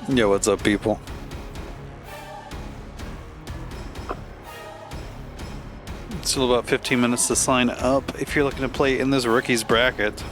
Yo, what's up, people? Still about 15 minutes to sign up if you're looking to play in this rookies bracket.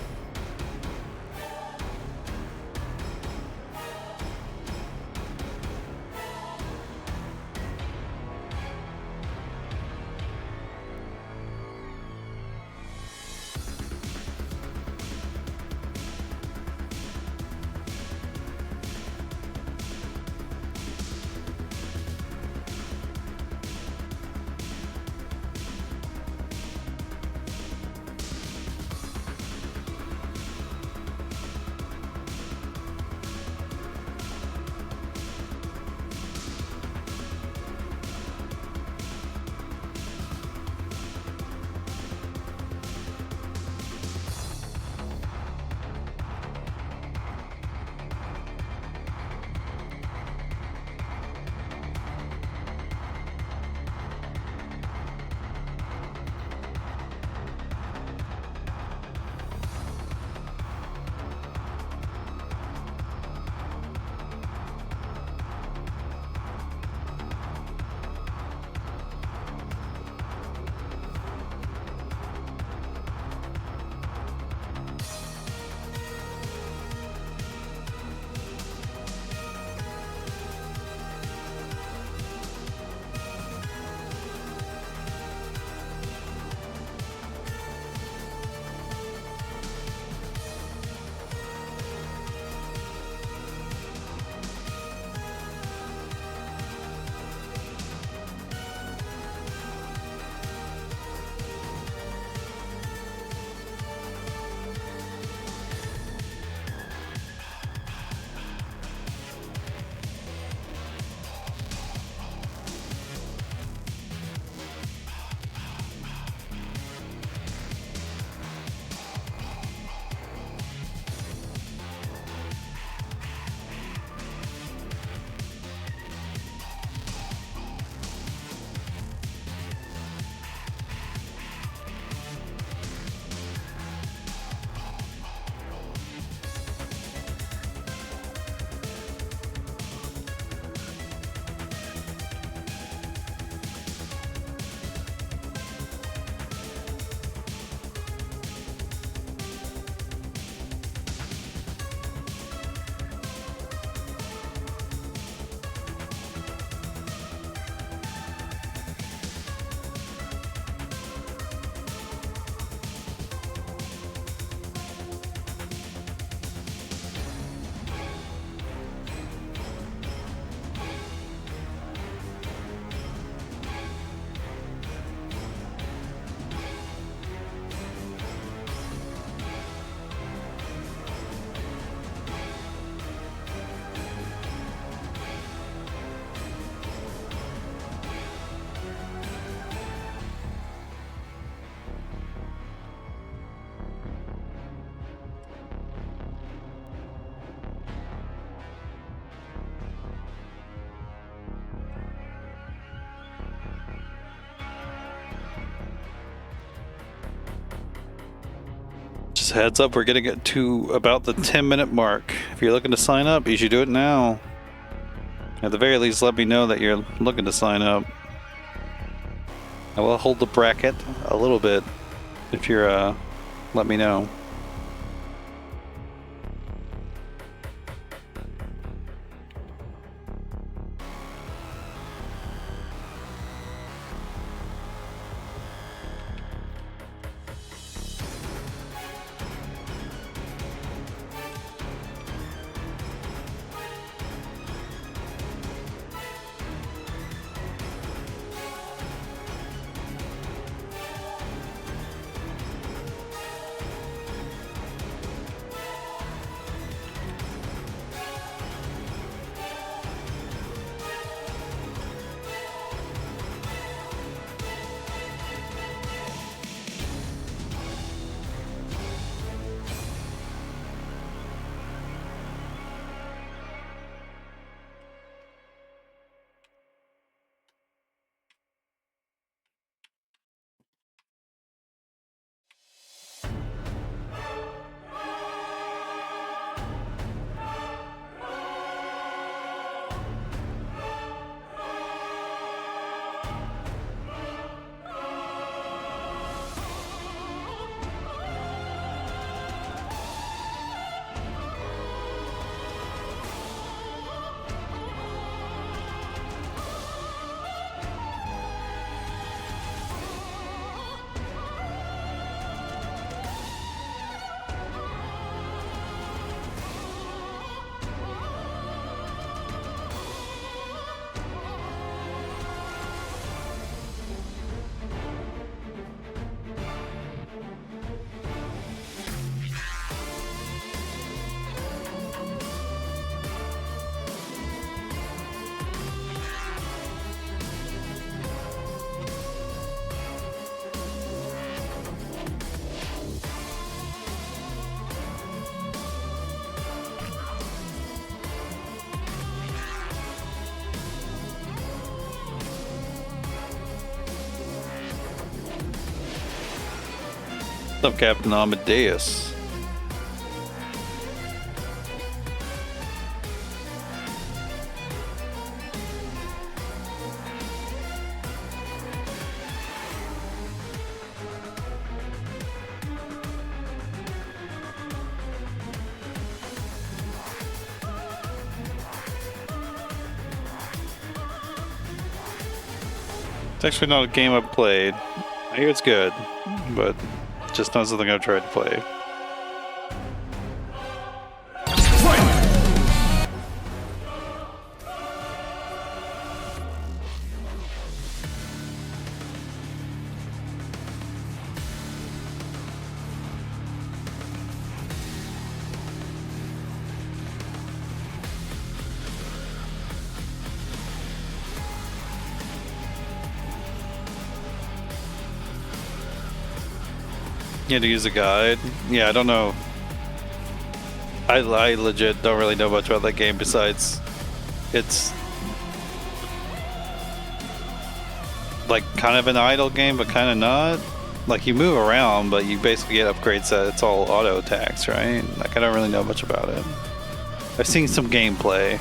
Just heads up, we're gonna get to about the 10-minute mark. If you're looking to sign up, you should do it now. At the very least, let me know that you're looking to sign up. I will hold the bracket a little bit if you're, let me know. What's up, Captain Amadeus? It's actually not a game I've played. I hear it's good, but just not something I've tried to play. You had to use a guide. Yeah, I don't know. I legit don't really know much about that game besides it's like kind of an idle game, but kind of not. Like you move around, but you basically get upgrades that it's all auto attacks, right? Like I don't really know much about it. I've seen some gameplay.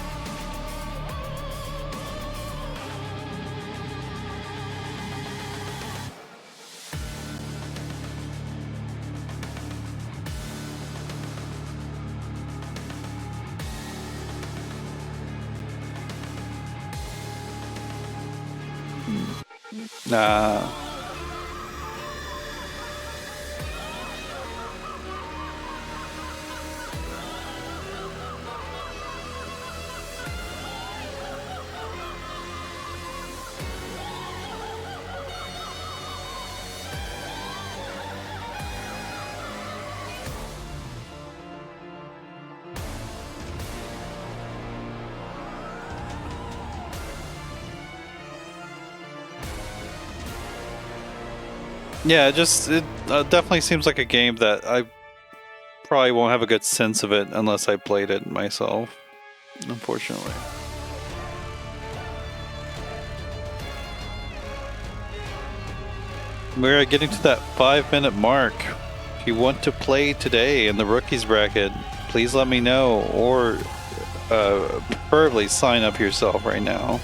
Nah. Yeah, it definitely seems like a game that I probably won't have a good sense of it unless I played it myself, unfortunately. We're getting to that 5-minute mark. If you want to play today in the rookies bracket, please let me know, or preferably sign up yourself right now.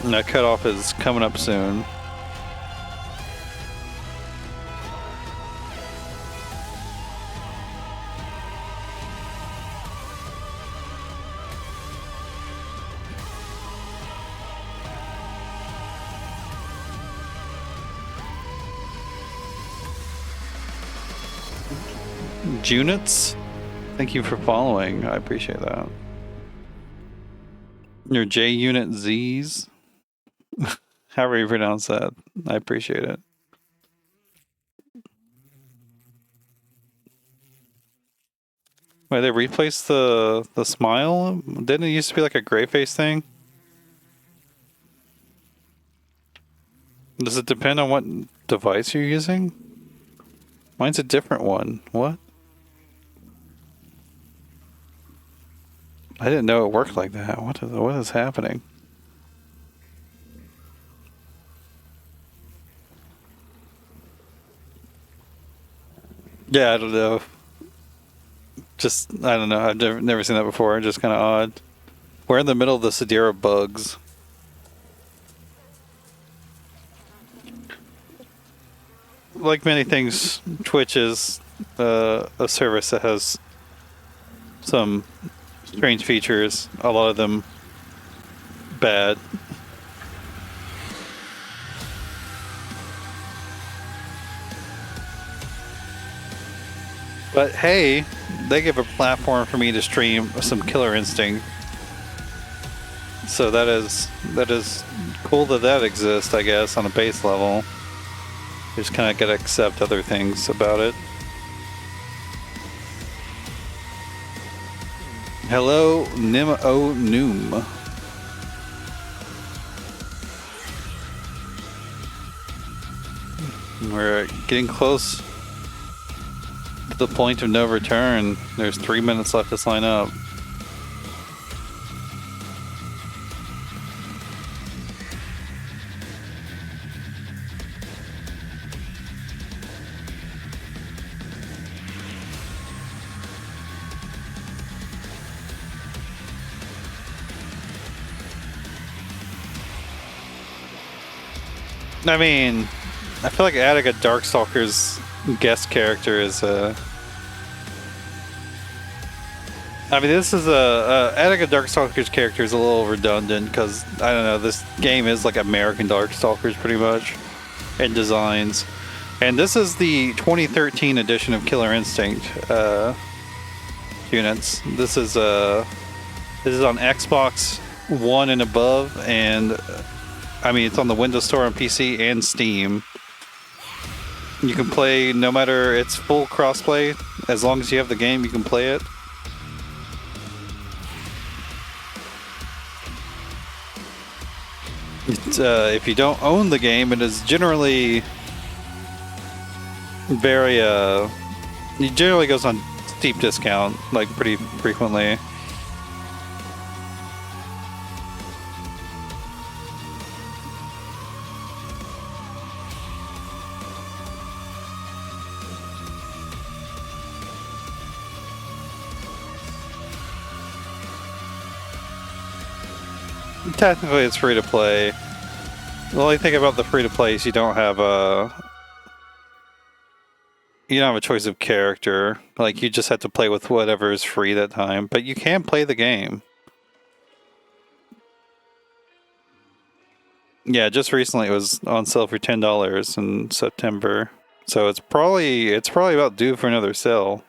And that cutoff is coming up soon. Junits, thank you for following. I appreciate that. Your J Unit Z's. However you pronounce that, I appreciate it. Wait, they replaced the smile? Didn't it used to be like a gray face thing? Does it depend on what device you're using? Mine's a different one. What? I didn't know it worked like that. What is happening? Yeah, I don't know. Just, I don't know. I've never seen that before. Just kind of odd. We're in the middle of the Sidera bugs. Like many things, Twitch is a service that has some strange features. A lot of them bad. But hey, they give a platform for me to stream some Killer Instinct. So that is cool that exists, I guess, on a base level. You just kind of gotta accept other things about it. Hello, Nim-O Noom. We're getting close to the point of no return. There's 3 minutes left to sign up. I mean, I feel like adding a Darkstalker's guest character is I mean, this is adding a Darkstalker's character is a little redundant because I don't know. This game is like American Darkstalkers pretty much in designs, and this is the 2013 edition of Killer Instinct units. This is on Xbox One and above, and I mean it's on the Windows Store on PC and Steam. You can play no matter, it's full crossplay. As long as you have the game, you can play it. If you don't own the game, it is generally very it generally goes on steep discount, like pretty frequently. Technically, it's free to play. The only thing about the free to play is you don't have a choice of character. Like you just have to play with whatever is free that time, but you can play the game. Yeah, just recently it was on sale for $10 in September, so it's probably about due for another sale.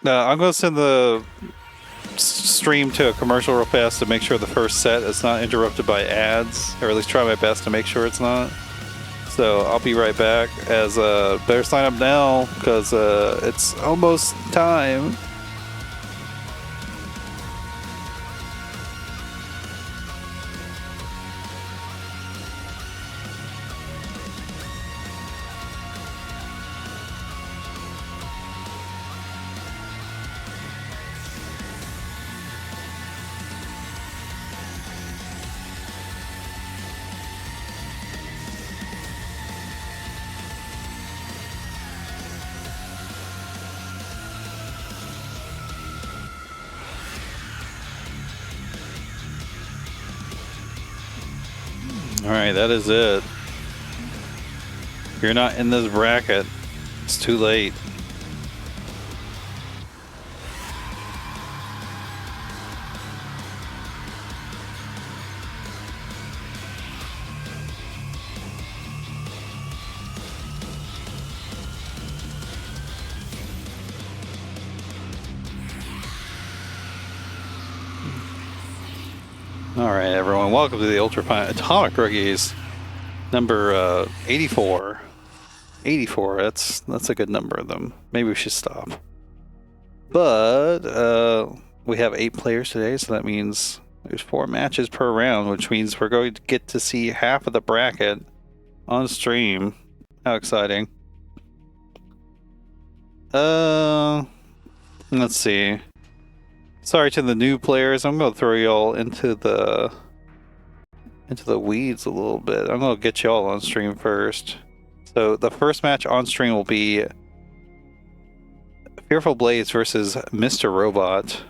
I'm going to send the stream to a commercial real fast to make sure the first set is not interrupted by ads, or at least try my best to make sure it's not. So I'll be right back. As better sign up now because it's almost time. Alright, that is it. If you're not in this bracket, it's too late. Alright, everyone, welcome to the Ultrafine Atomic Rookies, number 84. 84, that's a good number of them. Maybe we should stop. But we have 8 players today, so that means there's 4 matches per round, which means we're going to get to see half of the bracket on stream. How exciting. Let's see. Sorry to the new players. I'm going to throw y'all into the weeds a little bit. I'm going to get y'all on stream first. So the first match on stream will be FearfulBlazed versus Mr. Robot.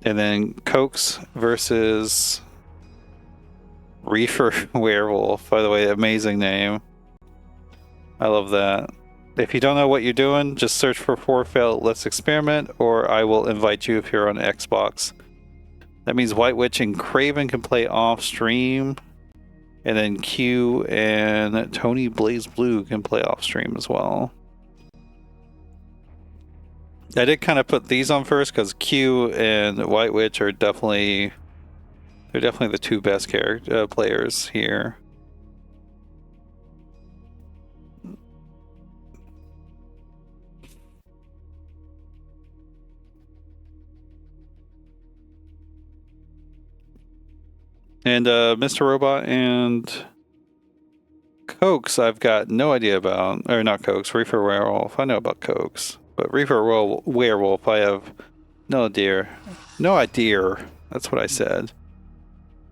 And then Cokes versus ReeeferWereWolf. By the way, amazing name. I love that. If you don't know what you're doing, just search for Forfeit Let's Experiment, or I will invite you if you're on Xbox. That means White Witch and Kraven can play off stream, and then Q and Tony Blaze Blue can play off stream as well. I did kind of put these on first because Q and White Witch are definitely the 2 best players here. And Mr. Robot and Cokes, I've got no idea about. Or not Cokes, ReeeferWereWolf. I know about Cokes. But ReeeferWereWolf, I have no idea. No idea. That's what I said.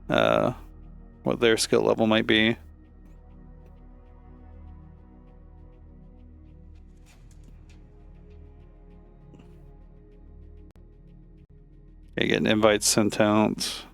What their skill level might be. Okay, getting invites sent out.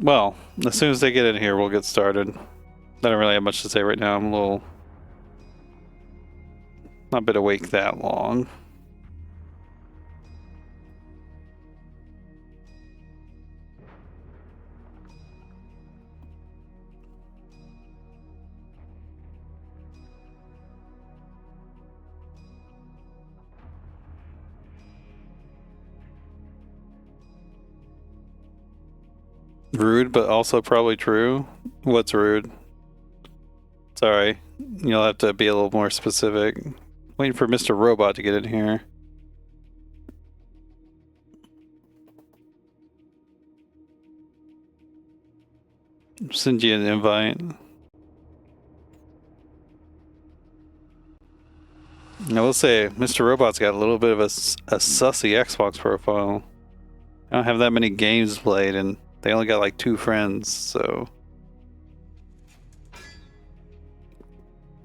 Well, as soon as they get in here, we'll get started. I don't really have much to say right now. I'm a little... not been awake that long. Rude, but also probably true. What's rude? Sorry. You'll have to be a little more specific. Waiting for Mr. Robot to get in here. Send you an invite. I will say, Mr. Robot's got a little bit of a sussy Xbox profile. I don't have that many games played, and they only got like 2 friends, so...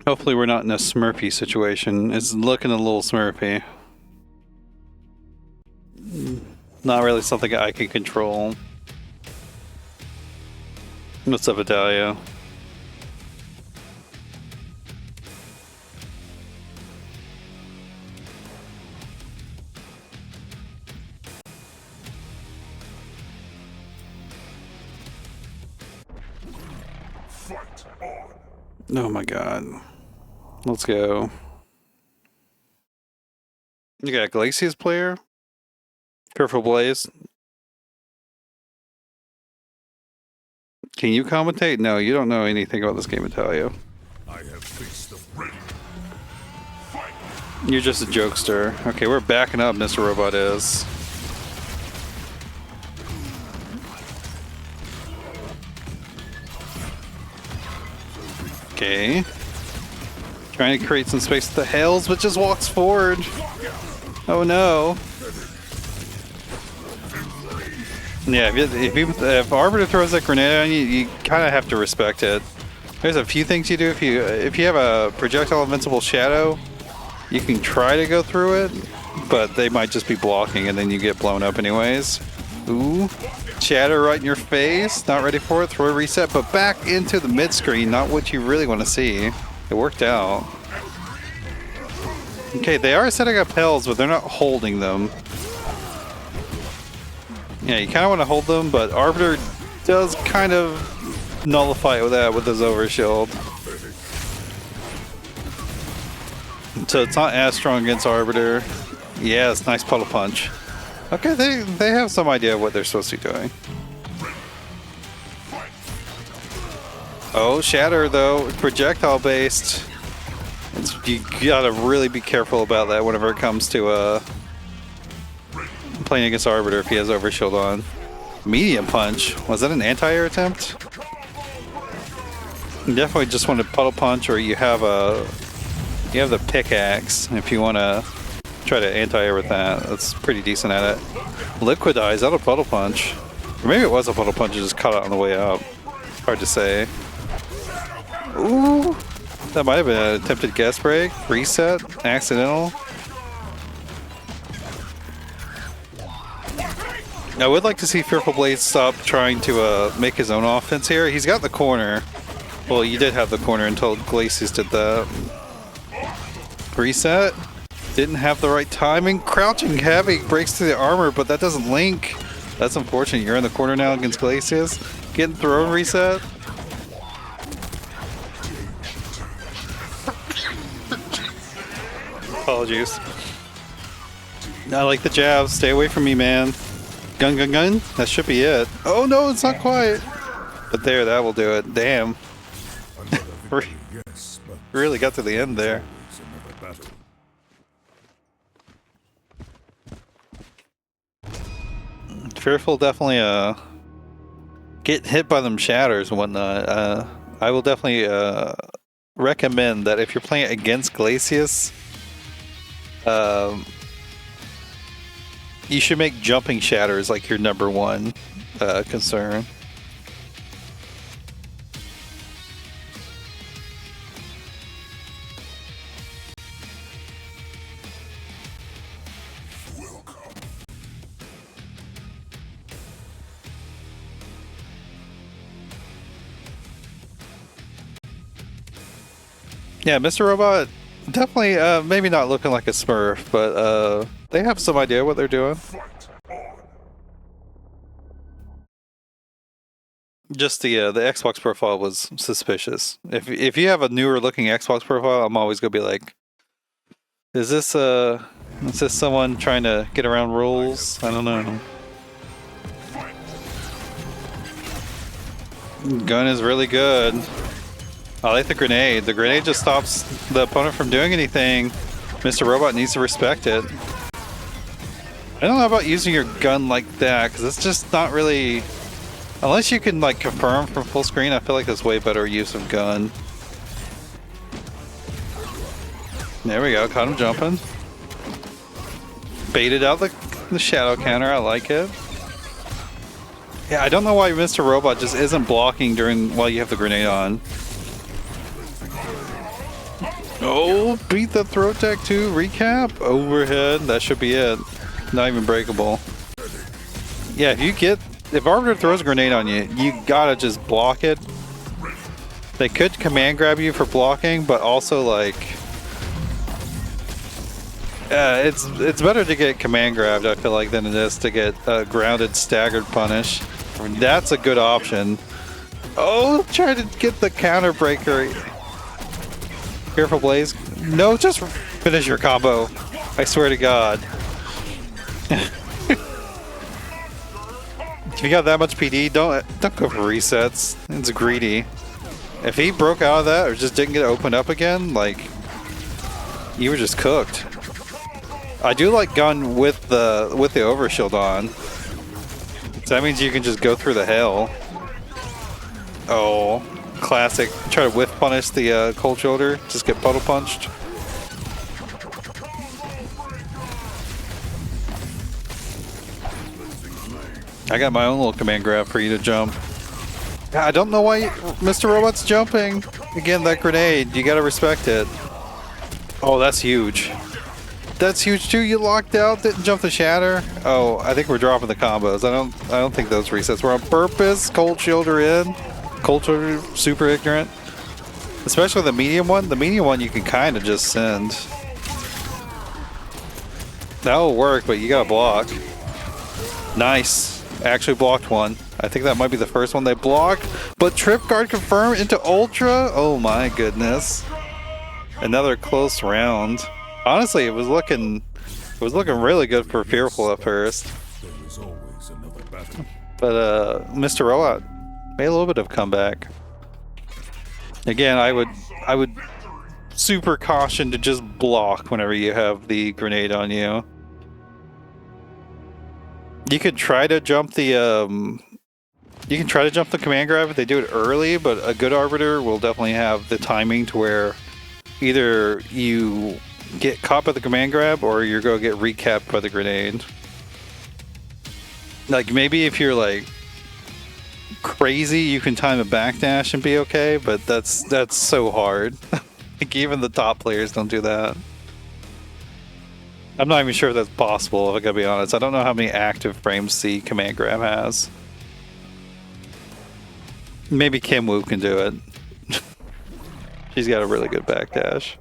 hopefully we're not in a Smurfy situation. It's looking a little Smurfy. Not really something I can control. What's up, Italia? Oh my god. Let's go. You got Glacius player? FearfulBlazed? Can you commentate? No, you don't know anything about this game, Italia. I have faced the ready. You're just a jokester. Okay, we're backing up, Mr. Robot is. Okay. Trying to create some space with the Hells, but just walks forward. Oh no. Yeah, if Arbiter throws that grenade on you, you kind of have to respect it. There's a few things you do. If you have a projectile invincible shadow, you can try to go through it, but they might just be blocking and then you get blown up anyways. Ooh. Shatter right in your face. Not ready for it. Throw a reset, but back into the mid screen. Not what you really want to see. It worked out. Okay, they are setting up Hells, but they're not holding them. Yeah, you kind of want to hold them, but Arbiter does kind of nullify it with that with his overshield. So it's not as strong against Arbiter. Yes, nice puddle punch. Okay, they have some idea of what they're supposed to be doing. Oh, Shatter though, projectile based. You gotta really be careful about that whenever it comes to playing against Arbiter if he has overshield on. Medium punch. Was that an anti-air attempt? You definitely just want to puddle punch, or you have the pickaxe if you want to try to anti-air with that. That's pretty decent at it. Liquidize, that'll puddle punch. Or maybe it was a puddle punch, it just caught it on the way up. Hard to say. Ooh! That might have been an attempted guess break. Reset. Accidental. I would like to see FearfulBlazed stop trying to make his own offense here. He's got the corner. Well, you did have the corner until Glacius did that. Reset. Didn't have the right timing. Crouching Heavy breaks through the armor, but that doesn't link. That's unfortunate. You're in the corner now against Glacius. Getting thrown reset. Apologies. I like the jabs. Stay away from me, man. Gun, gun, gun. That should be it. Oh no, it's not quite. But there, that will do it. Damn. Really got to the end there. Fearful definitely get hit by them shatters and whatnot. I will definitely recommend that if you're playing against Glacius, you should make jumping shatters like your #1 concern. Yeah, Mr. Robot, definitely, maybe not looking like a Smurf, but they have some idea what they're doing. Just the Xbox profile was suspicious. If you have a newer looking Xbox profile, I'm always gonna be like, is this someone trying to get around rules? I don't know. Gun is really good. I like the grenade. The grenade just stops the opponent from doing anything. Mr. Robot needs to respect it. I don't know about using your gun like that, because it's just not really... Unless you can like confirm from full screen, I feel like it's way better use of gun. There we go, caught him jumping. Baited out the shadow counter, I like it. Yeah, I don't know why Mr. Robot just isn't blocking while you have the grenade on. Oh, beat the throat tech too. Recap. Overhead. That should be it. Not even breakable. Yeah, if Arbiter throws a grenade on you, you gotta just block it. They could command grab you for blocking, but also like, it's better to get command grabbed, I feel like, than it is to get grounded, staggered punish. That's a good option. Oh, try to get the counter breaker. FearfulBlazed. No, just finish your combo. I swear to God. If you got that much PD, don't go for resets. It's greedy. If he broke out of that or just didn't get opened up again, like, you were just cooked. I do like gun with the overshield on. So that means you can just go through the hell. Oh. Classic. Try to whiff punish the cold shoulder. Just get puddle punched. I got my own little command grab for you to jump. I don't know why Mr. Robot's jumping. Again, that grenade. You gotta respect it. Oh, that's huge. That's huge too. You locked out, didn't jump the shatter. Oh, I think we're dropping the combos. I don't think those resets were on purpose. Cold shoulder in. Cold shoulder, super ignorant. Especially the medium one. The medium one you can kind of just send. That'll work, but you gotta block. Nice. Actually blocked one. I think that might be the first one they blocked. But trip guard confirmed into Ultra. Oh my goodness. Another close round. Honestly, it was looking really good for Fearful at first. But Mr. Robot made a little bit of comeback. Again, I would super caution to just block whenever you have the grenade on you. You could try to jump the command grab if they do it early, but a good arbiter will definitely have the timing to where either you get caught by the command grab or you're gonna get recapped by the grenade. Like maybe if you're like crazy, you can time a backdash and be okay, but that's so hard. Like even the top players don't do that. I'm not even sure if that's possible, if I gotta be honest. I don't know how many active frames the command grab has. Maybe Kim Woo can do it. She's got a really good backdash.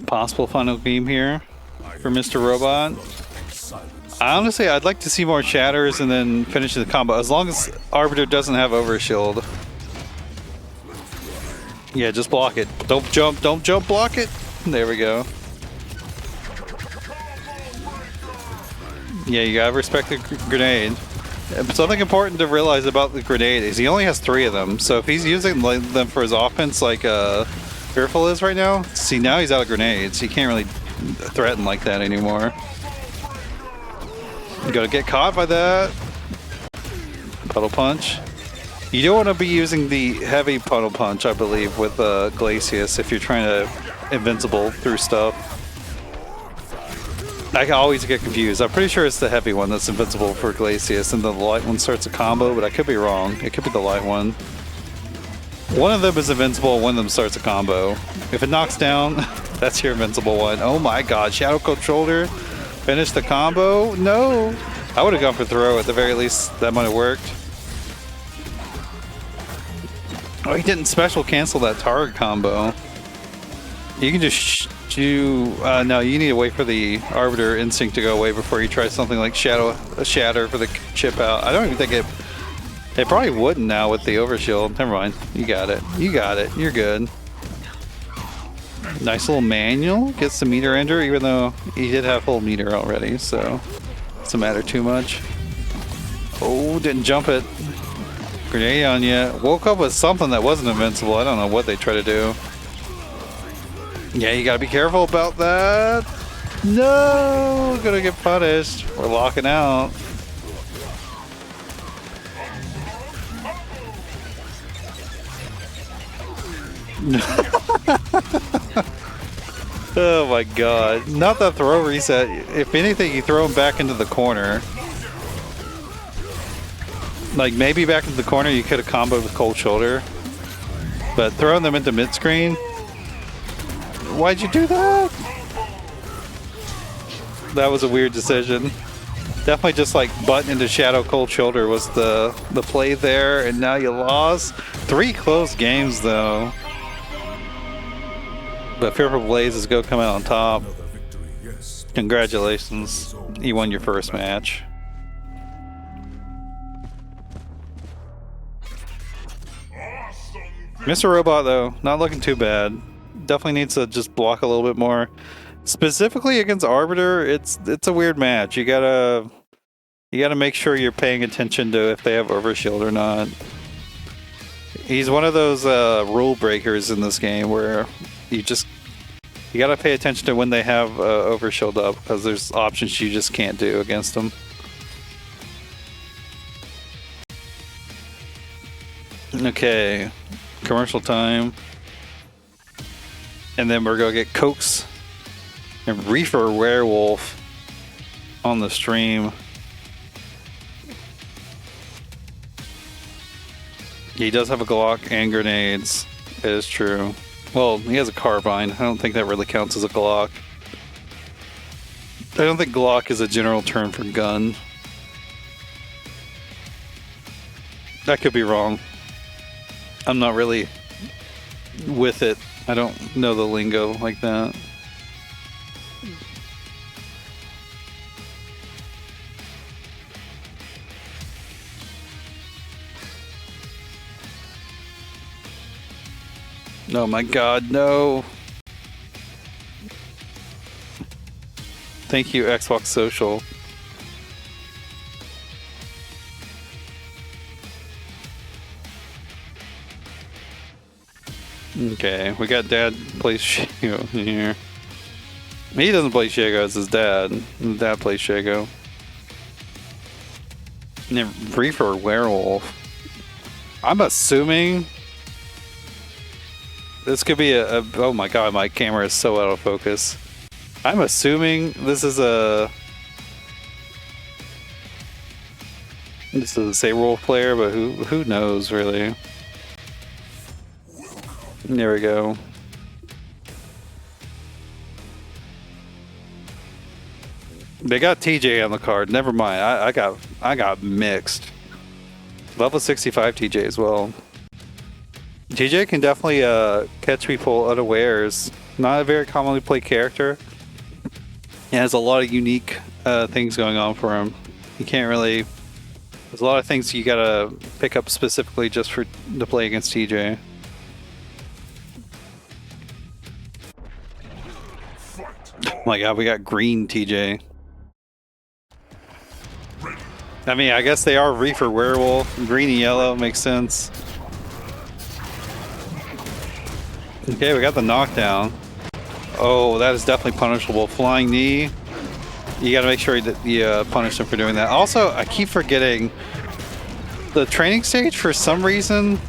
Possible final game here for Mr. Robot. Honestly, I'd like to see more shatters and then finish the combo, as long as Arbiter doesn't have overshield. Yeah, just block it. Don't jump, block it. There we go. Yeah, you gotta respect the grenade. Something important to realize about the grenade is he only has 3 of them. So if he's using them for his offense like Fearful is right now, see now he's out of grenades. He can't really threaten like that anymore. You gotta get caught by that. Puddle punch. You don't want to be using the heavy puddle punch, I believe, with Glacius if you're trying to invincible through stuff. I always get confused. I'm pretty sure it's the heavy one that's invincible for Glacius, and the light one starts a combo, but I could be wrong. It could be the light one. One of them is invincible, one of them starts a combo. If it knocks down, that's your invincible one. Oh my god, Shadow Cold Shoulder. Finish the combo? No! I would have gone for throw at the very least. That might have worked. Oh, he didn't special cancel that target combo. You can just no, you need to wait for the Arbiter Instinct to go away before you try something like Shatter for the chip out. I don't even think it probably wouldn't now with the Overshield. Never mind. You got it. You got it. You're good. Nice little manual. Gets the meter ender, even though he did have full meter already, so it doesn't matter too much. Oh, didn't jump it. Grenade on you. Woke up with something that wasn't invincible. I don't know what they try to do. Yeah, you gotta be careful about that. No, gonna get punished. We're locking out. Oh my god. Not that throw reset. If anything, you throw him back into the corner. Like, maybe back into the corner you could have comboed with Cold Shoulder. But throwing them into mid-screen? Why'd you do that? That was a weird decision. Definitely just like button into Shadow Cold Shoulder was the play there, and now you lost. 3 close games though. But FearfulBlazed is going to come out on top. Congratulations. You won your first match. Mr. Robot though, not looking too bad. Definitely needs to just block a little bit more. Specifically against Arbiter, it's a weird match. You gotta make sure you're paying attention to if they have Overshield or not. He's one of those rule breakers in this game where you gotta pay attention to when they have Overshield up, because there's options you just can't do against them. Okay, commercial time. And then we're gonna get Cokes and ReeeferWereWolf on the stream. He does have a Glock and grenades. It is true. Well, he has a carbine. I don't think that really counts as a Glock. I don't think Glock is a general term for gun. I could be wrong. I'm not really with it. I don't know the lingo like that. Oh my god, no. Thank you, Xbox Social. Okay, we got Dad plays Shago here. He doesn't play Shago, it's his dad. His dad plays Shago. And then ReeeferWereWolf. I'm assuming this could be a oh my god, my camera is so out of focus. I'm assuming this is a Saberwolf player, but who knows really. There we go. They got TJ on the card. Never mind. I got mixed. Level 65 TJ as well. TJ can definitely catch people unawares. Not a very commonly played character. He has a lot of unique things going on for him. You can't really. There's a lot of things you gotta pick up specifically just to play against TJ. Oh my god, we got green TJ. I mean, I guess they are ReeeferWereWolf. Green and yellow makes sense. Okay, we got the knockdown. Oh, that is definitely punishable. Flying knee. You got to make sure that you punish him for doing that. Also, I keep forgetting the training stage for some reason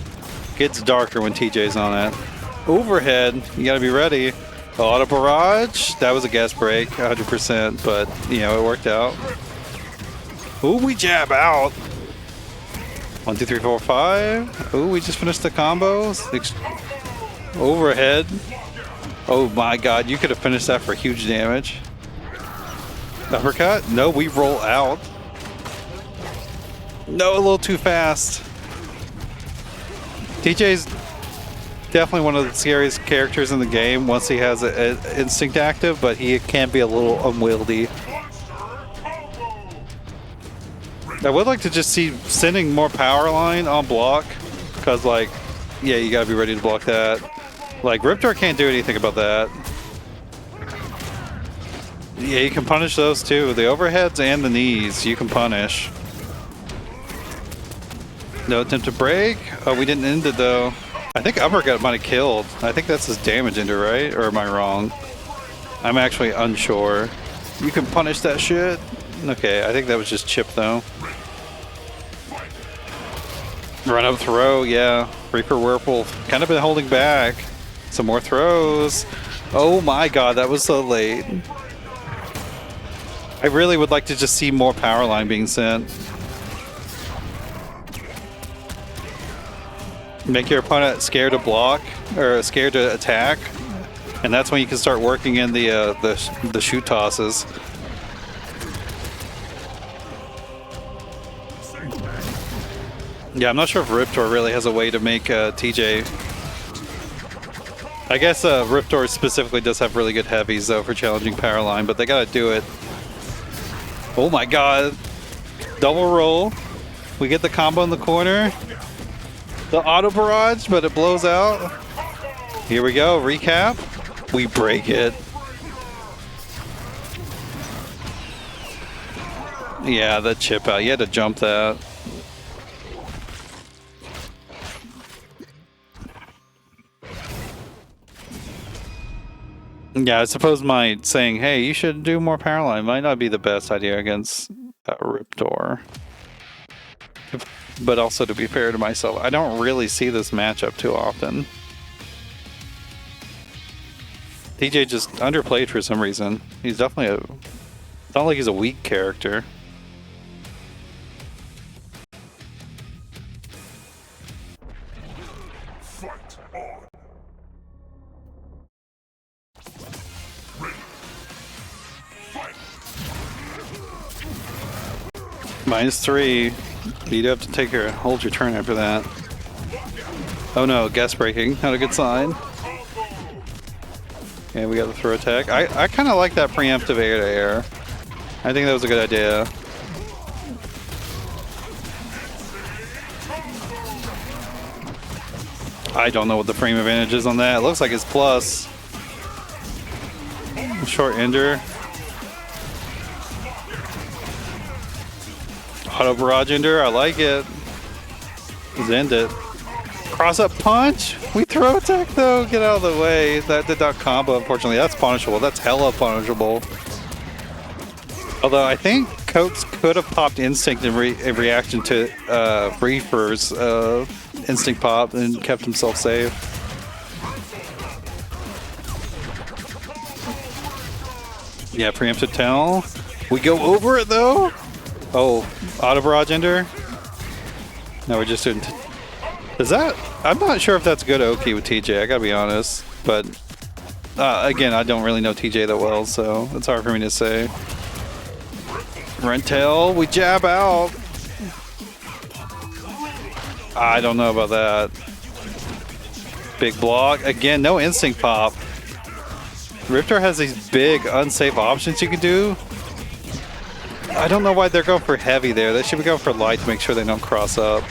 gets darker when TJ's on it. Overhead, you got to be ready. Auto barrage, that was a gas break, 100%, but you know, it worked out. Ooh, we jab out. 1, 2, 3, 4, 5. Ooh, we just finished the combos. Overhead. Oh my god, you could have finished that for huge damage. Uppercut? No, we roll out. No, a little too fast. TJ's definitely one of the scariest characters in the game once he has an instinct active, but he can be a little unwieldy. I would like to just see sending more power line on block, because like, yeah, you gotta be ready to block that. Like, Riptor can't do anything about that. Yeah, you can punish those too. The overheads and the knees, you can punish. No attempt to break. Oh, we didn't end it though. I think uppercut might have killed. I think that's his damage ender, right? Or am I wrong? I'm actually unsure. You can punish that shit. Okay, I think that was just chip though. Run up throw, yeah. ReeeferWereWolf kind of been holding back. Some more throws. Oh my god, that was so late. I really would like to just see more power line being sent. Make your opponent scared to block or scared to attack, and that's when you can start working in the shoot tosses. Yeah, I'm not sure if Riptor really has a way to make TJ. I guess Riptor specifically does have really good heavies though for challenging power line, but they gotta do it. Oh my god. Double roll. We get the combo in the corner. The auto barrage, but it blows out. Here we go, recap. We break it. Yeah, the chip out. You had to jump that. Yeah, I suppose my saying, hey, you should do more power line might not be the best idea against Riptor. But also, to be fair to myself, I don't really see this matchup too often. TJ just underplayed for some reason. He's definitely it's not like he's a weak character. -3. You do have to take hold your turn after that. Oh no, guess breaking. Not a good sign. Yeah, we got the throw attack. I kind of like that preemptive air to air. I think that was a good idea. I don't know what the frame advantage is on that. It looks like it's plus. Short ender. Auto barrage ender, I like it. Let's end it. Cross up punch. We throw attack though. Get out of the way. That did not combo, unfortunately. That's punishable. That's hella punishable. Although I think Coates could have popped instinct in reaction to Reefer's instinct pop and kept himself safe. Yeah, preemptive tell. We go over it though. Oh, auto barrage ender. No, we're just doing. Is that? I'm not sure if that's good Oki with TJ. I gotta be honest, but again, I don't really know TJ that well, so it's hard for me to say. Rentel, we jab out. I don't know about that. Big block again. No instinct pop. Riptor has these big unsafe options you can do. I don't know why they're going for heavy there. They should be going for light to make sure they don't cross up.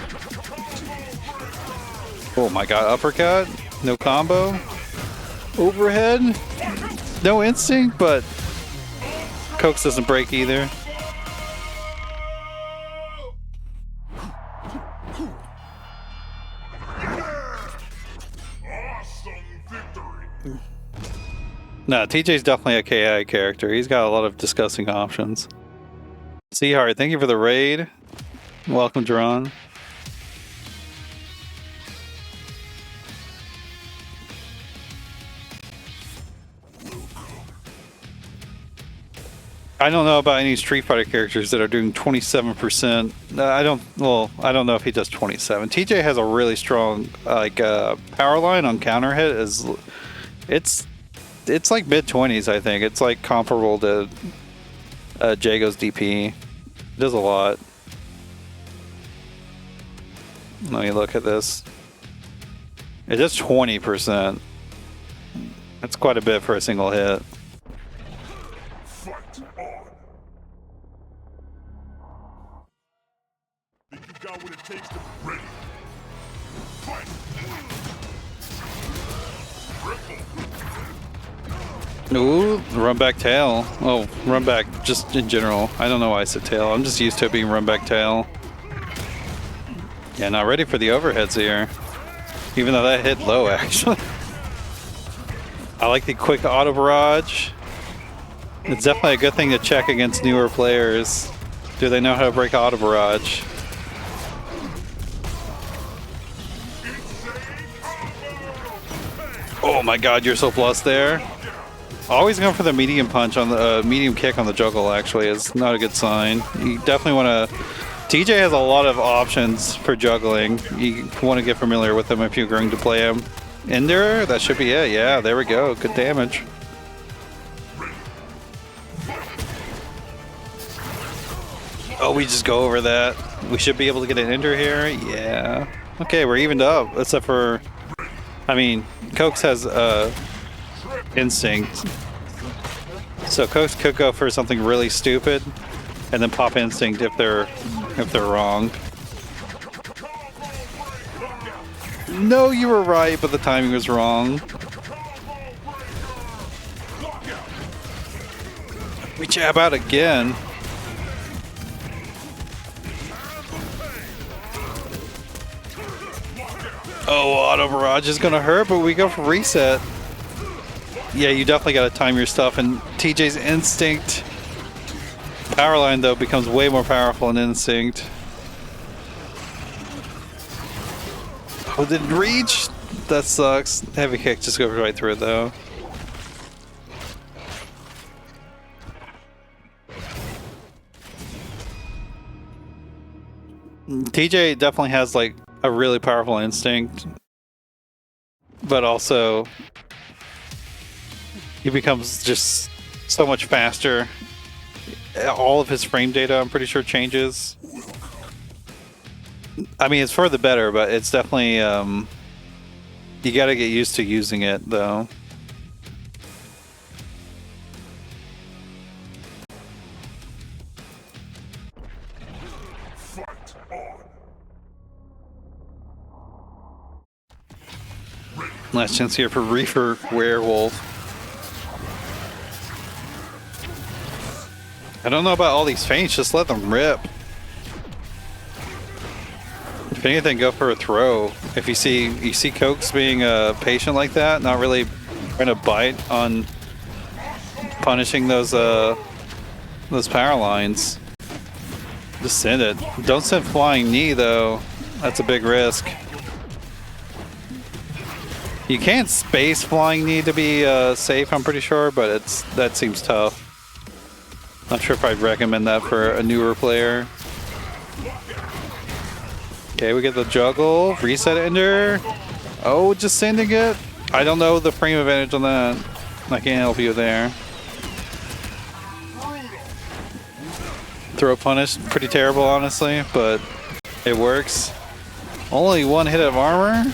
Oh my god, uppercut. No combo. Overhead. No instinct, but Coates doesn't break either. No, TJ's definitely a KI character. He's got a lot of disgusting options. Seahard, thank you for the raid. Welcome, Jerron. I don't know about any Street Fighter characters that are doing 27%. I don't know if he does 27. TJ has a really strong power line on counter hit. It's like mid-20s, I think. It's like comparable to Jago's DP. It does a lot. Let me look at this. It does 20%. That's quite a bit for a single hit. Got what it takes to be ready. Fight. Ooh, run back tail. Oh, run back just in general. I don't know why I said tail. I'm just used to it being run back tail. Yeah, not ready for the overheads here. Even though that hit low, actually. I like the quick auto barrage. It's definitely a good thing to check against newer players. Do they know how to break auto barrage? Oh my god, you're so plus there. Always going for the medium punch on the medium kick on the juggle, actually, is not a good sign. You definitely want to... TJ has a lot of options for juggling. You want to get familiar with them if you're going to play him. Ender, that should be it. Yeah, there we go. Good damage. Oh, we just go over that. We should be able to get an Ender here. Yeah. Okay, we're evened up, except for... I mean, Cokes has instinct. So Cokes could go for something really stupid and then pop instinct if they're wrong. No, you were right, but the timing was wrong. We jab out again. Oh, auto barrage is gonna hurt, but we go for reset. Yeah, you definitely gotta time your stuff, and TJ's instinct power line though becomes way more powerful in instinct. Oh, didn't reach? That sucks. Heavy kick just goes right through it though. TJ definitely has like a really powerful instinct, but also he becomes just so much faster. All of his frame data, I'm pretty sure, changes. I mean, it's for the better, but it's definitely you gotta get used to using it though. Last chance here for ReeeferWereWolf. I don't know about all these feints, just let them rip. If anything, go for a throw. If you see Cokes being patient like that, not really trying to bite on punishing those power lines, just send it. Don't send flying knee though. That's a big risk. You can't space flying knee to be safe, I'm pretty sure, but that seems tough. Not sure if I'd recommend that for a newer player. Okay, we get the juggle, reset ender. Oh, just sending it. I don't know the frame advantage on that. I can't help you there. Throw punish, pretty terrible honestly, but it works. Only one hit of armor?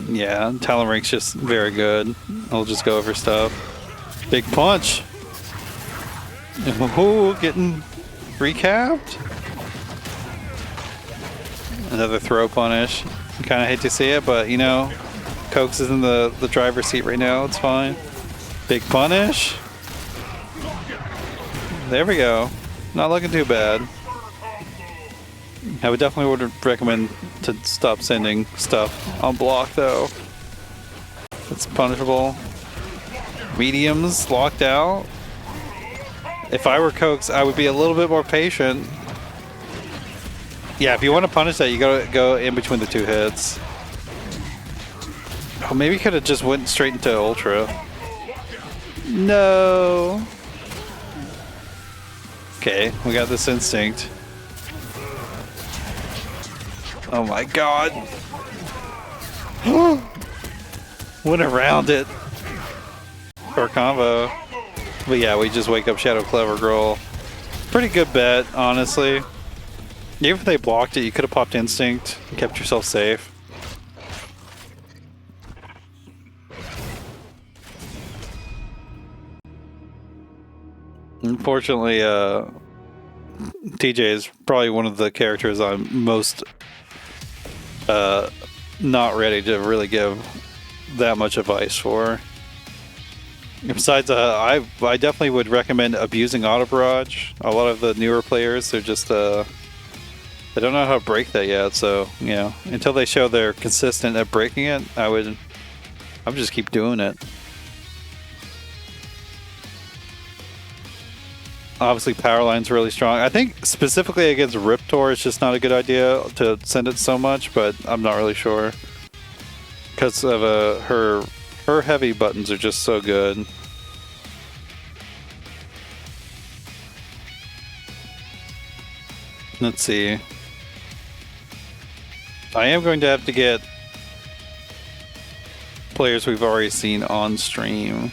Yeah, Talon Rank's just very good. I'll just go over stuff. Big punch. Oh, getting recapped. Another throw punish. Kind of hate to see it, but you know, Cokes is in the driver's seat right now. It's fine. Big punish. There we go. Not looking too bad. I would definitely recommend to stop sending stuff on block though. It's punishable. Mediums locked out. If I were Cokes, I would be a little bit more patient. Yeah, if you want to punish that, you gotta go in between the two hits. Oh, maybe could have just went straight into Ultra. No. Okay, we got this instinct. Oh my god. Went around it. For a combo. But yeah, we just wake up Shadow Clever Girl. Pretty good bet, honestly. Even if they blocked it, you could have popped Instinct and kept yourself safe. Unfortunately, TJ is probably one of the characters I'm most not ready to really give that much advice for. Besides, I definitely would recommend abusing Auto Barrage. A lot of the newer players, they're just they don't know how to break that yet. So you know, until they show they're consistent at breaking it, I would just keep doing it. Obviously, Powerline's really strong. I think specifically against Riptor, it's just not a good idea to send it so much, but I'm not really sure. Because of her heavy buttons are just so good. Let's see. I am going to have to get players we've already seen on stream.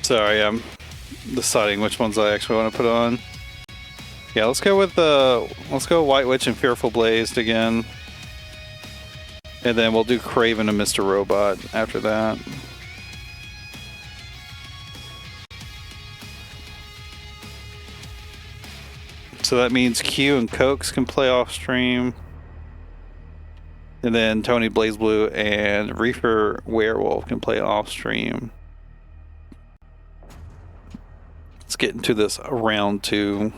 Sorry, I'm deciding which ones I actually want to put on. Yeah, let's go with White Witch and FearfulBlazed again. And then we'll do Kraven and Mr. Robot after that. So that means Q and Cokes can play off stream. And then Tony BlazBlue and ReeeferWereWolf can play off stream. Let's get into this round 2.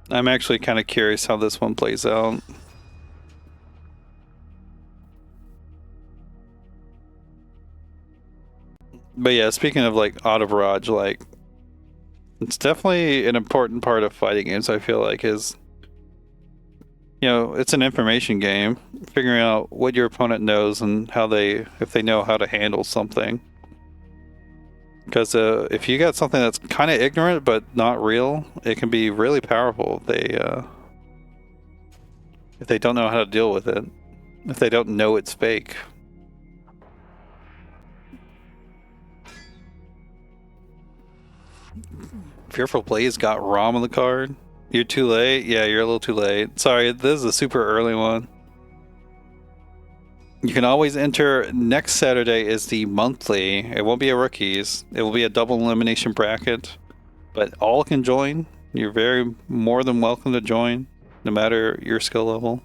I'm actually kind of curious how this one plays out. But yeah, speaking of like Auto Barrage, like it's definitely an important part of fighting games, I feel like, is, you know, it's an information game. Figuring out what your opponent knows and how if they know how to handle something. Because if you got something that's kind of ignorant but not real, it can be really powerful if they don't know how to deal with it. If they don't know it's fake. FearfulBlazed got ROM on the card. You're too late? Yeah, you're a little too late. Sorry, this is a super early one. You can always enter. Next Saturday is the monthly. It won't be a rookies. It will be a double elimination bracket. But all can join. You're more than welcome to join, no matter your skill level.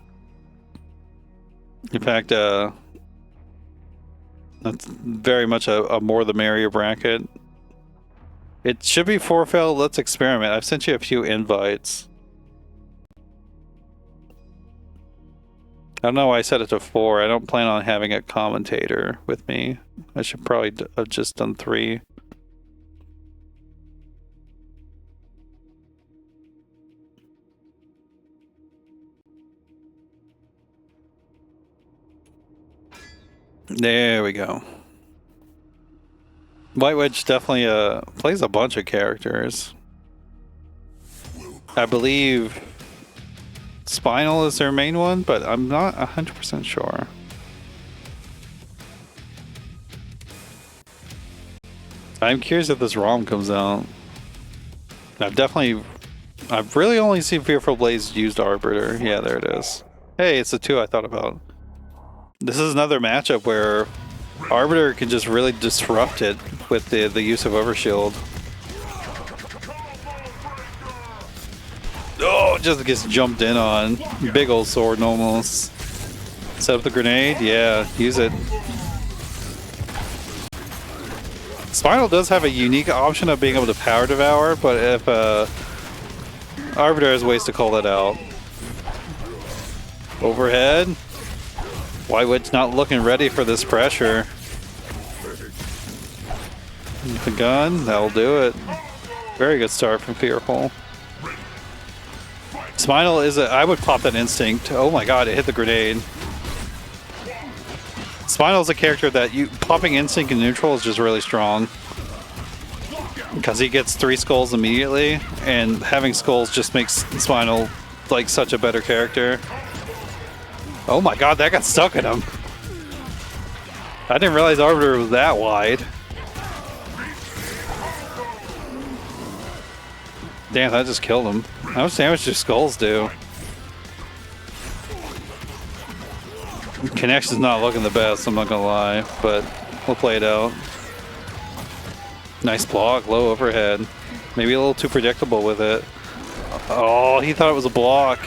In fact, that's very much a more the merrier bracket. It should be forfeit. Let's experiment. I've sent you a few invites. I don't know why I set it to 4. I don't plan on having a commentator with me. I should probably have just done 3. There we go. White Witch definitely plays a bunch of characters. I believe Spinal is their main one, but I'm not 100% sure. I'm curious if this ROM comes out. I've really only seen FearfulBlazed used Arbiter. Yeah, there it is. Hey, it's the two I thought about. This is another matchup where Arbiter can just really disrupt it with the use of Overshield. Oh, just gets jumped in on. Big old sword almost. Set up the grenade. Yeah, use it. Spinal does have a unique option of being able to power devour, but if Arbiter has ways to call that out. Overhead. Whitewood's not looking ready for this pressure. The gun, that'll do it. Very good start from Fearful. Spinal is I would pop that instinct. Oh my god, it hit the grenade. Spinal is a character that popping instinct in neutral is just really strong. Because he gets 3 skulls immediately, and having skulls just makes Spinal like such a better character. Oh my god, that got stuck in him. I didn't realize Arbiter was that wide. Damn, that just killed him. How much damage do skulls do? Connection's not looking the best, I'm not gonna lie, but we'll play it out. Nice block, low overhead. Maybe a little too predictable with it. Oh, he thought it was a block.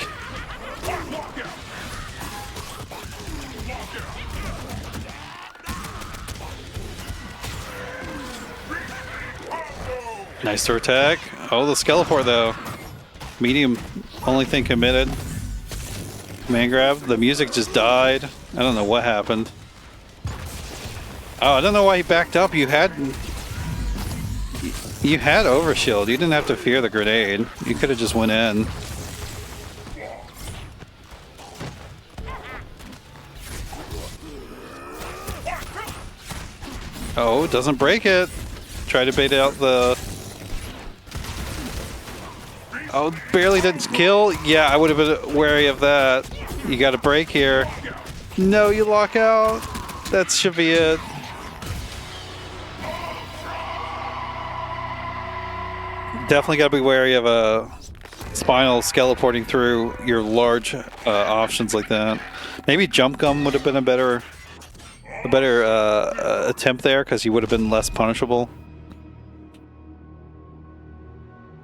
Nice to attack. Oh, the Skeleport though. Medium, only thing committed. Man grab. The music just died. I don't know what happened. Oh, I don't know why he backed up. You had Overshield. You didn't have to fear the grenade. You could have just went in. Oh, it doesn't break it. Try to bait out the... Oh, barely didn't kill. Yeah, I would have been wary of that. You got a break here. No, you lock out. That should be it. Definitely got to be wary of a Spinal skeleporting through your large options like that. Maybe Jump Gum would have been a better attempt there, because he would have been less punishable.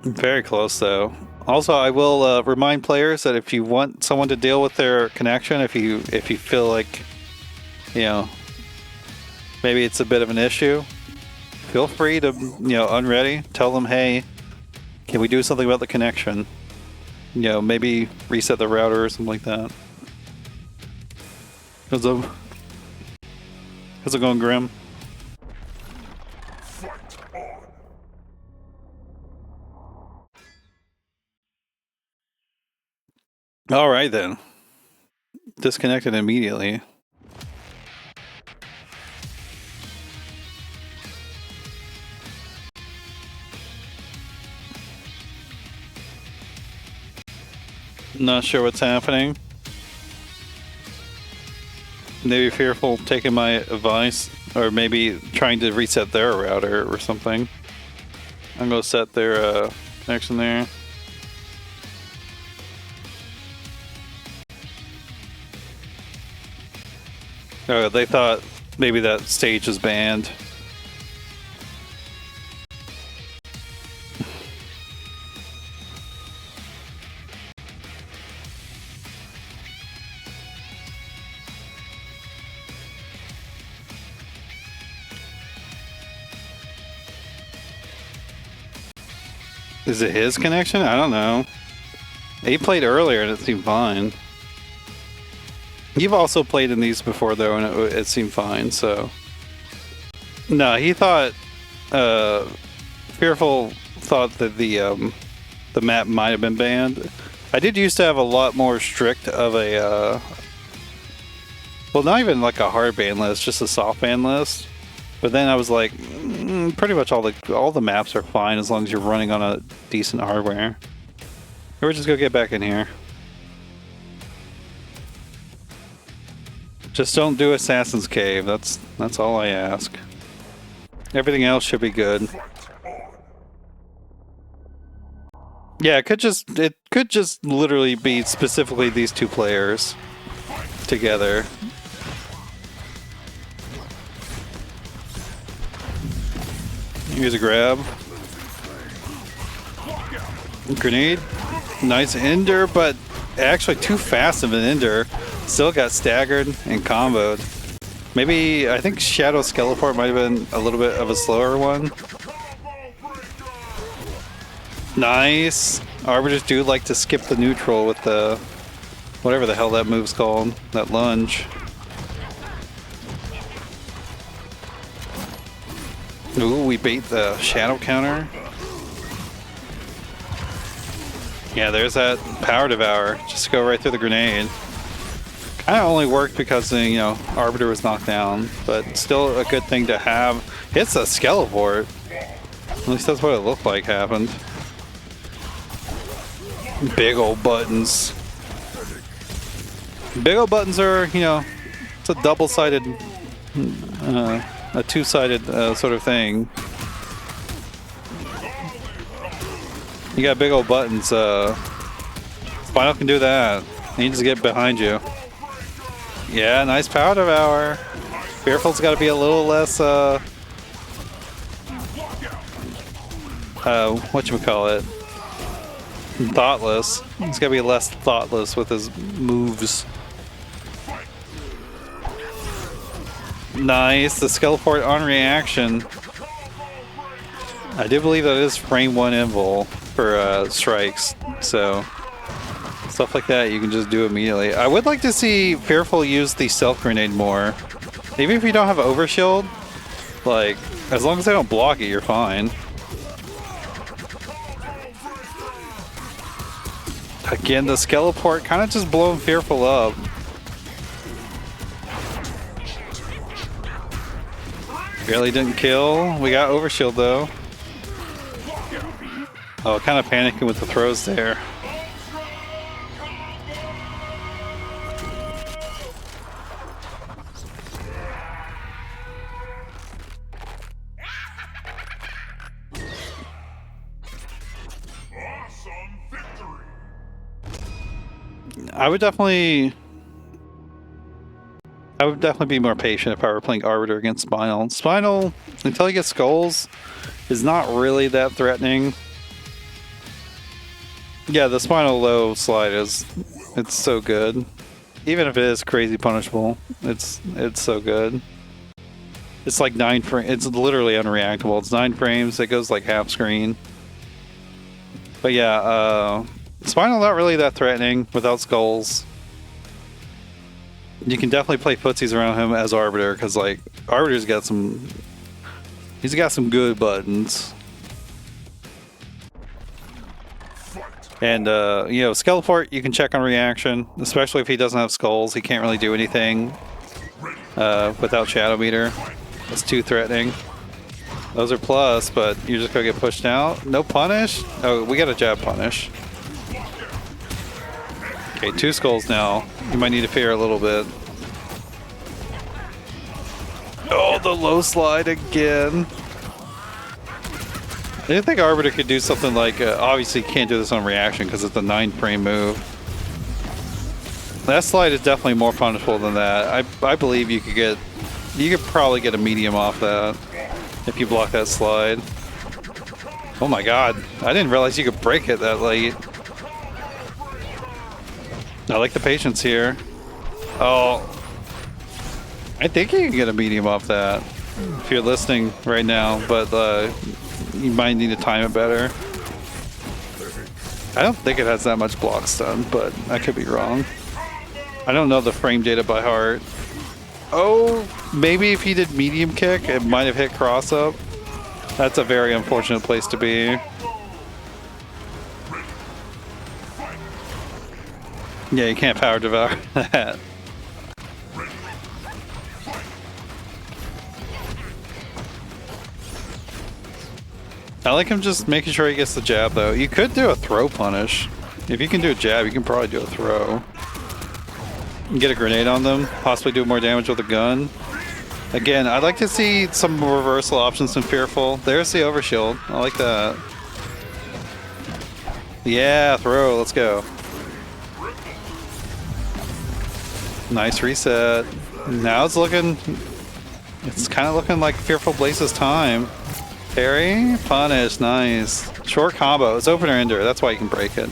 Very close though. Also, I will remind players that if you want someone to deal with their connection, if you feel like, you know, maybe it's a bit of an issue, feel free to, you know, unready, tell them, hey, can we do something about the connection? You know, maybe reset the router or something like that. How's it going, Grim? All right then. Disconnected immediately. Not sure what's happening. Maybe Fearful taking my advice, or maybe trying to reset their router or something. I'm gonna set their connection there. Oh, they thought maybe that stage was banned. Is it his connection? I don't know. He played earlier and it seemed fine. You've also played in these before though, and it seemed fine, so... No, he thought... Fearful thought that the map might have been banned. I did used to have a lot more strict of a... well, not even like a hard ban list, just a soft ban list. But then I was like, pretty much all the maps are fine as long as you're running on a decent hardware. Or just go get back in here. Just don't do Assassin's Cave. That's all I ask. Everything else should be good. Yeah, it could just literally be specifically these two players together. Here's a grab. Grenade. Nice ender, but actually too fast of an ender. Still got staggered and comboed. Maybe, I think Shadow Skeleport might have been a little bit of a slower one. Nice. Arbiters do like to skip the neutral with the, whatever the hell that move's called, that lunge. Ooh, we bait the shadow counter. Yeah, there's that power devour. Just go right through the grenade. Kind of only worked because, you know, Arbiter was knocked down, but still a good thing to have. Hits a Skeleport. At least that's what it looked like happened. Big old buttons. Big old buttons are, you know, it's a double-sided, a two-sided sort of thing. You got big old buttons. Spinal can do that. He needs to get behind you. Yeah, nice power devour. Fearful's got to be a little less, whatchamacallit? Thoughtless. He's got to be less thoughtless with his moves. Nice, the Skeleport on reaction. I do believe that is frame 1 invul for strikes, so stuff like that you can just do immediately. I would like to see Fearful use the stealth grenade more. Even if you don't have overshield, like, as long as they don't block it, you're fine. Again, the Skeleport kind of just blowing Fearful up. Barely didn't kill. We got overshield though. Oh, kind of panicking with the throws there. Awesome victory. I would definitely be more patient if I were playing Arbiter against Spinal. Spinal, until he gets skulls, is not really that threatening. Yeah, the Spinal low slide it's so good. Even if it is crazy punishable, it's so good. It's like 9 frames. It's literally unreactable. It's 9 frames. It goes like half screen. But yeah, Spinal not really that threatening without skulls. You can definitely play footsies around him as Arbiter because, like, Arbiter's got some. He's got some good buttons. And you know, Skeleport you can check on reaction, especially if he doesn't have skulls. He can't really do anything without Shadow Meter. That's too threatening. Those are plus, but you're just gonna get pushed out. No punish? Oh, we got a jab punish. Okay, 2 skulls now. You might need to fear a little bit. Oh, the low slide again. I didn't think Arbiter could do something like, obviously you can't do this on reaction because it's a 9 frame move. That slide is definitely more punishable than that. I believe you could probably get a medium off that if you block that slide. Oh my god, I didn't realize you could break it that late. I like the patience here. Oh, I think you can get a medium off that if you're listening right now, but you might need to time it better. I don't think it has that much block stun, but I could be wrong. I don't know the frame data by heart. Oh, maybe if he did medium kick, it might have hit cross up. That's a very unfortunate place to be. Yeah, you can't power devour that. I like him just making sure he gets the jab though. You could do a throw punish. If you can do a jab, you can probably do a throw. And get a grenade on them, possibly do more damage with a gun. Again, I'd like to see some reversal options from Fearful. There's the overshield. I like that. Yeah, throw. Let's go. Nice reset. Now it's looking... It's kind of looking like FearfulBlazed's time. Parry, punish, nice. Short combo. It's opener ender. That's why you can break it.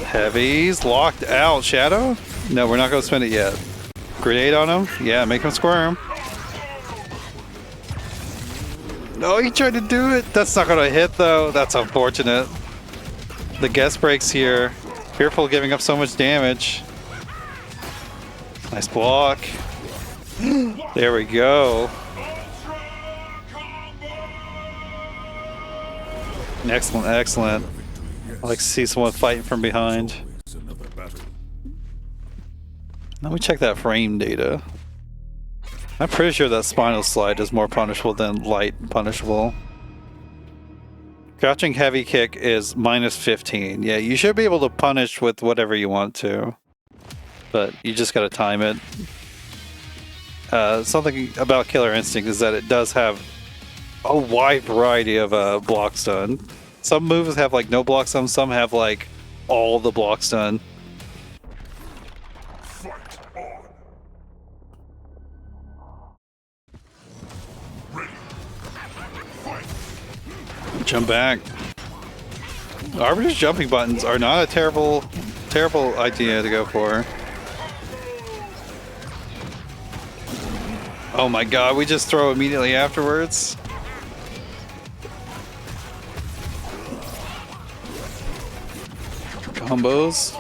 Heavies locked out. Shadow? No, we're not going to spend it yet. Grenade on him? Yeah, make him squirm. No, he tried to do it. That's not going to hit, though. That's unfortunate. The guest breaks here. Fearful giving up so much damage. Nice block. There we go. Excellent, excellent. I like to see someone fighting from behind. Let me check that frame data. I'm pretty sure that spinal slide is more punishable than light punishable. Crouching heavy kick is -15. Yeah, you should be able to punish with whatever you want to. But you just gotta time it. Something about Killer Instinct is that it does have a wide variety of block stun. Some moves have like no block stun, some have like all the block stun. Jump back. Arbiter's jumping buttons are not a terrible idea to go for. Oh my god, we just throw immediately afterwards. Combos.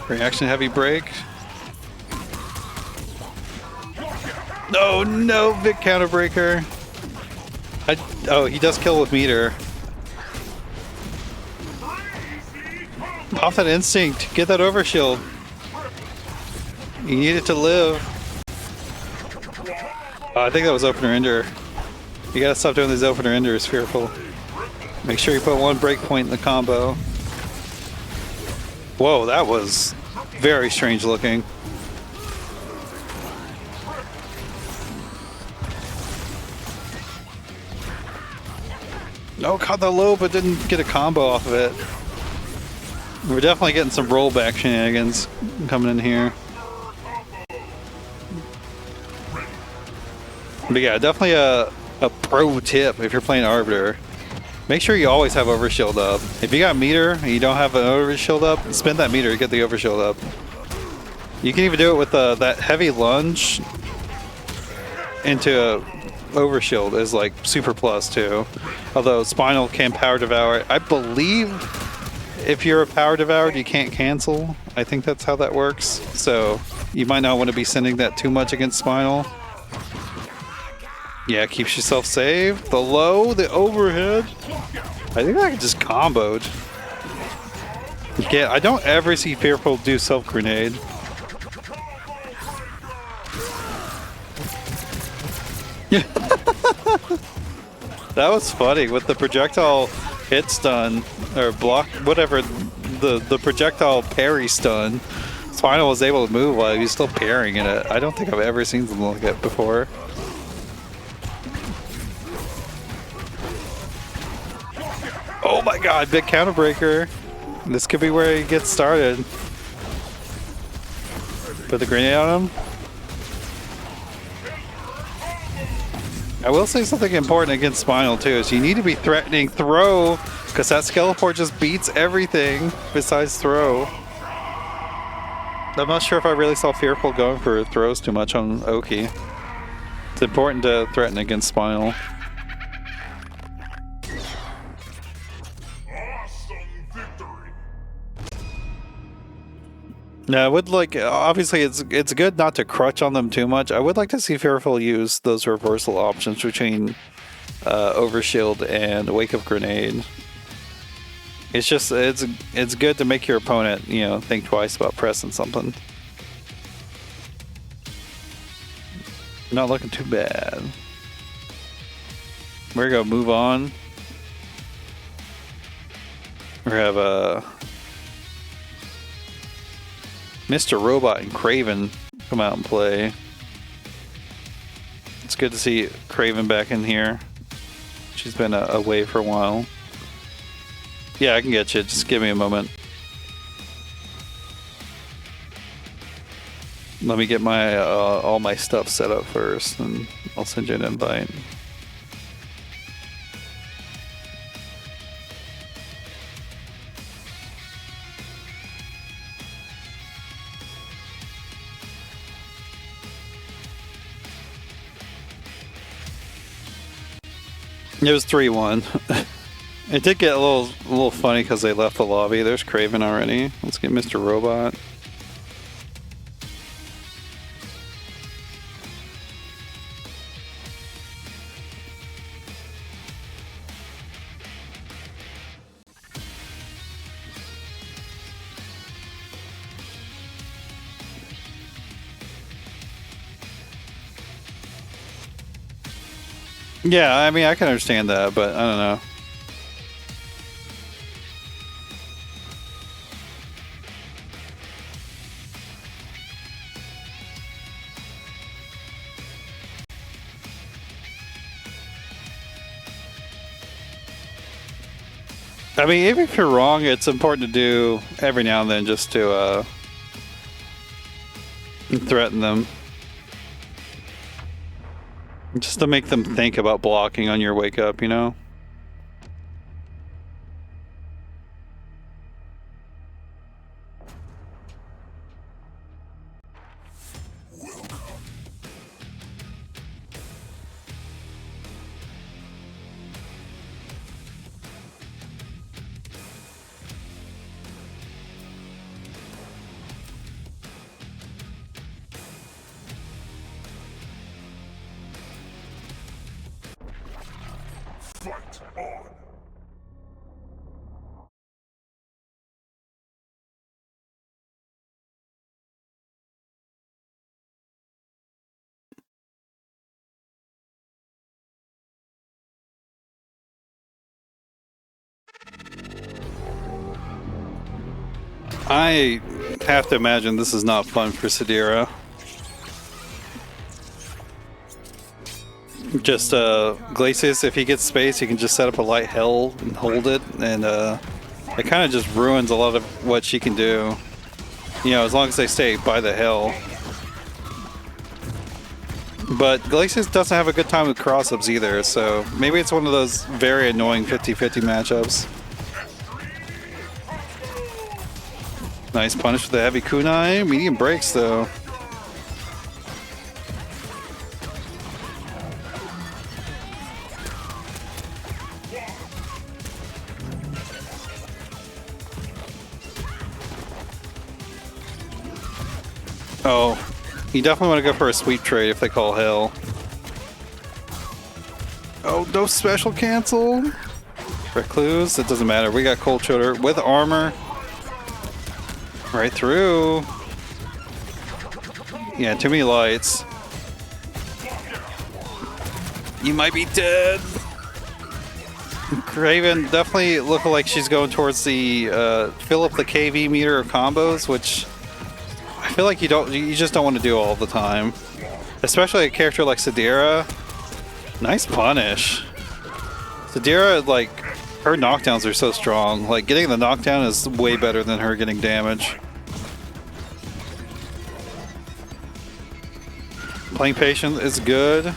Reaction heavy break. No, big counter breaker. Oh, he does kill with meter. Pop that instinct. Get that overshield. You need it to live. Oh, I think that was opener ender. You gotta stop doing these opener enders, Fearful. Make sure you put one breakpoint in the combo. Whoa, that was very strange looking. No, caught the low, but didn't get a combo off of it. We're definitely getting some rollback shenanigans coming in here. But yeah, definitely a pro tip if you're playing Arbiter. Make sure you always have overshield up. If you got meter and you don't have an overshield up, spend that meter to get the overshield up. You can even do it with that heavy lunge into overshield is like super plus too. Although Spinal can power devour. I believe if you're a power devoured, you can't cancel. I think that's how that works. So you might not want to be sending that too much against Spinal. Yeah, keeps yourself safe. The low, the overhead. I think I just comboed. Yeah, I don't ever see Fearful do self grenade. That was funny with the projectile hit stun or block, whatever, the projectile parry stun. Spinal was able to move while he was still parrying in it. I don't think I've ever seen something like that before. Oh my god, big counter breaker. This could be where he gets started. Put the grenade on him. I will say something important against Spinal too, is you need to be threatening throw, because that Skeleport just beats everything besides throw. I'm not sure if I really saw Fearful going for throws too much on Oki. It's important to threaten against Spinal. No, I would like, obviously it's good not to crutch on them too much. I would like to see Fearful use those reversal options between Overshield and Wake Up Grenade. It's just, it's good to make your opponent, you know, think twice about pressing something. Not looking too bad. We're gonna move on. We have Mr. Robot and Kraven come out and play. It's good to see Kraven back in here. She's been away for a while. Yeah, I can get you. Just give me a moment. Let me get my all my stuff set up first, and I'll send you an invite. It was 3-1. It did get a little funny because they left the lobby. There's Kraven already. Let's get Mr. Robot. Yeah, I mean, I can understand that, but I don't know. I mean, even if you're wrong, it's important to do every now and then just to threaten them. Just to make them think about blocking on your wake up, you know? Fight on. I have to imagine this is not fun for Sadira. Just Glacius, if he gets space, he can just set up a light hell and hold it, and it kind of just ruins a lot of what she can do. You know, as long as they stay by the hell. But Glacius doesn't have a good time with cross-ups either, so maybe it's one of those very annoying 50-50 matchups. Nice punish with the heavy kunai. Medium breaks though. Oh, you definitely want to go for a sweep trade if they call hell. Oh, no special cancel. Recluse, it doesn't matter. We got Cold Shoulder with armor. Right through. Yeah, too many lights. You might be dead. Kraven definitely look like she's going towards the fill up the KV meter of combos, which I feel like you just don't want to do all the time. Especially a character like Sadira. Nice punish. Sadira, like, her knockdowns are so strong. Like, getting the knockdown is way better than her getting damage. Playing patient is good.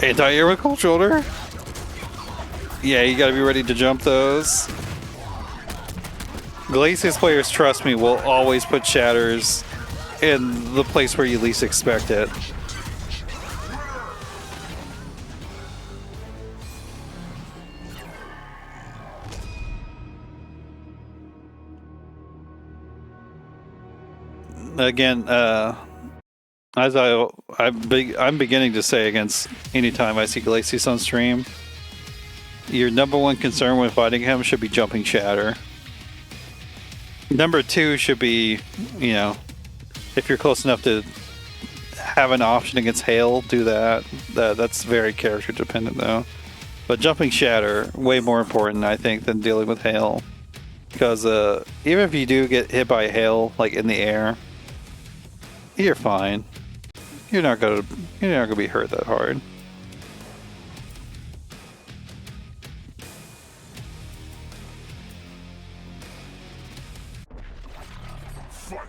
Anti-air with Cold Shoulder. Yeah, you gotta be ready to jump those. Glacius players, trust me, will always put shatters in the place where you least expect it. Again, as I'm beginning to say against anytime I see Glacius on stream, your number one concern when fighting him should be jumping shatter. Number two should be, you know, if you're close enough to have an option against hail, do that. That's very character dependent though. But jumping shatter, way more important I think than dealing with hail. Because even if you do get hit by hail, like in the air, you're fine. You're not gonna be hurt that hard. Fight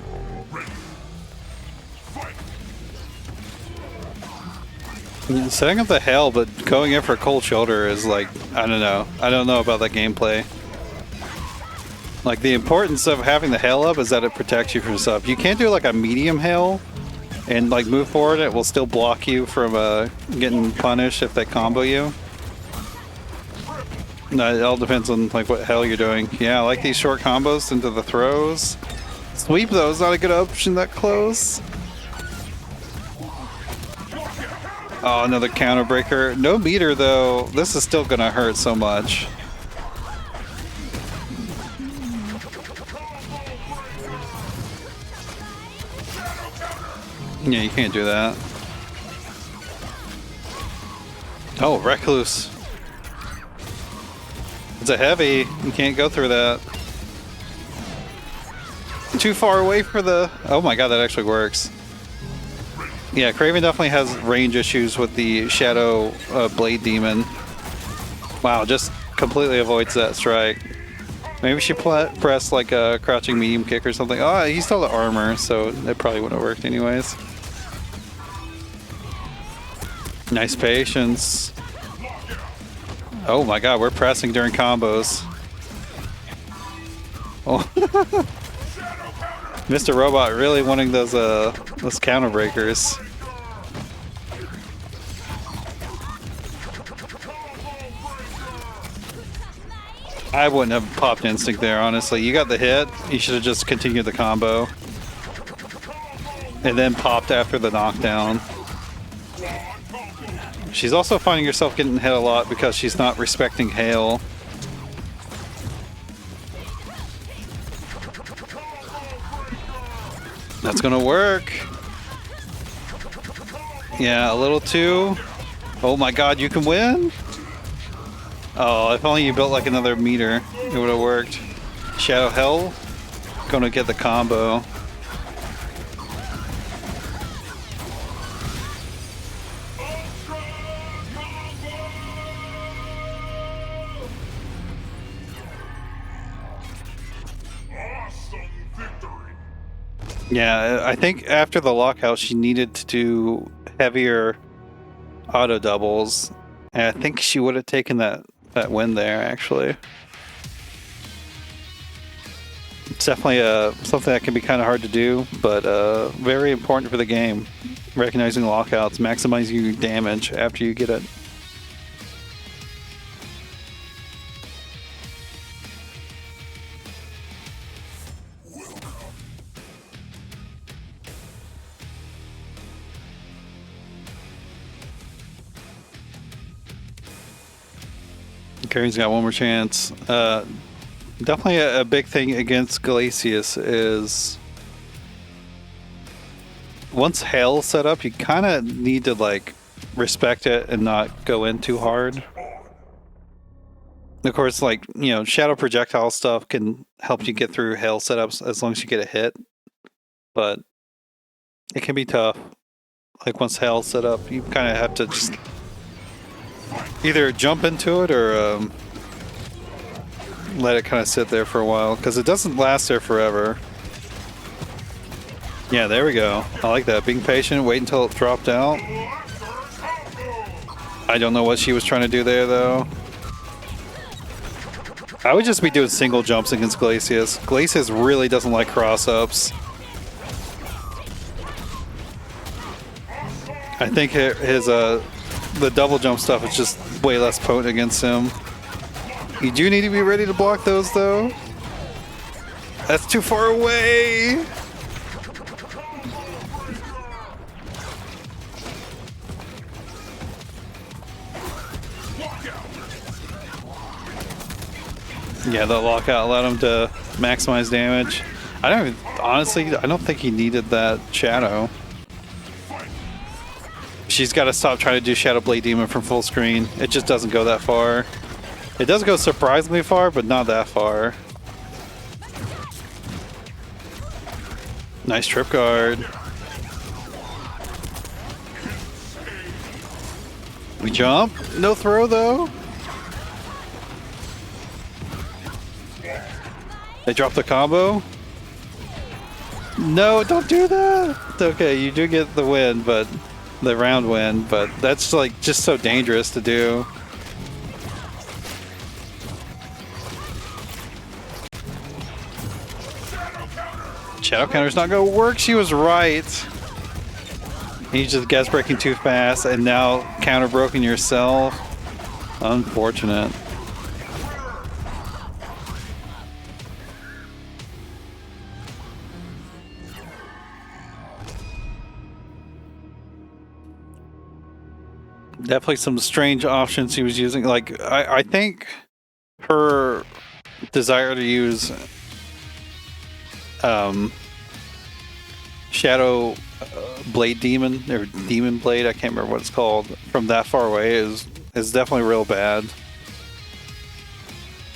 on. Ready. Fight. Setting up the hail, but going in for a cold shoulder is like, I don't know. I don't know about that gameplay. Like, the importance of having the hail up is that it protects you from stuff. You can't do like a medium hail and like move forward. It will still block you from getting punished if they combo you. No, it all depends on like what hail you're doing. Yeah, I like these short combos into the throws. Sweep though is not a good option that close. Oh, another counter breaker. No meter though. This is still gonna hurt so much. Yeah, you can't do that. Oh, Recluse. It's a heavy. You can't go through that. Too far away for the... Oh my god, that actually works. Yeah, Kraven definitely has range issues with the Shadow Blade Demon. Wow, just completely avoids that strike. Maybe she pressed like a crouching medium kick or something. Oh, he still had armor, so it probably wouldn't have worked anyways. Nice patience. Oh my god, we're pressing during combos. Oh. Mr. Robot really wanting those counter breakers. I wouldn't have popped instinct there, honestly. You got the hit, you should have just continued the combo. And then popped after the knockdown. She's also finding herself getting hit a lot because she's not respecting hail. That's gonna work. Yeah, a little too. Oh my god, you can win? Oh, if only you built like another meter, it would have worked. Shadow Hell, gonna get the combo. Yeah, I think after the lockout, she needed to do heavier auto doubles, and I think she would have taken that win there. Actually, it's definitely something that can be kind of hard to do, but very important for the game. Recognizing lockouts, maximizing your damage after you get it. Karen's got one more chance. Definitely a big thing against Glacius is once Hail's set up, you kind of need to like respect it and not go in too hard. Of course, like, you know, shadow projectile stuff can help you get through Hail setups as long as you get a hit, but it can be tough. Like once Hail's set up, you kind of have to just either jump into it or let it kind of sit there for a while, because it doesn't last there forever. Yeah, there we go. I like that. Being patient, wait until it dropped out. I don't know what she was trying to do there, though. I would just be doing single jumps against Glacius. Glacius really doesn't like cross-ups. I think his the double jump stuff is just way less potent against him. You do need to be ready to block those, though. That's too far away. Yeah, the lockout allowed him to maximize damage. Honestly, I don't think he needed that shadow. She's got to stop trying to do Shadow Blade Demon from full screen. It just doesn't go that far. It does go surprisingly far, but not that far. Nice trip guard. We jump. No throw though. They drop the combo. No, don't do that. Okay, you do get the win, but the round win, but that's like just so dangerous to do. Shadow counter's not gonna work. She was right. You just gas breaking too fast, and now counter broken yourself. Unfortunate. Definitely some strange options he was using. Like, I think her desire to use Shadow Blade Demon, or Demon Blade, I can't remember what it's called, from that far away is definitely real bad.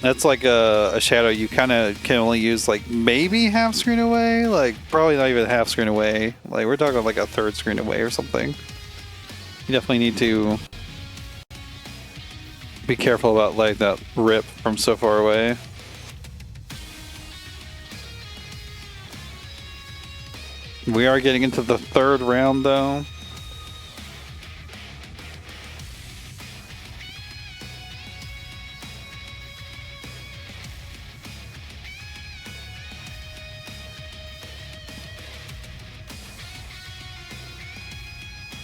That's like a shadow you kind of can only use like maybe half screen away, like probably not even half screen away. Like we're talking like a third screen away or something. You definitely need to be careful about like that rip from so far away. We are getting into the third round though.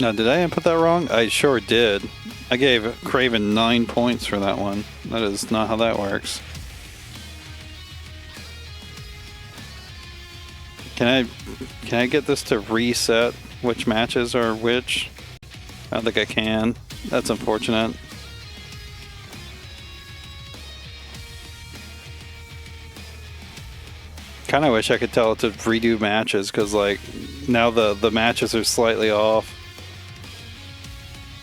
Now, did I input that wrong? I sure did. I gave Kraven 9 points for that one. That is not how that works. Can I get this to reset which matches are which? I don't think I can. That's unfortunate. Kind of wish I could tell it to redo matches, because like now the matches are slightly off.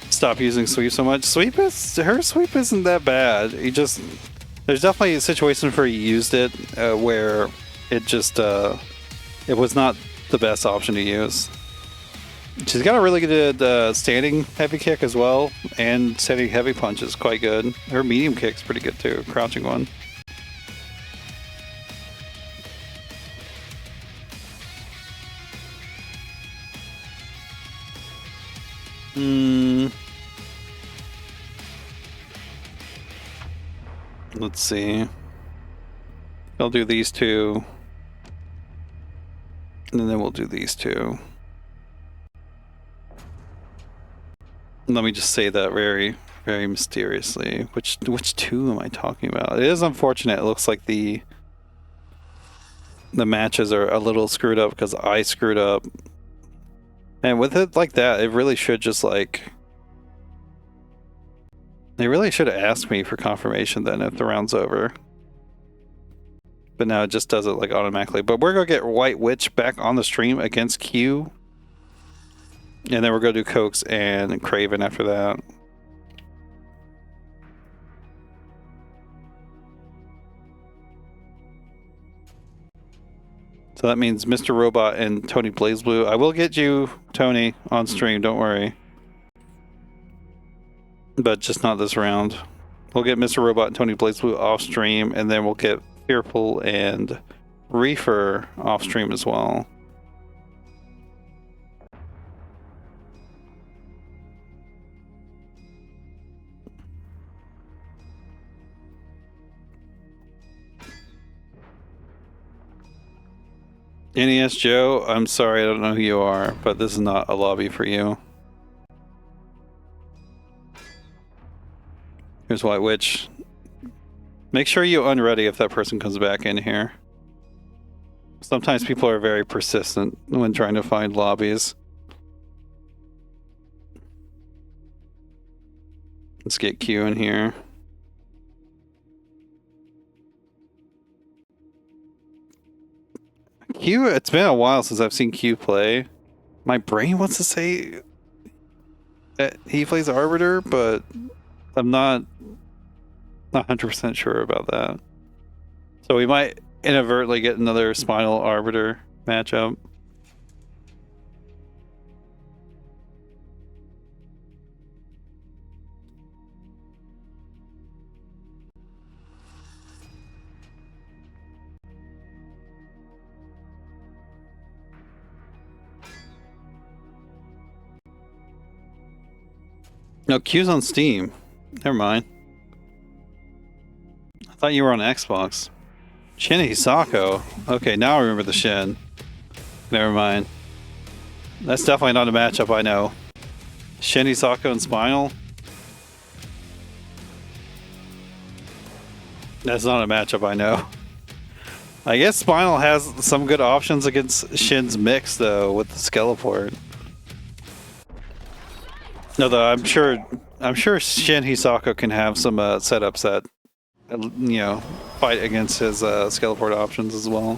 Stop using sweep so much. Her sweep isn't that bad. There's definitely a situation where you used it where it just it was not the best option to use. She's got a really good standing heavy kick as well, and standing heavy punch is quite good. Her medium kick's pretty good too, crouching one. Let's see. I'll do these two. And then we'll do these two. Let me just say that very, very mysteriously. Which two am I talking about? It is unfortunate. It looks like the matches are a little screwed up because I screwed up. And with it like that, it really should just like... They really should have asked me for confirmation then if the round's over. But now it just does it like automatically. But we're going to get White Witch back on the stream against Q. And then we're going to do Cokes and Kraven after that. So that means Mr. Robot and Tony BlazBlue. I will get you, Tony, on stream, don't worry. But just not this round. We'll get Mr. Robot and Tony BlazBlue off stream, and then we'll get Fearful and Reefer off stream as well. NES Joe, I'm sorry, I don't know who you are, but this is not a lobby for you. Here's White Witch. Make sure you unready if that person comes back in here. Sometimes people are very persistent when trying to find lobbies. Let's get Q in here. Q, it's been a while since I've seen Q play. My brain wants to say that he plays Arbiter, but I'm not 100% sure about that. So we might inadvertently get another Spinal Arbiter matchup. No, Q's on Steam. Never mind. I thought you were on Xbox. Shin Hisako. Okay, now I remember the Shin. Never mind. That's definitely not a matchup I know. Shin Hisako and Spinal? That's not a matchup I know. I guess Spinal has some good options against Shin's mix, though, with the Skeleport. No, though I'm sure Shin Hisako can have some setups that you know fight against his Skeleport options as well.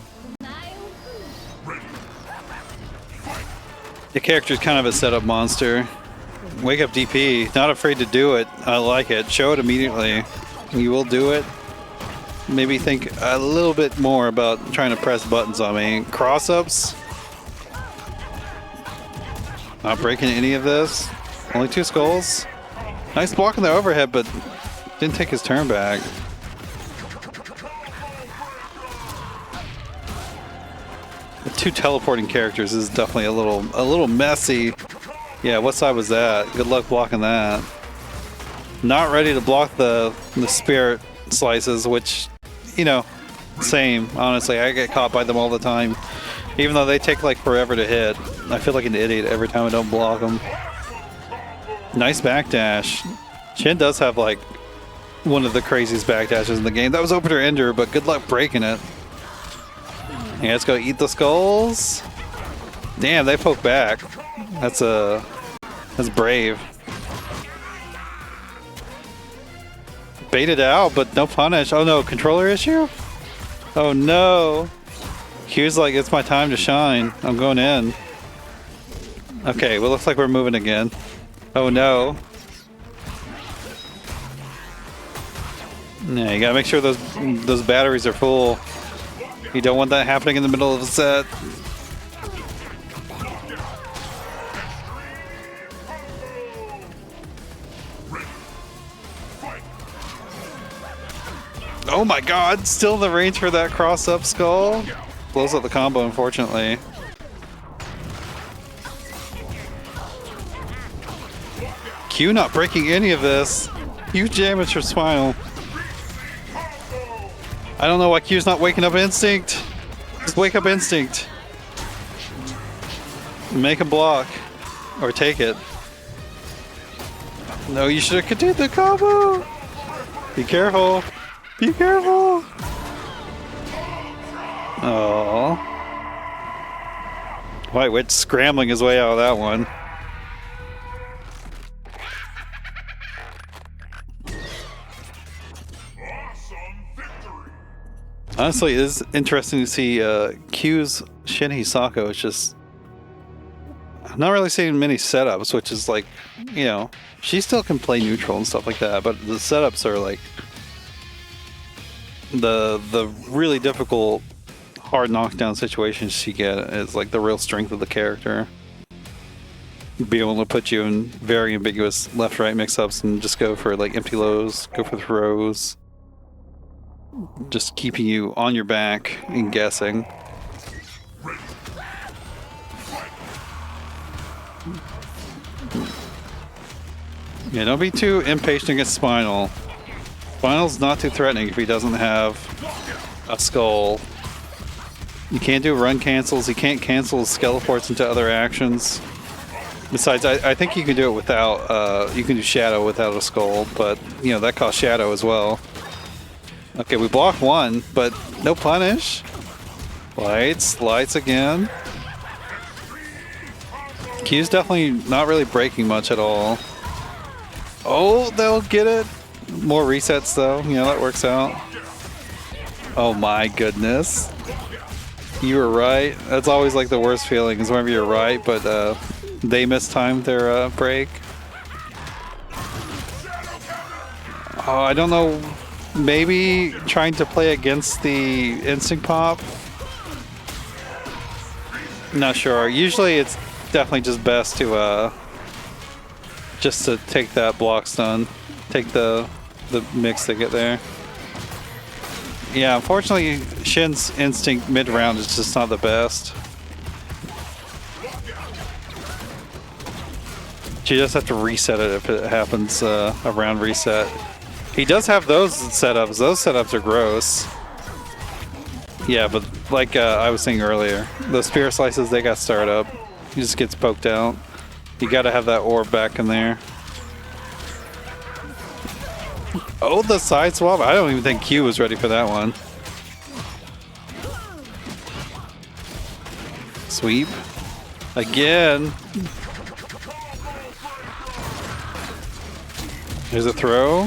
The character's kind of a setup monster. Wake up DP, not afraid to do it. I like it. Show it immediately. You will do it. Maybe think a little bit more about trying to press buttons on me. Cross-ups. Not breaking any of this. Only 2 skulls. Nice block on the overhead, but didn't take his turn back. With 2 teleporting characters is definitely a little messy. Yeah, what side was that? Good luck blocking that. Not ready to block the spirit slices, which, you know, same. Honestly, I get caught by them all the time. Even though they take like forever to hit. I feel like an idiot every time I don't block them. Nice backdash. Shin does have like one of the craziest backdashes in the game. That was opener ender, but good luck breaking it. Yeah, let's go eat the skulls. Damn, they poke back. That's brave. Baited out, but no punish. Oh no, controller issue? Oh no. Q's like, it's my time to shine. I'm going in. Okay, well, looks like we're moving again. Oh no. Yeah, you gotta make sure those batteries are full. You don't want that happening in the middle of the set. Oh my god, still in the range for that cross-up skull. Blows up the combo, unfortunately. Q not breaking any of this. Huge damage for Spinal. I don't know why Q's not waking up Instinct. Just wake up Instinct. Make him block. Or take it. No, you should have continued the combo. Be careful. Be careful. Oh. White Witch scrambling his way out of that one. Honestly, it is interesting to see Q's Shin Hisako. It's just, I'm not really seeing many setups, which is like, you know, she still can play neutral and stuff like that, but the setups are like the really difficult, hard knockdown situations she get is like the real strength of the character. Be able to put you in very ambiguous left-right mix-ups and just go for like empty lows, go for throws. Just keeping you on your back and guessing. Yeah, don't be too impatient against Spinal. Spinal's not too threatening if he doesn't have a skull. You can't do run cancels, you can't cancel Skeleports into other actions. Besides, I think you can do it without, you can do Shadow without a skull, but, you know, that costs Shadow as well. Okay, we blocked one, but no punish. Lights again. Q's definitely not really breaking much at all. Oh, they'll get it. More resets though, you know, that works out. Oh my goodness. You were right. That's always like the worst feeling is whenever you're right, but they mistimed their break. Oh, I don't know. Maybe trying to play against the instinct pop. Not sure. Usually it's definitely just best to take that block stun. Take the mix to get there. Yeah, unfortunately Shin's instinct mid-round is just not the best. You just have to reset it if it happens a round reset. He does have those setups. Those setups are gross. Yeah, but like I was saying earlier, the spear slices, they got startup. He just gets poked out. You gotta have that orb back in there. Oh, the side swap? I don't even think Q was ready for that one. Sweep. Again. Here's a throw.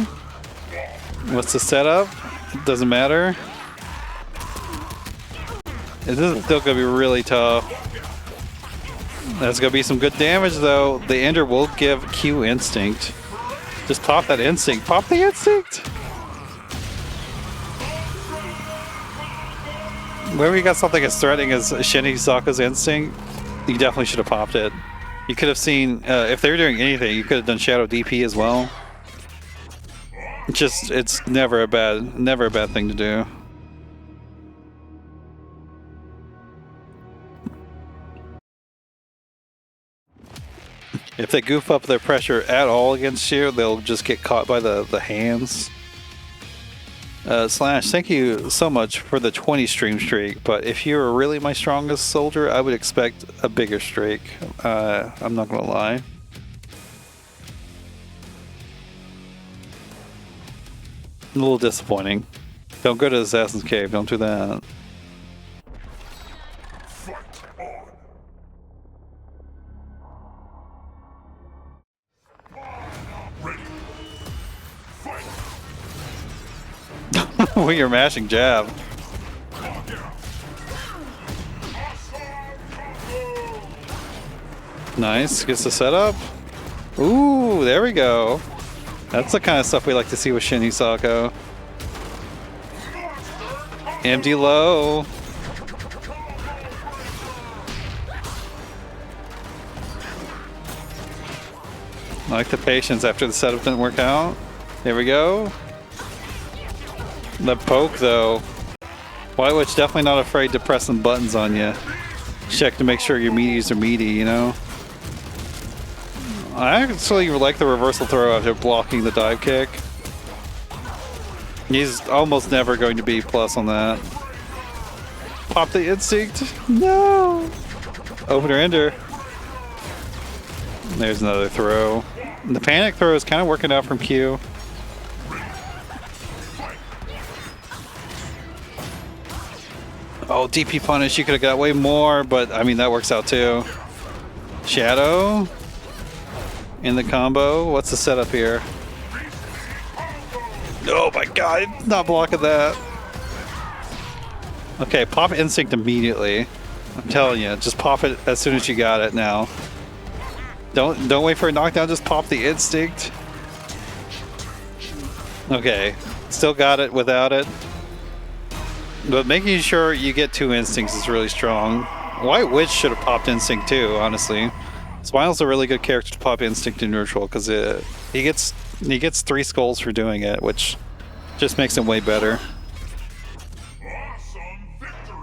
What's the setup? Doesn't matter. This is still gonna be really tough. That's gonna be some good damage though. The Ender will give Q instinct. Just pop that instinct. Pop the instinct! Whenever you got something as threatening as Shin Hisaka's instinct, you definitely should have popped it. You could have seen, if they were doing anything, you could have done Shadow DP as well. It's never a bad thing to do. If they goof up their pressure at all against you, they'll just get caught by the hands. Slash, thank you so much for the 20 stream streak, but if you were really my strongest soldier, I would expect a bigger streak. I'm not gonna lie. A little disappointing. Don't go to Assassin's Cave, don't do that. When you're mashing jab. Nice, gets the setup. Ooh, there we go. That's the kind of stuff we like to see with Shin Hisako. Empty low. I like the patience after the setup didn't work out. There we go. The poke though. White Witch definitely not afraid to press some buttons on you. Check to make sure your meaties are meaty, you know? I actually like the reversal throw after blocking the dive kick. He's almost never going to be plus on that. Pop the instinct. No! Opener ender. There's another throw. The panic throw is kind of working out from Q. Oh, DP punish, you could have got way more, but I mean, that works out too. Shadow in the combo. What's the setup here? Oh my god, not blocking that. Okay, pop instinct immediately. I'm telling you, just pop it as soon as you got it now. Don't wait for a knockdown, just pop the instinct. Okay, still got it without it. But making sure you get 2 instincts is really strong. White Witch should have popped instinct too, honestly. Smile's a really good character to pop instinct in neutral because he gets 3 skulls for doing it, which just makes him way better. Awesome victory!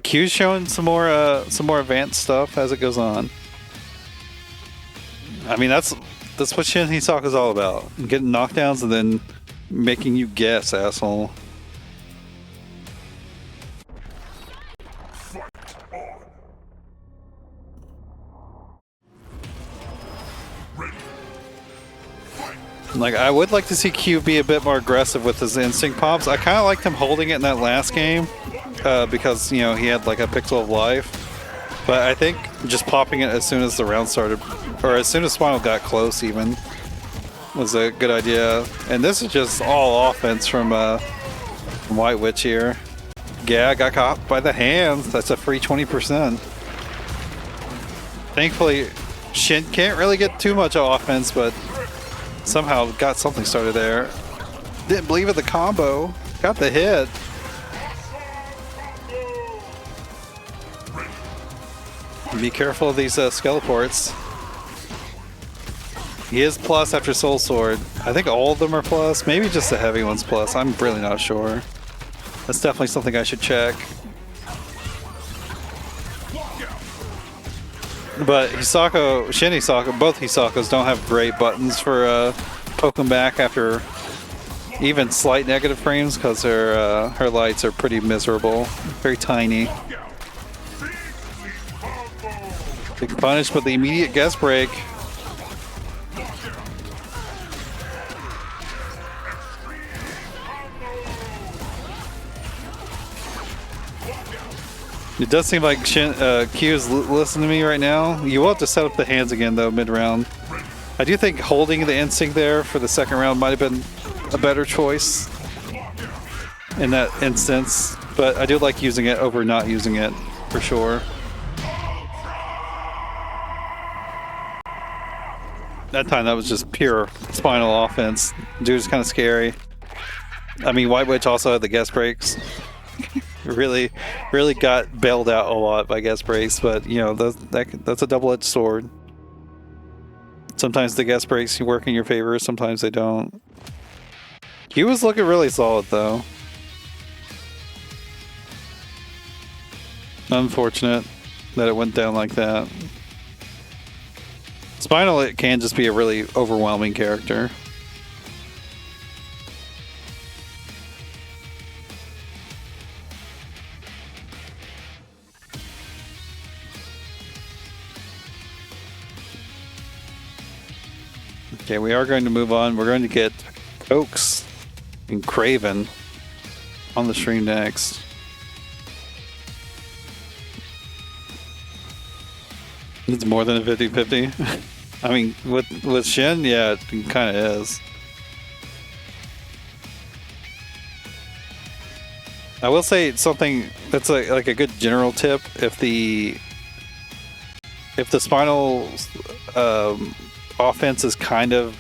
Q's showing some more advanced stuff as it goes on. I mean, that's what Shin Hisaka is all about. Getting knockdowns and then making you guess, asshole. Ready. Like, I would like to see Q be a bit more aggressive with his instinct pops. I kind of liked him holding it in that last game because, you know, he had like a pixel of life. But I think just popping it as soon as the round started, or as soon as Spinal got close even, was a good idea. And this is just all offense from White Witch here. Yeah, I got caught by the hands. That's a free 20%. Thankfully, Shin can't really get too much offense, but somehow got something started there. Didn't believe in the combo. Got the hit. Be careful of these Skeleports. He is plus after Soul Sword. I think all of them are plus. Maybe just the heavy one's plus. I'm really not sure. That's definitely something I should check. But Hisako, Shin Hisako, both Hisakos don't have great buttons for poking back after even slight negative frames because her lights are pretty miserable, very tiny. They can punish with the immediate guest break. It does seem like Q is listening to me right now. You will have to set up the hands again though mid-round. I do think holding the instinct there for the second round might have been a better choice in that instance, but I do like using it over not using it for sure. That time that was just pure Spinal offense. Dude's kind of scary. I mean, White Witch also had the guest breaks. really got bailed out a lot by guest breaks, but you know, that's a double-edged sword. Sometimes the guest breaks work in your favor, sometimes they don't. He was looking really solid though. Unfortunate that it went down like that. Spinal, it can just be a really overwhelming character. Okay, we are going to move on. We're going to get Oaks and Kraven on the stream next. It's more than a 50-50. I mean, with Shin, yeah, it kind of is. I will say something that's like a good general tip. If the Spinal offense is kind of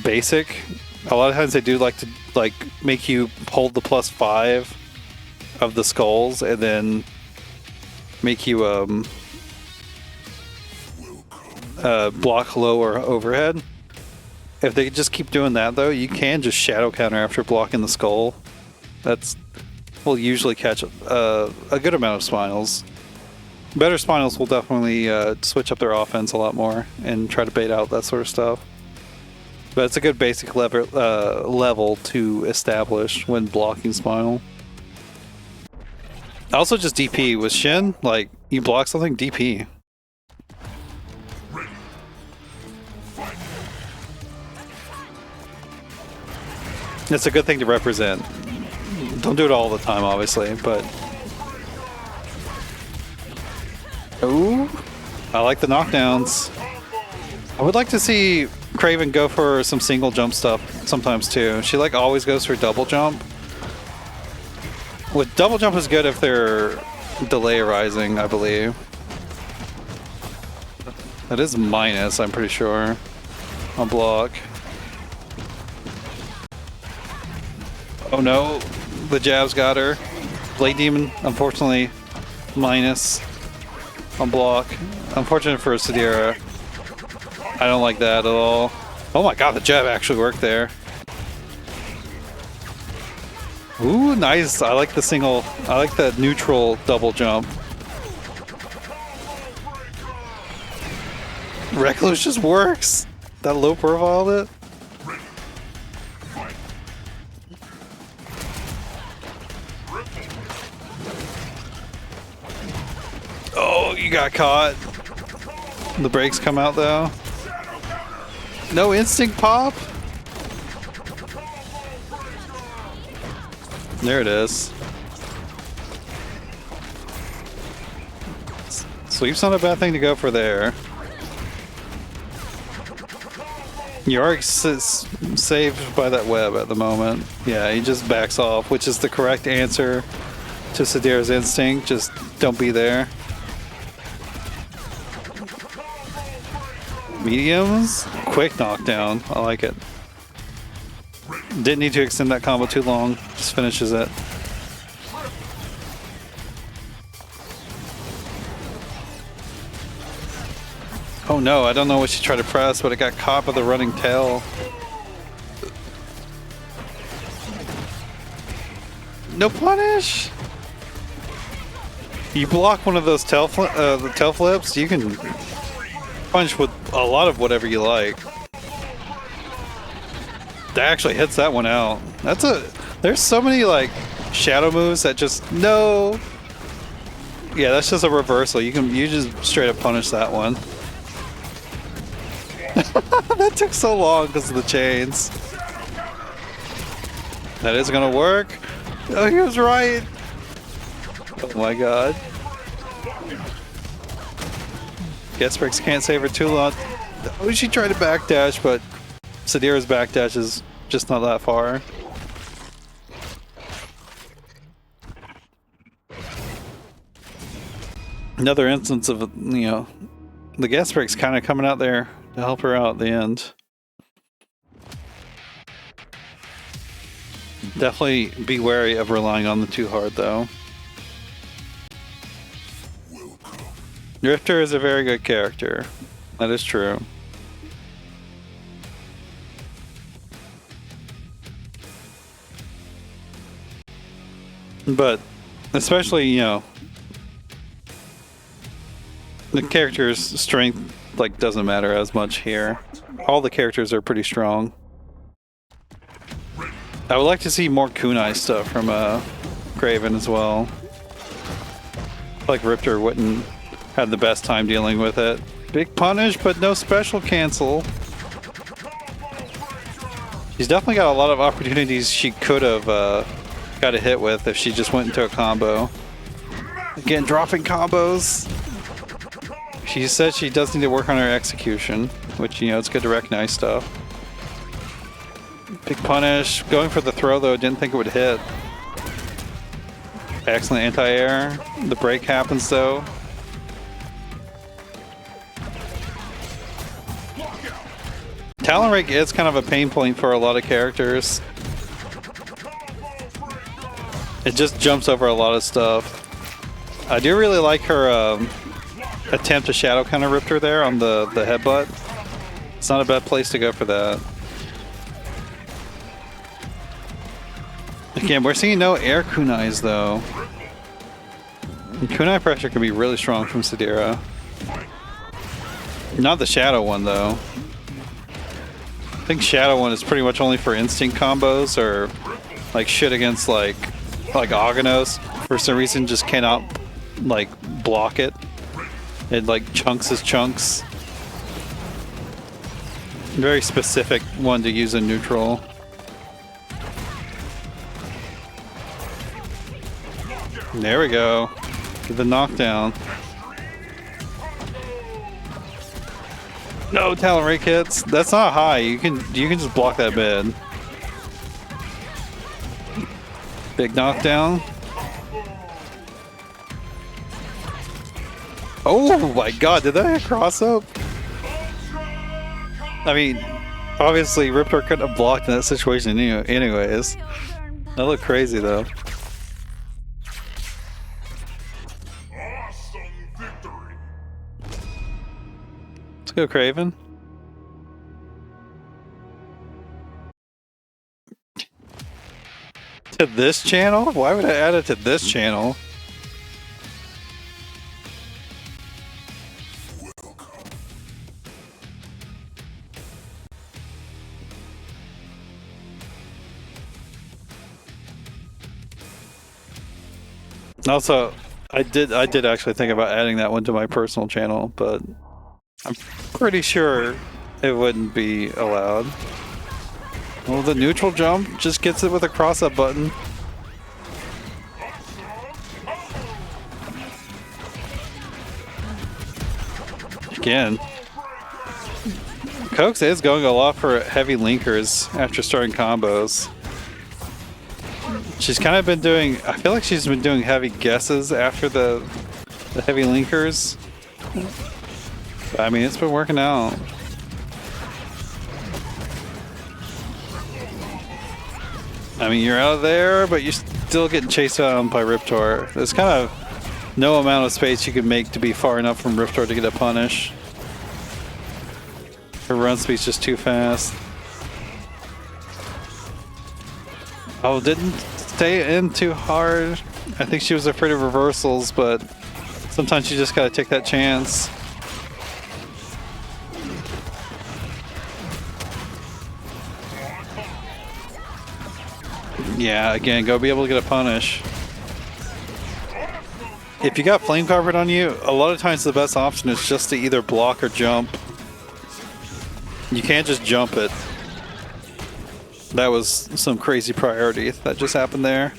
basic, a lot of times they do like to make you hold the +5 of the skulls and then make you block low or overhead. If they just keep doing that though, you can just shadow counter after blocking the skull. That's will usually catch a good amount of Spinals. Better Spinals will definitely switch up their offense a lot more and try to bait out that sort of stuff. But it's a good basic level to establish when blocking Spinal. Also just DP with Shin, like you block something, DP. It's a good thing to represent. Don't do it all the time, obviously, but... Ooh, I like the knockdowns. I would like to see Kraven go for some single jump stuff sometimes too. She like always goes for double jump. With double jump is good if they're delay arising, I believe. That is minus, I'm pretty sure, on block. Oh no, the jabs got her. Blade Demon, unfortunately, minus on block. Unfortunate for Sadira. I don't like that at all. Oh my god, the jab actually worked there. Ooh, nice. I like the single, I like the neutral double jump. Recluse just works. That low profile of it. Oh, you got caught. The brakes come out though. No instinct pop? There it is. Sweep's not a bad thing to go for there. You are saved by that web at the moment. Yeah, he just backs off, which is the correct answer to Sadira's instinct. Just don't be there. Mediums? Quick knockdown. I like it. Didn't need to extend that combo too long. Just finishes it. Oh no, I don't know what she tried to press, but it got caught by the running tail. No punish! You block one of those tail flips, you can punch with a lot of whatever you like. That actually hits that one out. There's so many like shadow moves that just, no! Yeah, that's just a reversal. You just straight up punish that one. That took so long because of the chains. That is gonna work. Oh, he was right. Oh my god. Guess Bricks can't save her too long. Oh, she tried to backdash, but Sadira's backdash is just not that far. Another instance of, you know, the gas bricks kind of coming out there to help her out at the end. Definitely be wary of relying on the too hard though. Drifter is a very good character. That is true. But especially, you know, the character's strength like doesn't matter as much here. All the characters are pretty strong. I would like to see more kunai stuff from Kraven as well. Like Riptor wouldn't have the best time dealing with it. Big punish, but no special cancel. She's definitely got a lot of opportunities she could have got a hit with if she just went into a combo. Again, dropping combos. She said she does need to work on her execution, which, you know, it's good to recognize stuff. Big punish. Going for the throw, though, didn't think it would hit. Excellent anti-air. The break happens, though. Talon Rake is kind of a pain point for a lot of characters. It just jumps over a lot of stuff. I do really like her attempt to shadow kind of Riptor there on the headbutt. It's not a bad place to go for that. Again, we're seeing no air kunais though. And kunai pressure can be really strong from Sadira. Not the shadow one though. I think shadow one is pretty much only for instinct combos or like shit against like Aganos. For some reason just cannot like block it. It like chunks his chunks. Very specific one to use in neutral. There we go. Get the knockdown. No Talon Rake hits. That's not high. You can just block that mid. Big knockdown. Oh my god, did that hit cross up? I mean, obviously Riptor couldn't have blocked in that situation anyways. That looked crazy though. Awesome victory. Let's go, Kraven. To this channel? Why would I add it to this channel? Also, I did actually think about adding that one to my personal channel, but I'm pretty sure it wouldn't be allowed. Well, the neutral jump just gets it with a cross-up button. Again. Coax is going a lot for heavy linkers after starting combos. She's kind of been doing, I feel like she's been doing heavy guesses after the heavy linkers. But, I mean, it's been working out. I mean, you're out of there, but you're still getting chased down by Riptor. There's kind of no amount of space you can make to be far enough from Riptor to get a punish. Her run speed's just too fast. Oh, didn't stay in too hard. I think she was afraid of reversals, but sometimes you just gotta take that chance. Yeah, again, go be able to get a punish. If you got flame covered on you, a lot of times the best option is just to either block or jump. You can't just jump it. That was some crazy priority that just happened there.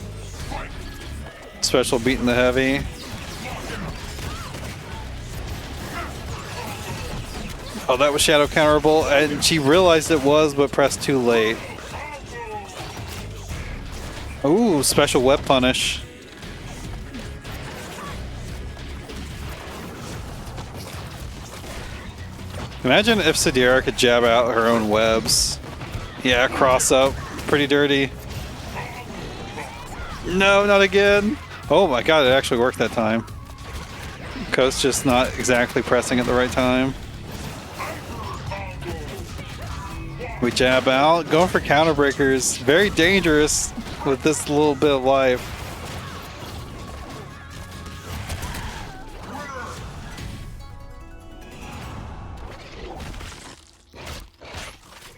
Special beating the heavy. Oh, that was shadow counterable, and she realized it was, but pressed too late. Ooh, special web punish. Imagine if Sidera could jab out her own webs. Yeah, cross up. Pretty dirty. No, not again. Oh my god, it actually worked that time. Coast just not exactly pressing at the right time. We jab out. Going for counter breakers. Very dangerous with this little bit of life.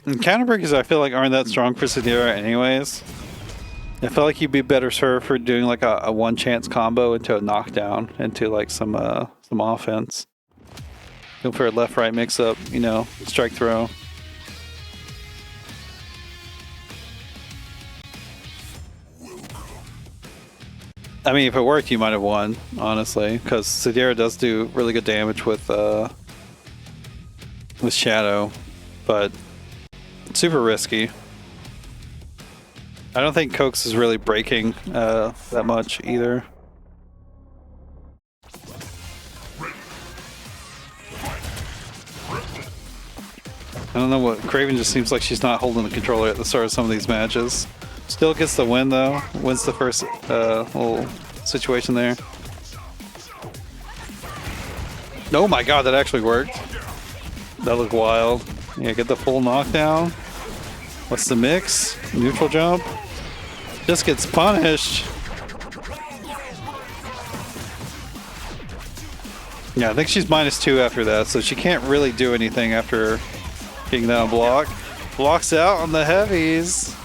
And counter breakers I feel like aren't that strong for Sidera anyways. I feel like you'd be better served for doing like a one chance combo into a knockdown, into like some offense. Go for a left right mix up, you know, strike throw. I mean, if it worked, you might have won, honestly, because Sidera does do really good damage with Shadow, but super risky. I don't think Coax is really breaking that much either. I don't know what Kraven just seems like she's not holding the controller at the start of some of these matches. Still gets the win though. Wins the first little situation there. Oh my god, that actually worked. That looked wild. Yeah, get the full knockdown. What's the mix? Neutral jump. Just gets punished. Yeah, I think she's -2 after that, so she can't really do anything after getting that on block. Blocks out on the heavies.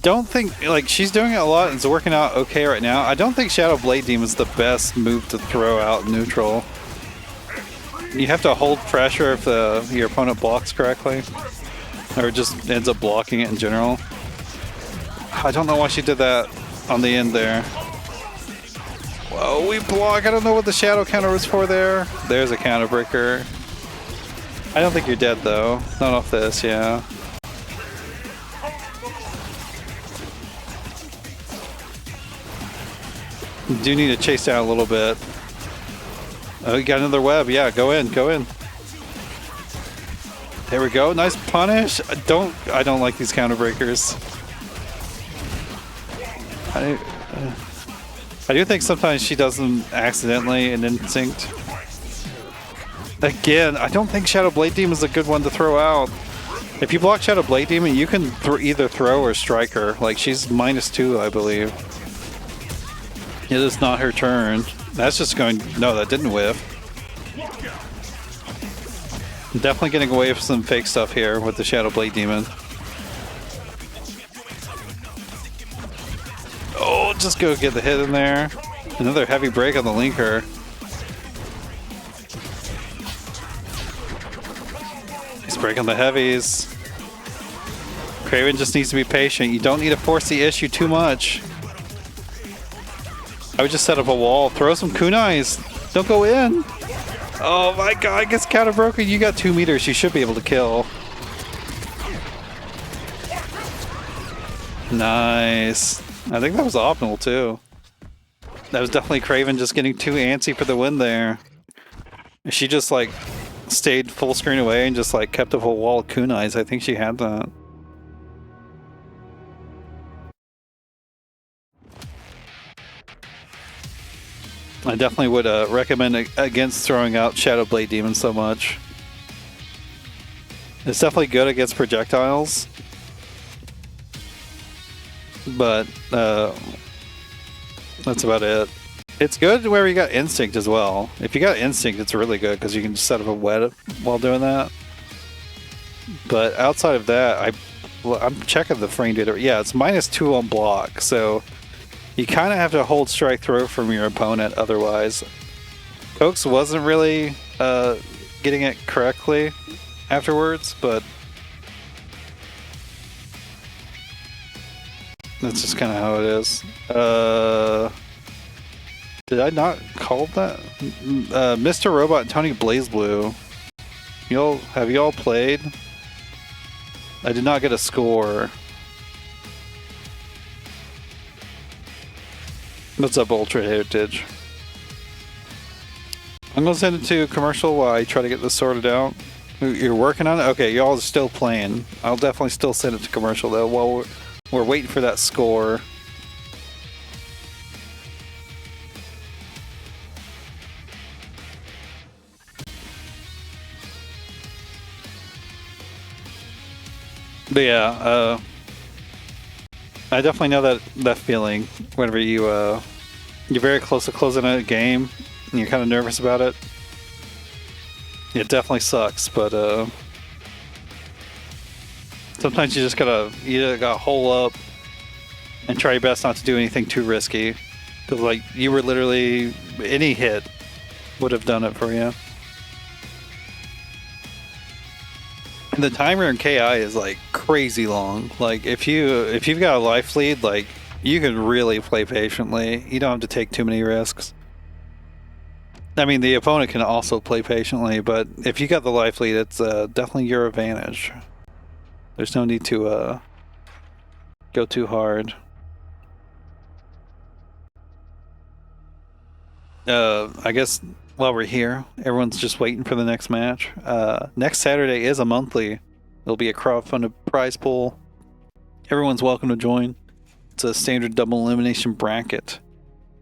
Don't think, like, she's doing it a lot and it's working out okay right now. I don't think Shadow Blade Demon is the best move to throw out neutral. You have to hold pressure if your opponent blocks correctly, or just ends up blocking it in general. I don't know why she did that on the end there. Whoa, we block. I don't know what the shadow counter was for there. There's a counter breaker. I don't think you're dead though. Not off this, yeah. You do need to chase down a little bit. Oh, you got another web. Yeah, go in, go in. There we go. Nice punish. I don't like these counter breakers. I do think sometimes she does them accidentally and instinct. Again, I don't think Shadow Blade Demon is a good one to throw out. If you block Shadow Blade Demon, you can either throw or strike her. Like, she's -2, I believe. It is not her turn. That's just going... No, that didn't whiff. I'm definitely getting away from some fake stuff here with the Shadow Blade Demon. Oh, Oh, just go get the hit in there. Another heavy break on the linker. He's breaking the heavies. Kraven just needs to be patient. You don't need to force the issue too much. I would just set up a wall. Throw some kunais. Don't go in. Oh my god, gets counter broken. You got 2 meters. You should be able to kill. Nice. I think that was optimal too. That was definitely Kraven just getting too antsy for the win there. She just like stayed full screen away and just like kept up a wall of kunais. I think she had that. I definitely would recommend against throwing out Shadow Blade Demon so much. It's definitely good against projectiles. But that's about it. It's good where you got Instinct as well. If you got Instinct, it's really good because you can just set up a wet while doing that. But outside of that, I'm checking the frame data. Yeah, it's -2 on block, so you kind of have to hold strike throw from your opponent otherwise. Coax wasn't really getting it correctly afterwards, but that's just kind of how it is. Did I not call that? Mr. Robot and Tony BlazBlue. Have y'all played? I did not get a score. What's up, Ultra Heritage? I'm gonna send it to commercial while I try to get this sorted out. You're working on it? Okay, y'all are still playing. I'll definitely still send it to commercial though while we're waiting for that score. But yeah, I definitely know that feeling whenever you're very close to closing a game and you're kind of nervous about it. It definitely sucks, but sometimes you just gotta hole up and try your best not to do anything too risky, because like you were literally any hit would have done it for you. And the timer in KI is like crazy long. Like if you've got a life lead, like you can really play patiently. You don't have to take too many risks. I mean, the opponent can also play patiently, but if you got the life lead, it's definitely your advantage. There's no need to go too hard. I guess while we're here, everyone's just waiting for the next match. Next Saturday is a monthly. It'll be a crowdfunded prize pool. Everyone's welcome to join. It's a standard double elimination bracket.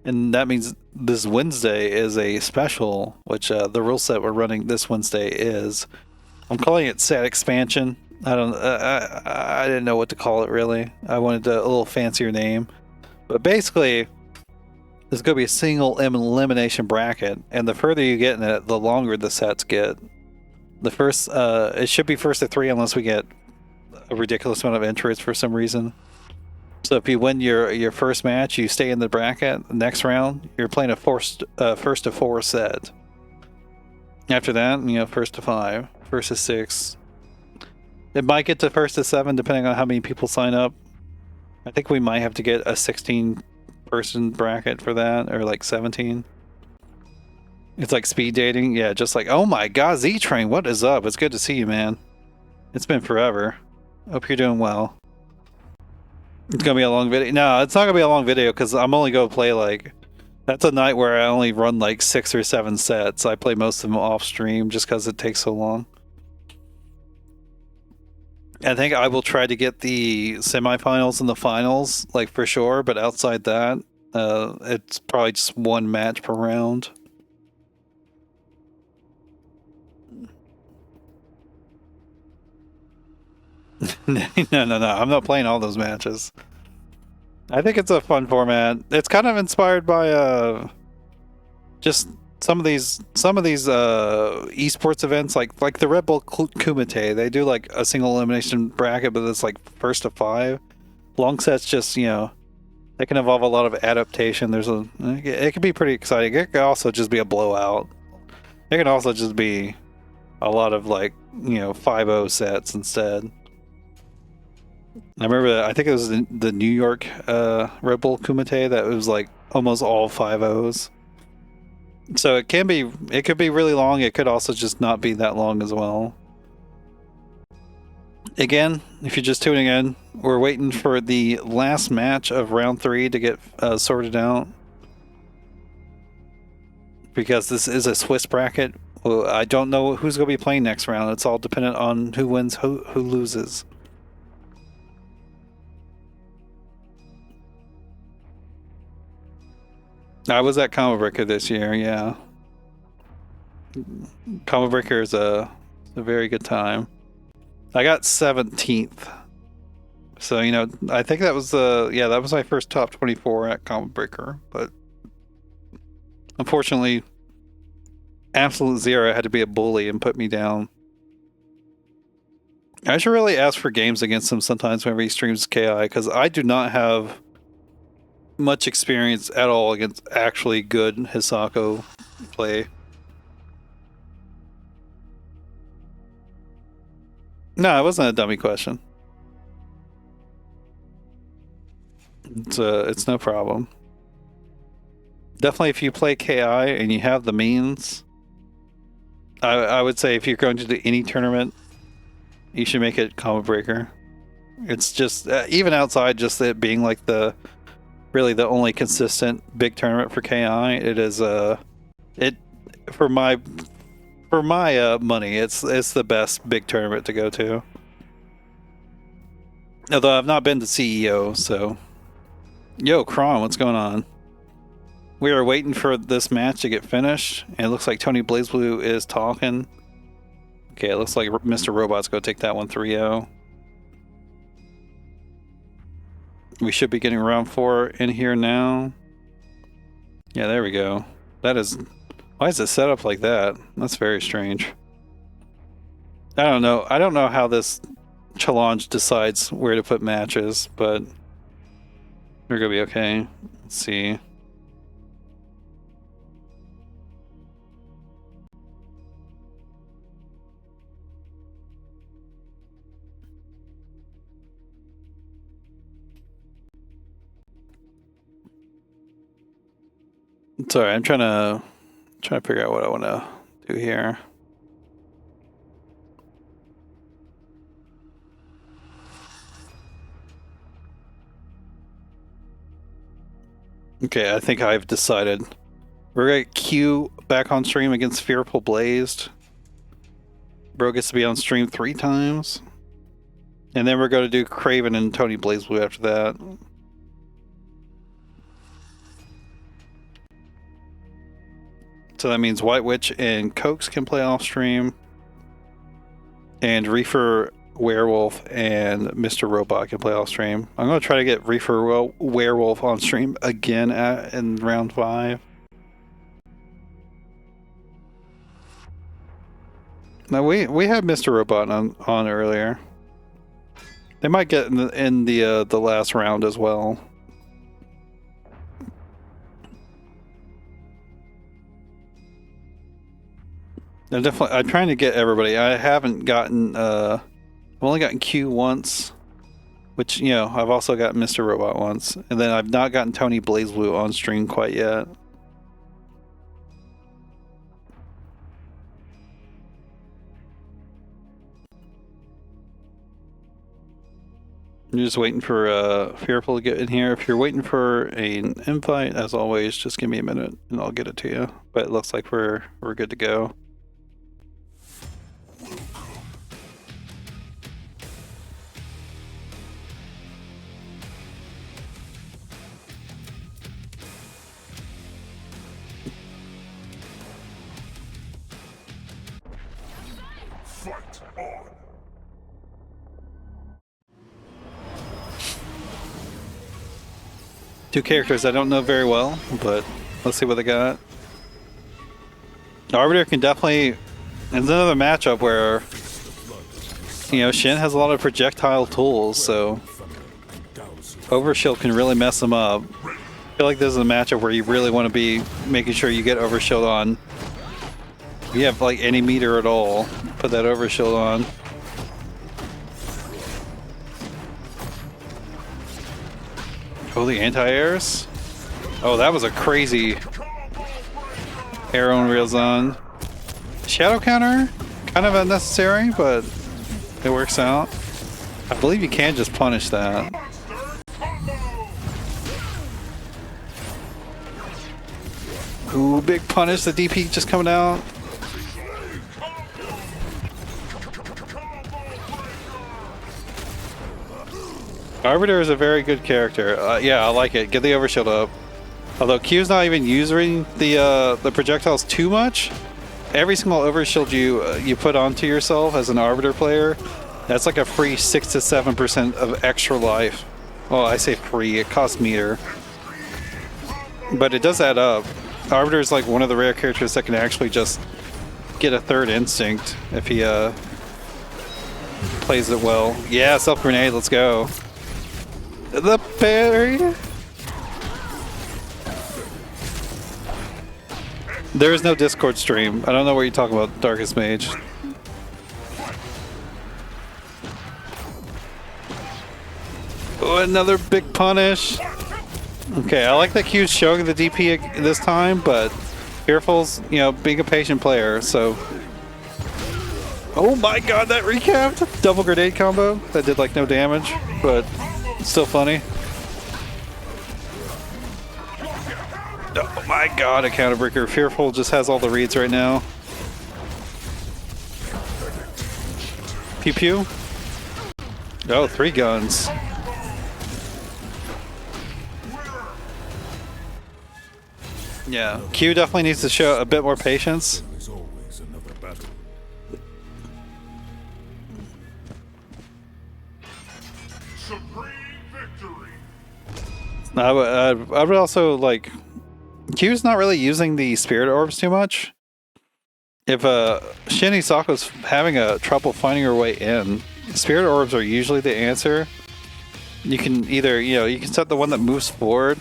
And that means this Wednesday is a special, which the rule set we're running this Wednesday is. I'm calling it Sad Expansion. I didn't know what to call it really. I wanted a little fancier name. But basically, there's going to be a single elimination bracket, and the further you get in it, the longer the sets get. The first, it should be first to 3 unless we get a ridiculous amount of entries for some reason. So if you win your first match, you stay in the bracket. Next round, you're playing a first to 4 set. After that, first to 5, first to 6. It might get to first to 7 depending on how many people sign up. I think we might have to get a 16-person bracket for that, or like 17. It's like speed dating. Yeah, just like, oh my god, Z-Train, what is up? It's good to see you, man. It's been forever. Hope you're doing well. It's gonna be a long video. No, it's not gonna be a long video because I'm only gonna play like, that's a night where I only run like 6 or 7 sets. I play most of them off stream just because it takes so long. I think I will try to get the semifinals and the finals, like for sure, but outside that, it's probably just 1 match per round. No, I'm not playing all those matches. I think it's a fun format. It's kind of inspired by just some of these esports events, like the Red Bull Kumite. They do like a single elimination bracket, but it's like first to 5. Long sets just They can involve a lot of adaptation. It can be pretty exciting. It can also just be a blowout. It can also just be a lot of, like, you know, 5-0 sets instead. I remember, I think it was the New York Red Bull Kumite that was like almost all 5-0s. So it could be really long. It could also just not be that long as well. Again, if you're just tuning in, we're waiting for the last match of round 3 to get sorted out. Because this is a Swiss bracket. Well, I don't know who's going to be playing next round. It's all dependent on who wins, who loses. I was at Combo Breaker this year, yeah. Combo Breaker is a very good time. I got 17th. So, you know, I think that was that was my first top 24 at Combo Breaker, but unfortunately Absolute Zero had to be a bully and put me down. I should really ask for games against him sometimes whenever he streams KI, because I do not have much experience at all against actually good Hisako play. No, it wasn't a dummy question. It's no problem. Definitely if you play KI and you have the means, I would say if you're going to do any tournament, you should make it Combo Breaker. It's just, even outside just it being like really the only consistent big tournament for KI, it is for my money, it's the best big tournament to go to. Although I've not been to CEO, so yo, Kron, what's going on? We are waiting for this match to get finished, and it looks like Tony BlazBlue is talking. Okay, it looks like Mr. Robot's going to take that one 3-0. We should be getting round 4 in here now. Yeah, there we go. That is... Why is it set up like that? That's very strange. I don't know. I don't know how this challenge decides where to put matches, but we're going to be okay. Let's see. Sorry, I'm trying to figure out what I want to do here. Okay, I think I've decided. We're going to Q back on stream against FearfulBlazed. Bro gets to be on stream 3 times. And then we're going to do Kraven and Tony BlazBlue after that. So that means White Witch and Cokes can play off stream. And ReeeferWereWolf and Mr. Robot can play off stream. I'm going to try to get ReeeferWereWolf on stream again in round 5. Now we had Mr. Robot on earlier. They might get in the last round as well. I'm trying to get everybody. I haven't gotten I've only gotten Q once, which, you know, I've also got Mr. Robot once, and then I've not gotten Tony BlazBlue on stream quite yet. I'm just waiting for Fearful to get in here. If you're waiting for an invite, as always, just give me a minute and I'll get it to you. But it looks like we're good to go. Fight on. Two characters I don't know very well, but let's see what they got. Arbiter can definitely... It's another matchup where, you know, Shin has a lot of projectile tools, so Overshield can really mess them up. I feel like this is a matchup where you really want to be making sure you get overshield on. If you have like any meter at all, put that overshield on. Oh, the anti-airs? Oh, that was a crazy arrow and reels on. Shadow counter? Kind of unnecessary, but it works out. I believe you can just punish that. Ooh, big punish. The DP just coming out. Arbiter is a very good character. Yeah, I like it. Get the overshield up. Although Q's not even using the projectiles too much. Every single overshield you put onto yourself as an Arbiter player, that's like a free 6 to 7% of extra life. Well, I say free. It costs meter, but it does add up. Arbiter is like one of the rare characters that can actually just get a third instinct if he plays it well. Yeah, self grenade. Let's go. The parry. There is no Discord stream. I don't know what you're talking about, Darkest Mage. Oh, another big punish. Okay, I like that Q's showing the DP this time, but Fearful's, you know, being a patient player, so... Oh my god, that recapped! Double grenade combo. That did like no damage, but still funny. Oh my god, a counterbreaker. Fearful just has all the reads right now. Pew pew. Oh, 3 guns. Yeah, Q definitely needs to show a bit more patience. There's always another battle. Supreme victory. I would also like... Q's not really using the spirit orbs too much. If Shinny Sako's having a trouble finding her way in, spirit orbs are usually the answer. You can either, you know, you can set the one that moves forward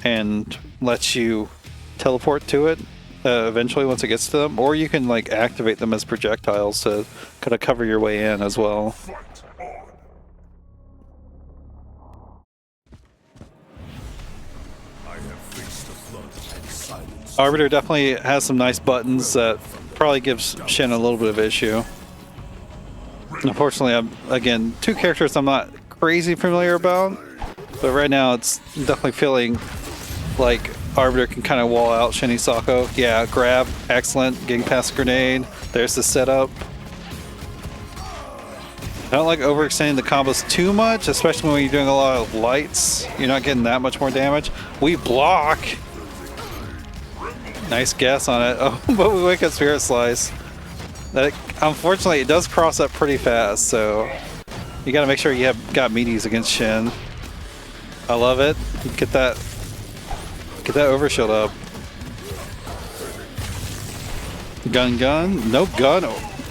and lets you teleport to it eventually once it gets to them, or you can like activate them as projectiles to kind of cover your way in as well. Arbiter definitely has some nice buttons that probably gives Shin a little bit of issue. Unfortunately, again, 2 characters I'm not crazy familiar about, but right now it's definitely feeling like Arbiter can kind of wall out Shinny Sako. Yeah, grab, excellent, getting past the grenade. There's the setup. I don't like overextending the combos too much, especially when you're doing a lot of lights. You're not getting that much more damage. We block. Nice guess on it. Oh, but we wake up Spirit Slice. That, unfortunately, it does cross up pretty fast, so you got to make sure you have got meaties against Shin. I love it. Get that overshield up. Gun. No gun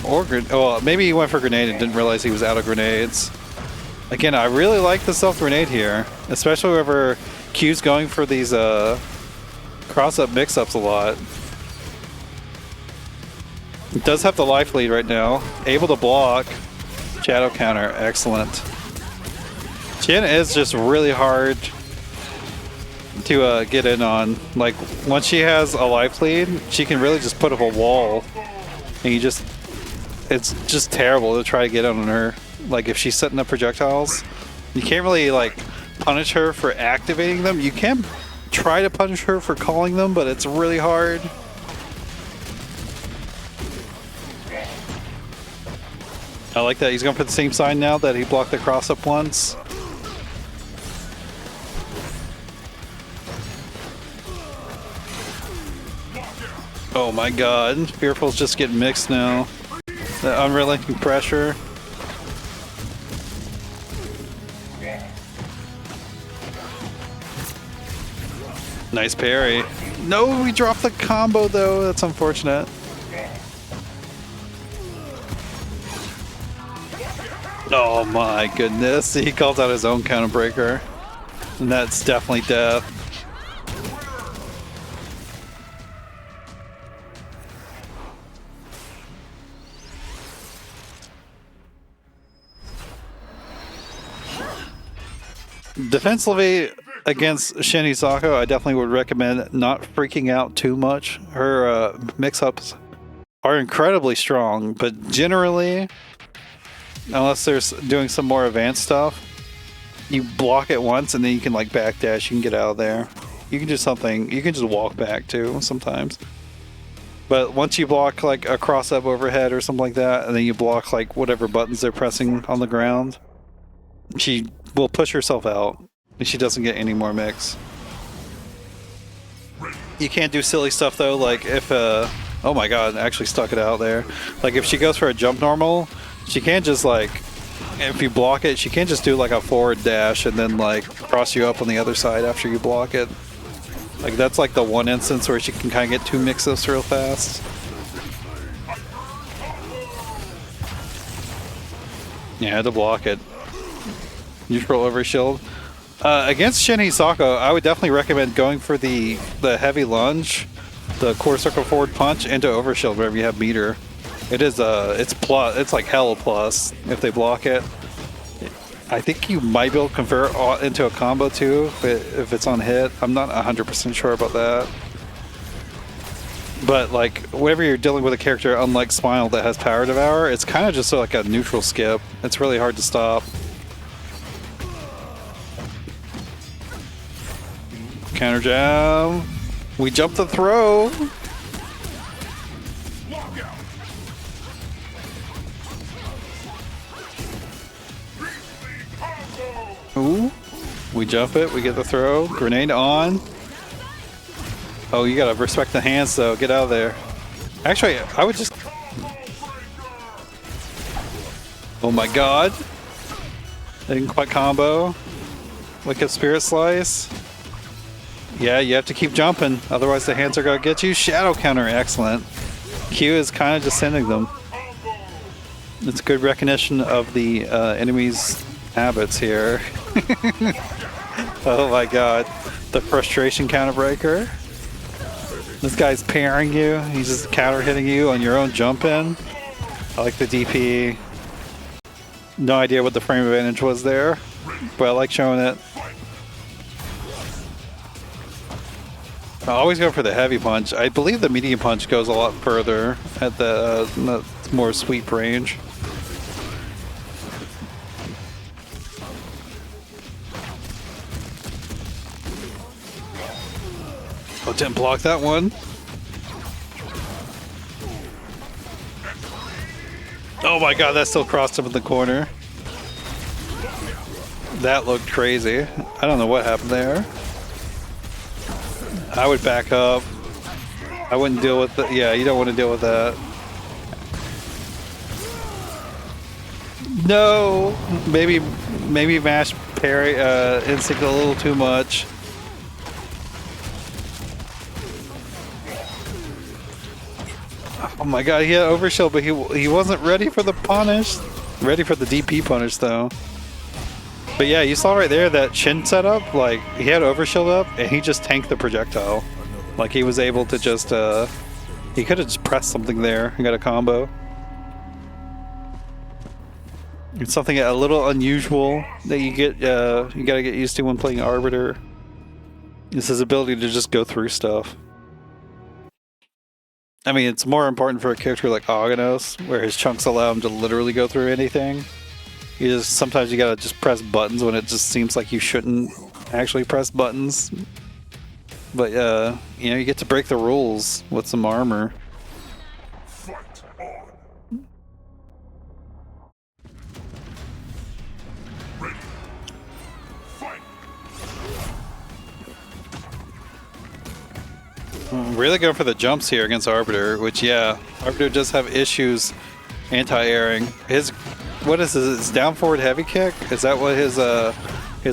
or grenade. Oh, maybe he went for grenade and didn't realize he was out of grenades. Again, I really like the self grenade here, especially whenever Q's going for these cross-up mix-ups a lot. It does have the life lead right now. Able to block. Shadow counter. Excellent. Shin is just really hard to get in on. Like, once she has a life lead, she can really just put up a wall. And you just... It's just terrible to try to get on her. Like, if she's setting up projectiles, you can't really, like, punish her for activating them. You can try to punish her for calling them, but it's really hard. I like that. He's going to put the same sign now that he blocked the cross-up once. Oh my god. Fearful's just getting mixed now. The unrelenting pressure. Nice parry. No, we dropped the combo though. That's unfortunate. Oh my goodness. He calls out his own counter breaker. And that's definitely death. Defensively against Shin Hisako, I definitely would recommend not freaking out too much. Her mix-ups are incredibly strong, but generally, unless there's doing some more advanced stuff, you block it once and then you can like backdash, you can get out of there. You can do something, you can just walk back too sometimes. But once you block like a cross-up overhead or something like that, and then you block like whatever buttons they're pressing on the ground, she will push herself out and she doesn't get any more mix. You can't do silly stuff though, like if oh my god, actually stuck it out there. Like if she goes for a jump normal, she can't just like, if you block it, she can't just do like a forward dash and then like cross you up on the other side after you block it. Like that's like the one instance where she can kind of get two mix-ups real fast. Yeah, I had to block it. Neutral over shield. Against Shin Hisako, I would definitely recommend going for the heavy lunge, the core circle forward punch, into overshield wherever you have meter. It is it's plus, it's like hella plus if they block it. I think you might be able to convert into a combo too if it's on hit. I'm not 100% sure about that. But like whenever you're dealing with a character unlike Spinal that has Power Devour, it's kind of just like a neutral skip. It's really hard to stop. Counter jab. We jump the throw. Ooh. We jump it. We get the throw. Grenade on. Oh, you gotta respect the hands though. Get out of there. Actually, I would just... Oh my god. They didn't quite combo. Wicked Spirit Slice. Yeah, you have to keep jumping, otherwise the hands are gonna get you. Shadow counter, excellent. Q is kind of just sending them. It's good recognition of the enemy's habits here. Oh my god. The frustration counter breaker. This guy's parrying you. He's just counter hitting you on your own jump in. I like the DP. No idea what the frame advantage was there, but I like showing it. I always go for the heavy punch. I believe the medium punch goes a lot further at the more sweep range. Oh, didn't block that one. Oh my god, that still crossed him in the corner. That looked crazy. I don't know what happened there. I would back up. I wouldn't deal with that. Yeah, you don't want to deal with that. No! Maybe mash parry instinct a little too much. Oh my god, he had overshield, but he wasn't ready for the punish. Ready for the DP punish though. But yeah, you saw right there that Shin setup, like he had overshield up and he just tanked the projectile. Like he was able to just he could have just pressed something there and got a combo. It's something a little unusual that you gotta get used to when playing Arbiter. It's his ability to just go through stuff. I mean, it's more important for a character like Aganos, where his chunks allow him to literally go through anything. Sometimes you gotta just press buttons when it just seems like you shouldn't actually press buttons. But you know, you get to break the rules with some armor. Fight on. Ready. Fight. Really going for the jumps here against Arbiter, which yeah, Arbiter does have issues anti-airing. What is this? His down forward heavy kick? Is that what his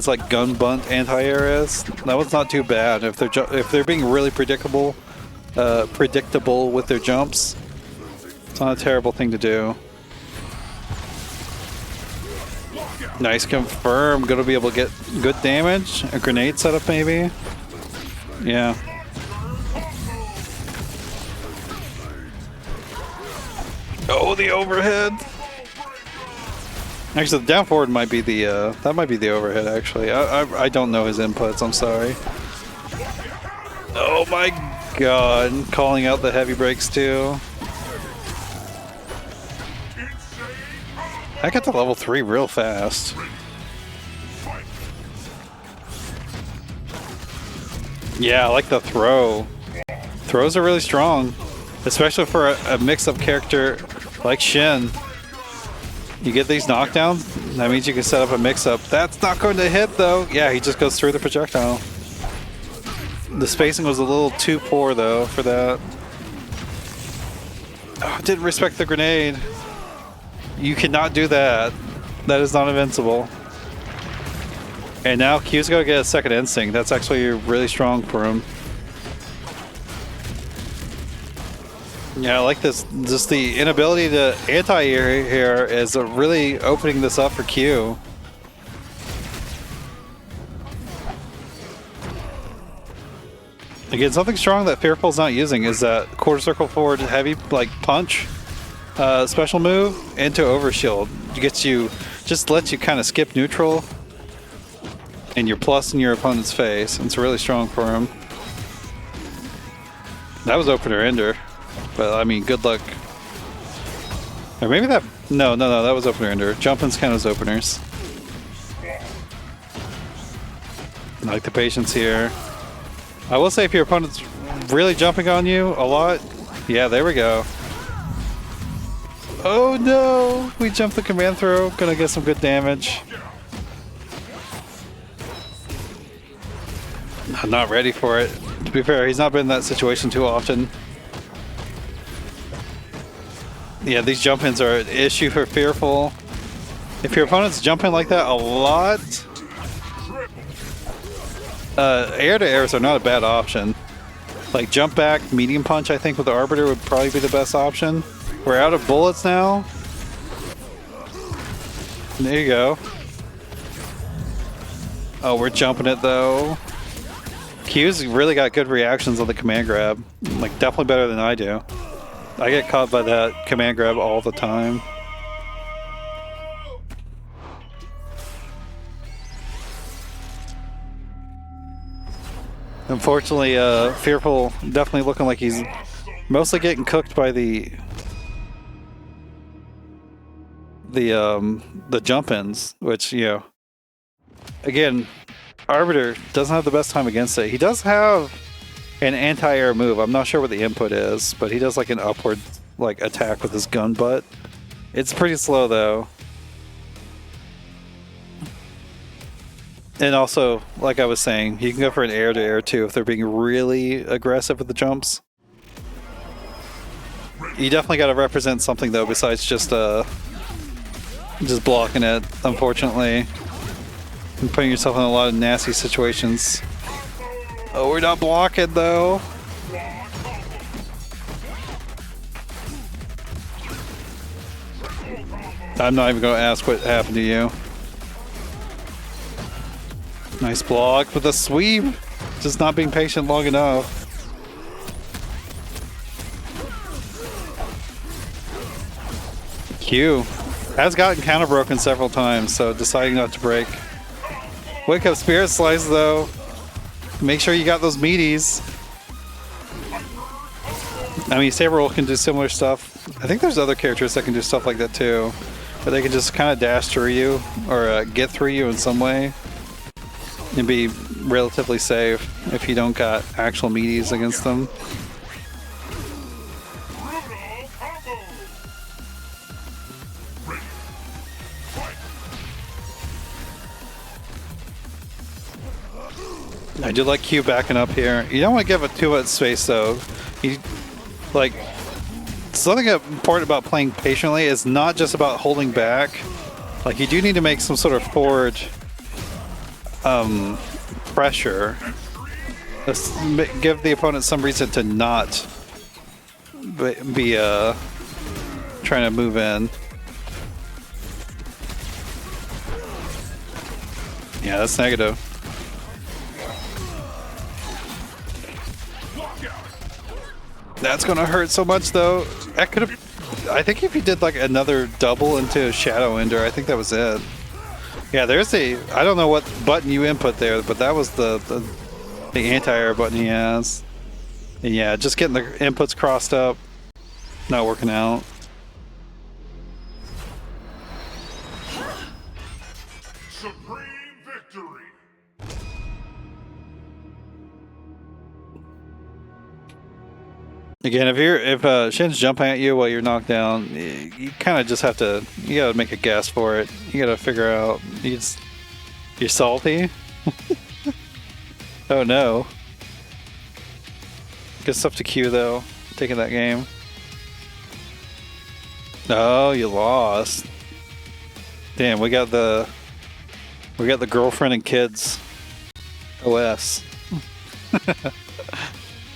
like gun bunt anti-air is? That one's not too bad. If they're being really predictable with their jumps, it's not a terrible thing to do. Lock out. Nice confirm. Gonna be able to get good damage. A grenade setup maybe. Yeah. Oh, the overhead. Actually, the down forward might be the that might be the overhead. Actually, I don't know his inputs. I'm sorry. Oh my god! Calling out the heavy breaks too. I got to level 3 real fast. Yeah, I like the throw. Throws are really strong, especially for a mix-up character like Shin. You get these knockdowns, that means you can set up a mix-up. That's not going to hit though. Yeah, he just goes through the projectile. The spacing was a little too poor though for that. Oh, didn't respect the grenade. You cannot do that. That is not invincible. And now Q's gonna get a second instinct. That's actually really strong for him. Yeah, I like this. Just the inability to anti-air here is really opening this up for Q. Again, something strong that Fearful's not using is that quarter circle forward heavy like punch special move into overshield. It gets you, just lets you kind of skip neutral, and you're plus in your opponent's face. It's really strong for him. That was opener ender. But I mean, good luck. Or maybe that. No, that was opener ender. Jumping's kind of openers. I like the patience here. I will say, if your opponent's really jumping on you a lot, yeah, there we go. Oh no! We jumped the command throw. Gonna get some good damage. I'm not ready for it. To be fair, he's not been in that situation too often. Yeah, these jump-ins are an issue for Fearful. If your opponent's jumping like that a lot, air-to-airs are not a bad option. Like jump back, medium punch, I think with the Arbiter would probably be the best option. We're out of bullets now. There you go. Oh, we're jumping it though. Q's really got good reactions on the command grab. Like, definitely better than I do. I get caught by that command grab all the time. Unfortunately, Fearful definitely looking like he's mostly getting cooked by the jump-ins, which, you know, again, Arbiter doesn't have the best time against it. He does have an anti-air move. I'm not sure what the input is, but he does like an upward like attack with his gun butt. It's pretty slow though. And also, like I was saying, you can go for an air-to-air too if they're being really aggressive with the jumps. You definitely got to represent something though besides just blocking it, unfortunately. And putting yourself in a lot of nasty situations. Oh, we're not blocking though. I'm not even going to ask what happened to you. Nice block with a sweep. Just not being patient long enough. Q has gotten counter broken several times, so deciding not to break. Wake up Spirit Slice though. Make sure you got those meaties. I mean, Saber Wolf can do similar stuff. I think there's other characters that can do stuff like that too. But they can just kind of dash through you or get through you in some way and be relatively safe if you don't got actual meaties against them. I do like Q backing up here. You don't want to give it too much space though. You, like, something important about playing patiently is not just about holding back. Like, you do need to make some sort of forward pressure. Give the opponent some reason to not be trying to move in. Yeah, that's negative. That's gonna hurt so much though. That could have. I think if you did like another double into a Shadow Ender, I think that was it. Yeah, there's a. I don't know what button you input there, but that was the anti-air button he has. And yeah, just getting the inputs crossed up, not working out. Supreme victory. Again, if Shin's jumping at you while you're knocked down, you kind of just have to. You gotta make a guess for it. You gotta figure out. You're salty. Oh no. Good stuff to Q though. Taking that game. Oh, you lost. Damn, we got the girlfriend and kids OS.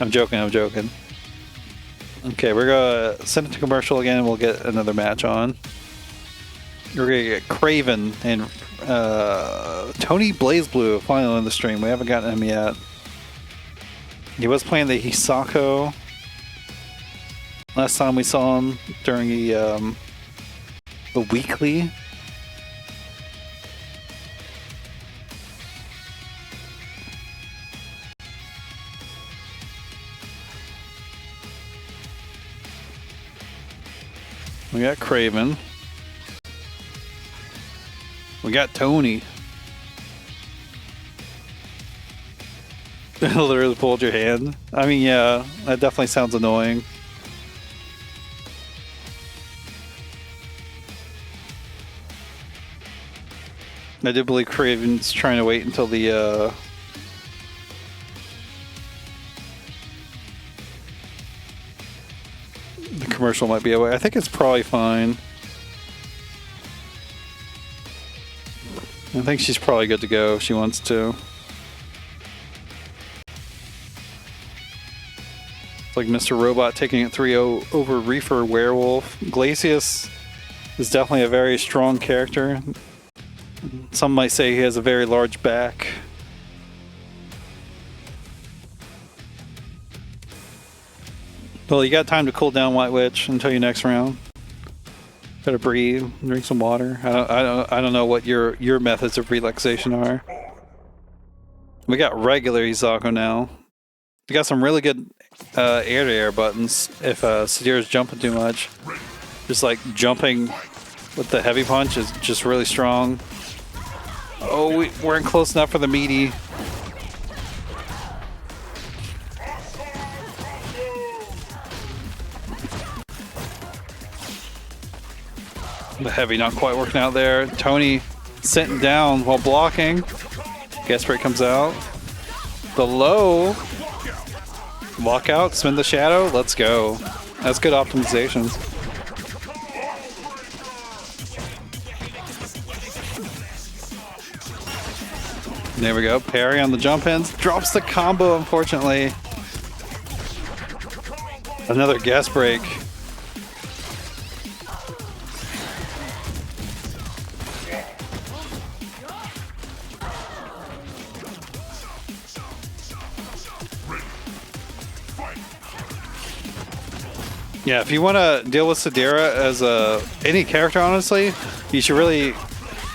I'm joking. Okay, we're gonna send it to commercial again and we'll get another match on. We're gonna get Kraven and Tony BlazBlue finally on the stream. We haven't gotten him yet. He was playing the Hisako last time we saw him during the weekly. We got Kraven. We got Tony. Literally pulled your hand. I mean, yeah, that definitely sounds annoying. I do believe Kraven's trying to wait until the commercial might be away. I think it's probably fine. I think she's probably good to go if she wants to. It's like Mr. Robot taking it 3-0 over ReeeferWereWolf. Glacius is definitely a very strong character. Some might say he has a very large back. Well, you got time to cool down, White Witch, until your next round. Gotta breathe, drink some water. I don't know what your methods of relaxation are. We got regular Hisako now. We got some really good air-to-air buttons if Sadira's jumping too much. Just like jumping with the heavy punch is just really strong. Oh, we weren't close enough for the meaty. The heavy not quite working out there. Tony sitting down while blocking. Gas break comes out. The low. Lockout, spin the shadow. Let's go. That's good optimizations. There we go. Parry on the jump ins. Drops the combo, unfortunately. Another gas break. Yeah, if you want to deal with Sadira as any character, honestly, you should really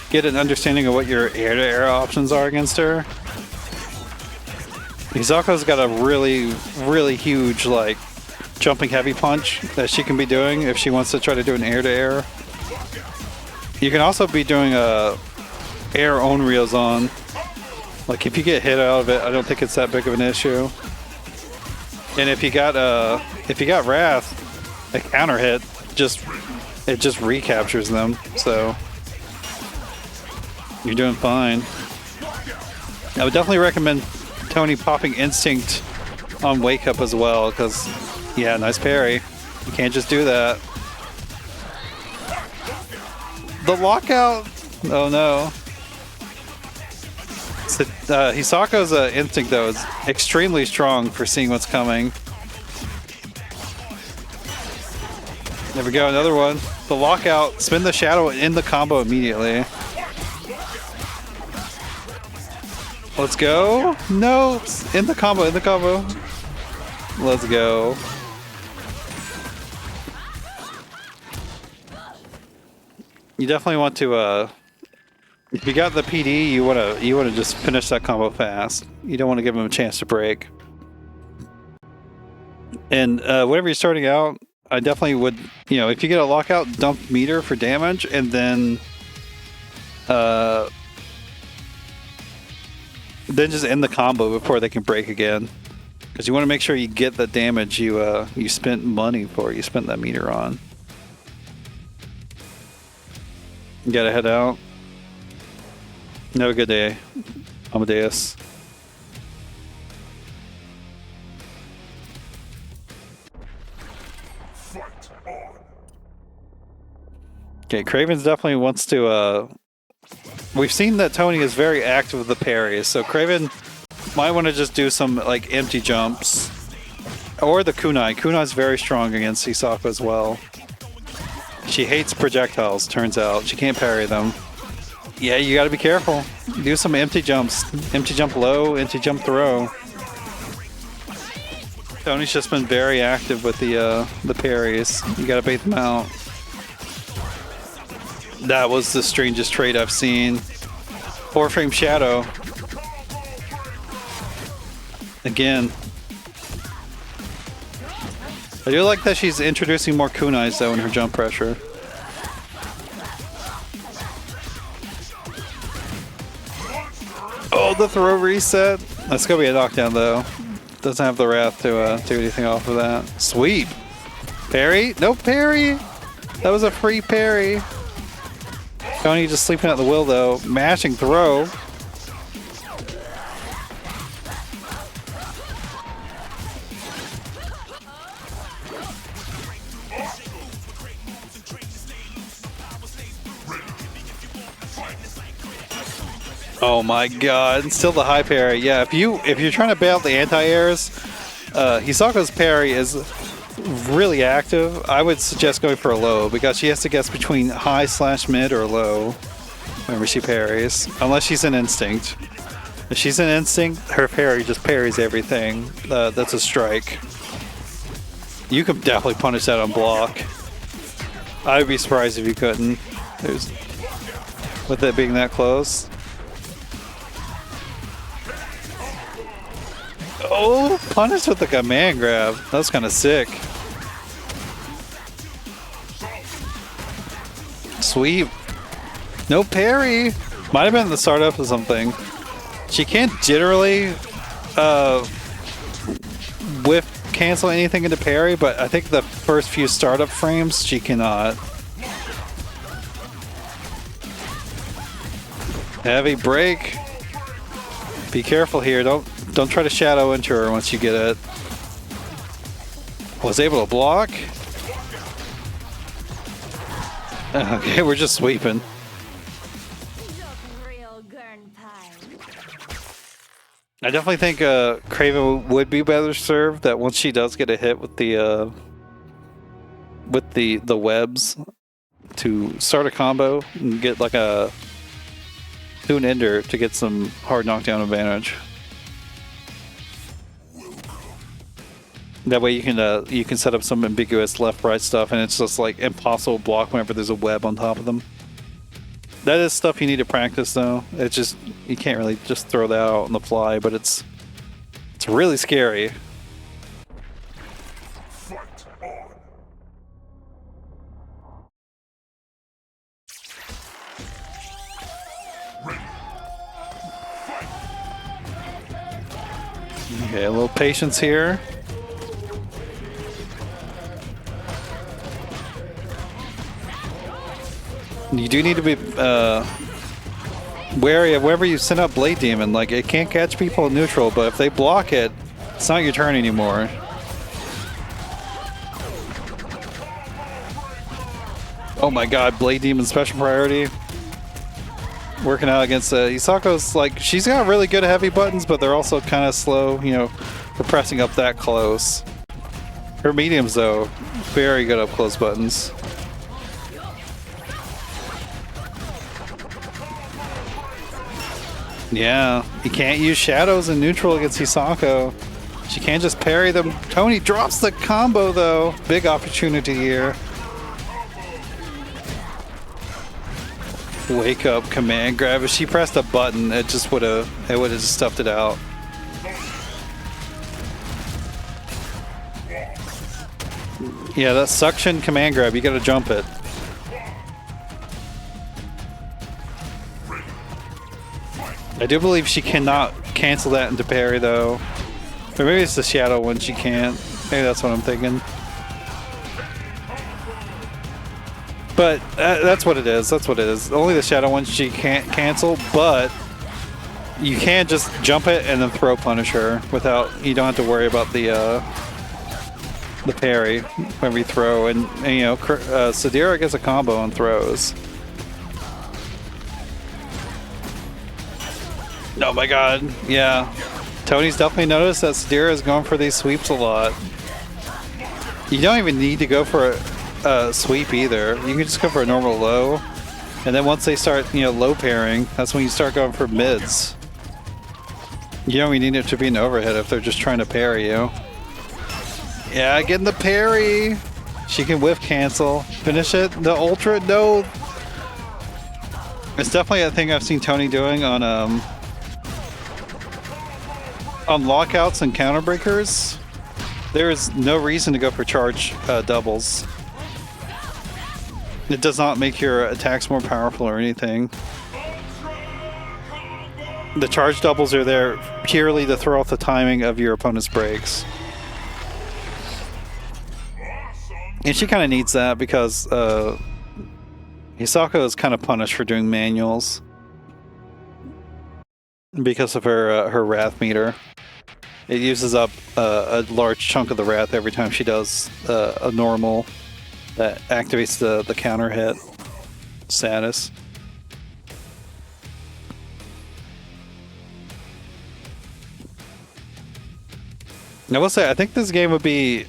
get an understanding of what your air-to-air options are against her. Hisako's got a really, really huge, like, jumping heavy punch that she can be doing if she wants to try to do an air-to-air. You can also be doing air own reels on. Like, if you get hit out of it, I don't think it's that big of an issue. And if you got Wrath, a counter hit, it just recaptures them, so you're doing fine. I would definitely recommend Tony popping Instinct on Wake Up as well, because, yeah, nice parry. You can't just do that. The lockout! Oh no. So, Hisako's Instinct, though, is extremely strong for seeing what's coming. There we go, another one. The lockout, spin the shadow in the combo immediately. Let's go. No, in the combo, in the combo. Let's go. You definitely want to, if you got the PD, you wanna just finish that combo fast. You don't want to give him a chance to break. And whenever you're starting out, I definitely would, you know, if you get a lockout, dump meter for damage, and then just end the combo before they can break again. Because you want to make sure you get the damage you spent money for, you spent that meter on. You gotta head out. Have a good day, Amadeus. Okay, Kraven's definitely wants to, we've seen that Tony is very active with the parries, so Kraven might want to just do some, like, empty jumps. Or the kunai. Kunai's very strong against Hisako as well. She hates projectiles, turns out. She can't parry them. Yeah, you gotta be careful. Do some empty jumps. Empty jump low, empty jump throw. Tony's just been very active with the parries. You gotta bait them out. That was the strangest trade I've seen. 4-frame shadow. Again. I do like that she's introducing more kunais though in her jump pressure. Oh, the throw reset. That's gonna be a knockdown though. Doesn't have the wrath to do anything off of that. Sweep. Parry? Nope, parry. That was a free parry. Tony just sleeping at the wheel though. Mashing throw. Oh my god, still the high parry. Yeah, if you're trying to bail out the anti-airs, Hisako's parry is really active. I would suggest going for a low because she has to guess between high/mid or low whenever she parries. Unless she's an instinct. If she's an instinct, her parry just parries everything. That's a strike. You could definitely punish that on block. I would be surprised if you couldn't. With it being that close. Oh, punished with the command grab. That was kind of sick. Sweep. No parry. Might have been the startup or something. She can't generally whiff cancel anything into parry, but I think the first few startup frames she cannot. Heavy break. Be careful here. Don't try to shadow into her once you get it. Was able to block. Okay, we're just sweeping. I definitely think Kraven would be better served that once she does get a hit with the webs to start a combo and get like a do an ender to get some hard knockdown advantage. That way you can set up some ambiguous left-right stuff and it's just like impossible block whenever there's a web on top of them. That is stuff you need to practice though. It's just, you can't really just throw that out on the fly, but it's really scary. Okay, a little patience here. You do need to be wary of wherever you send out Blade Demon. Like, it can't catch people in neutral, but if they block it, it's not your turn anymore. Oh my god, Blade Demon special priority. Working out against Hisako's, like, she's got really good heavy buttons, but they're also kind of slow, you know, for pressing up that close. Her mediums, though, very good up close buttons. Yeah, you can't use shadows in neutral against Hisako. She can't just parry them. Tony drops the combo though. Big opportunity here. Wake up command grab. If she pressed a button, it would have just stuffed it out. Yeah, that suction command grab, you gotta jump it. I do believe she cannot cancel that into parry though. Or maybe it's the shadow one she can't. Maybe that's what I'm thinking. But that's what it is. That's what it is. Only the shadow one she can't cancel, but you can just jump it and then throw punish her without. You don't have to worry about the parry when we throw. And you know, Sadira gets a combo on throws. Oh my god! Yeah, Tony's definitely noticed that Sadira is going for these sweeps a lot. You don't even need to go for a sweep either. You can just go for a normal low, and then once they start, you know, low pairing, that's when you start going for mids. You don't even need it to be an overhead if they're just trying to parry you. Yeah, getting the parry. She can whiff cancel, finish it. The ultra, no. It's definitely a thing I've seen Tony doing on lockouts and counter breakers. There is no reason to go for charge doubles. It does not make your attacks more powerful or anything. The charge doubles are there purely to throw off the timing of your opponent's breaks. And she kind of needs that because Hisako is kind of punished for doing manuals because of her wrath meter. It uses up a large chunk of the wrath every time she does a normal that activates the counter hit status. I will say, I think this game would be,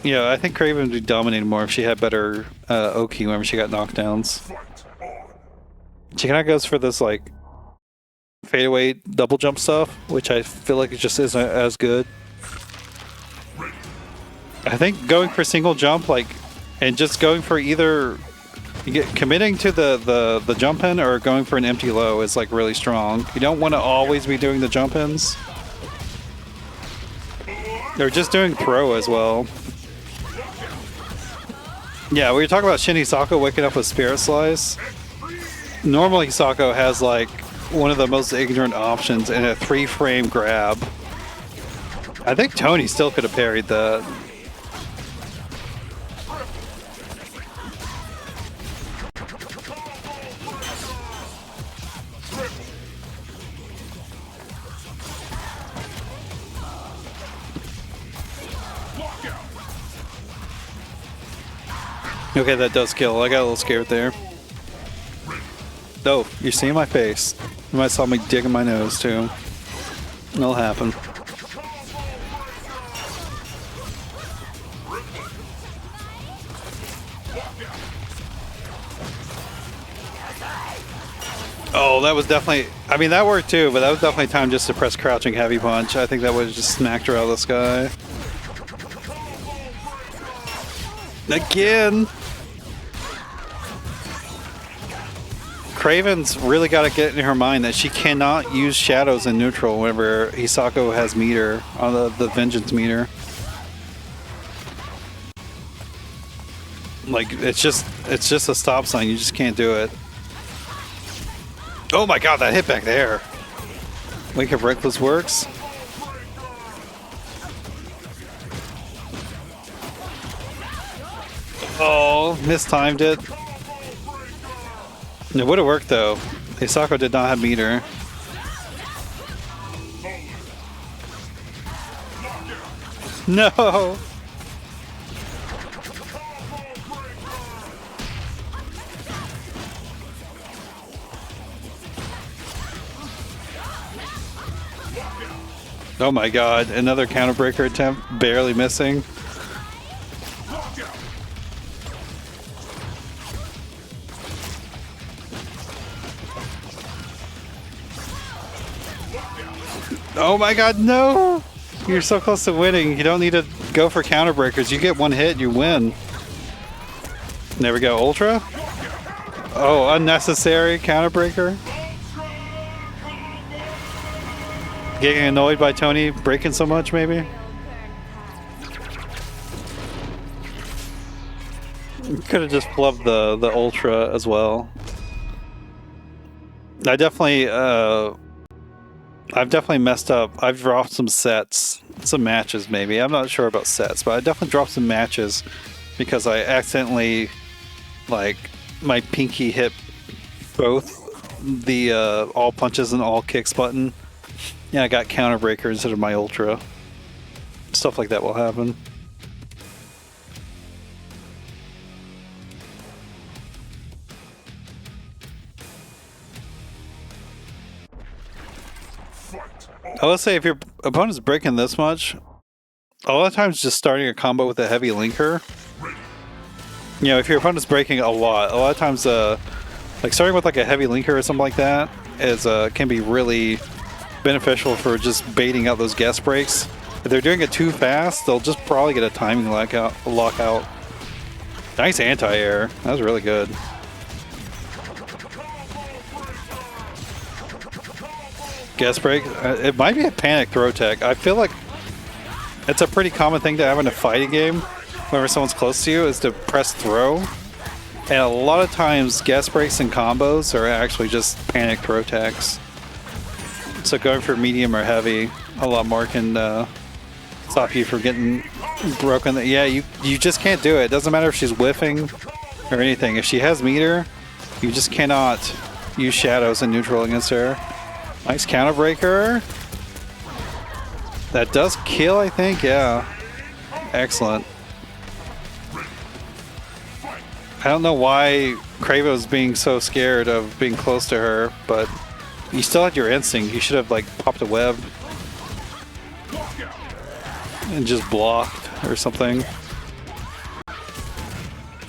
you know, I think Kraven would be dominating more if she had better Oki whenever she got knockdowns. She kind of goes for this like fadeaway double jump stuff, which I feel like it just isn't as good. I think going for single jump, like, and just going for either committing to the jump in or going for an empty low is like really strong. You don't want to always be doing the jump ins. Or just doing throw as well. Yeah, we were talking about Shin Hisako waking up with Spirit Slice. Normally Hisako has like one of the most ignorant options in a 3-frame grab. I think Tony still could have parried that. Okay, that does kill. I got a little scared there. Oh, you see my face. You might saw me digging my nose too. It'll happen. Oh, that was definitely... I mean, that worked too, but that was definitely time just to press crouching heavy punch. I think that would have just smacked her out of the sky. Again! Kraven's really got to get in her mind that she cannot use shadows in neutral whenever Hisako has meter on the vengeance meter. Like, it's just a stop sign. You just can't do it. Oh my god, that hit back there. Wake Up Reckless works. Oh, mistimed it. It would have worked though. Hisako did not have meter. No! Oh my god, another counter breaker attempt, barely missing. Oh my god, no! You're so close to winning. You don't need to go for counter breakers. You get one hit, you win. There we go, Ultra. Oh, unnecessary counter breaker. Getting annoyed by Tony breaking so much, maybe? Could have just flubbed the Ultra as well. I've definitely messed up. I've dropped some sets, some matches maybe. I'm not sure about sets, but I definitely dropped some matches because I accidentally, like, my pinky hit both the all punches and all kicks button. Yeah, I got counter breaker instead of my Ultra. Stuff like that will happen. I will say, if your opponent's breaking this much, a lot of times just starting a combo with a heavy linker, you know, if your opponent's breaking a lot of times, like starting with like a heavy linker or something like that is can be really beneficial for just baiting out those guest breaks. If they're doing it too fast, they'll just probably get a timing lockout. Nice anti-air. That was really good. Guest break. It might be a panic throw tech. I feel like it's a pretty common thing to have in a fighting game whenever someone's close to you is to press throw. And a lot of times guest breaks and combos are actually just panic throw techs. So going for medium or heavy a lot more can stop you from getting broken. Yeah, you just can't do it. It doesn't matter if she's whiffing or anything. If she has meter, you just cannot use shadows and neutral against her. Nice counter breaker. That does kill, I think. Yeah. Excellent. I don't know why Kravo's being so scared of being close to her, but you still had your instinct. You should have like popped a web and just blocked or something.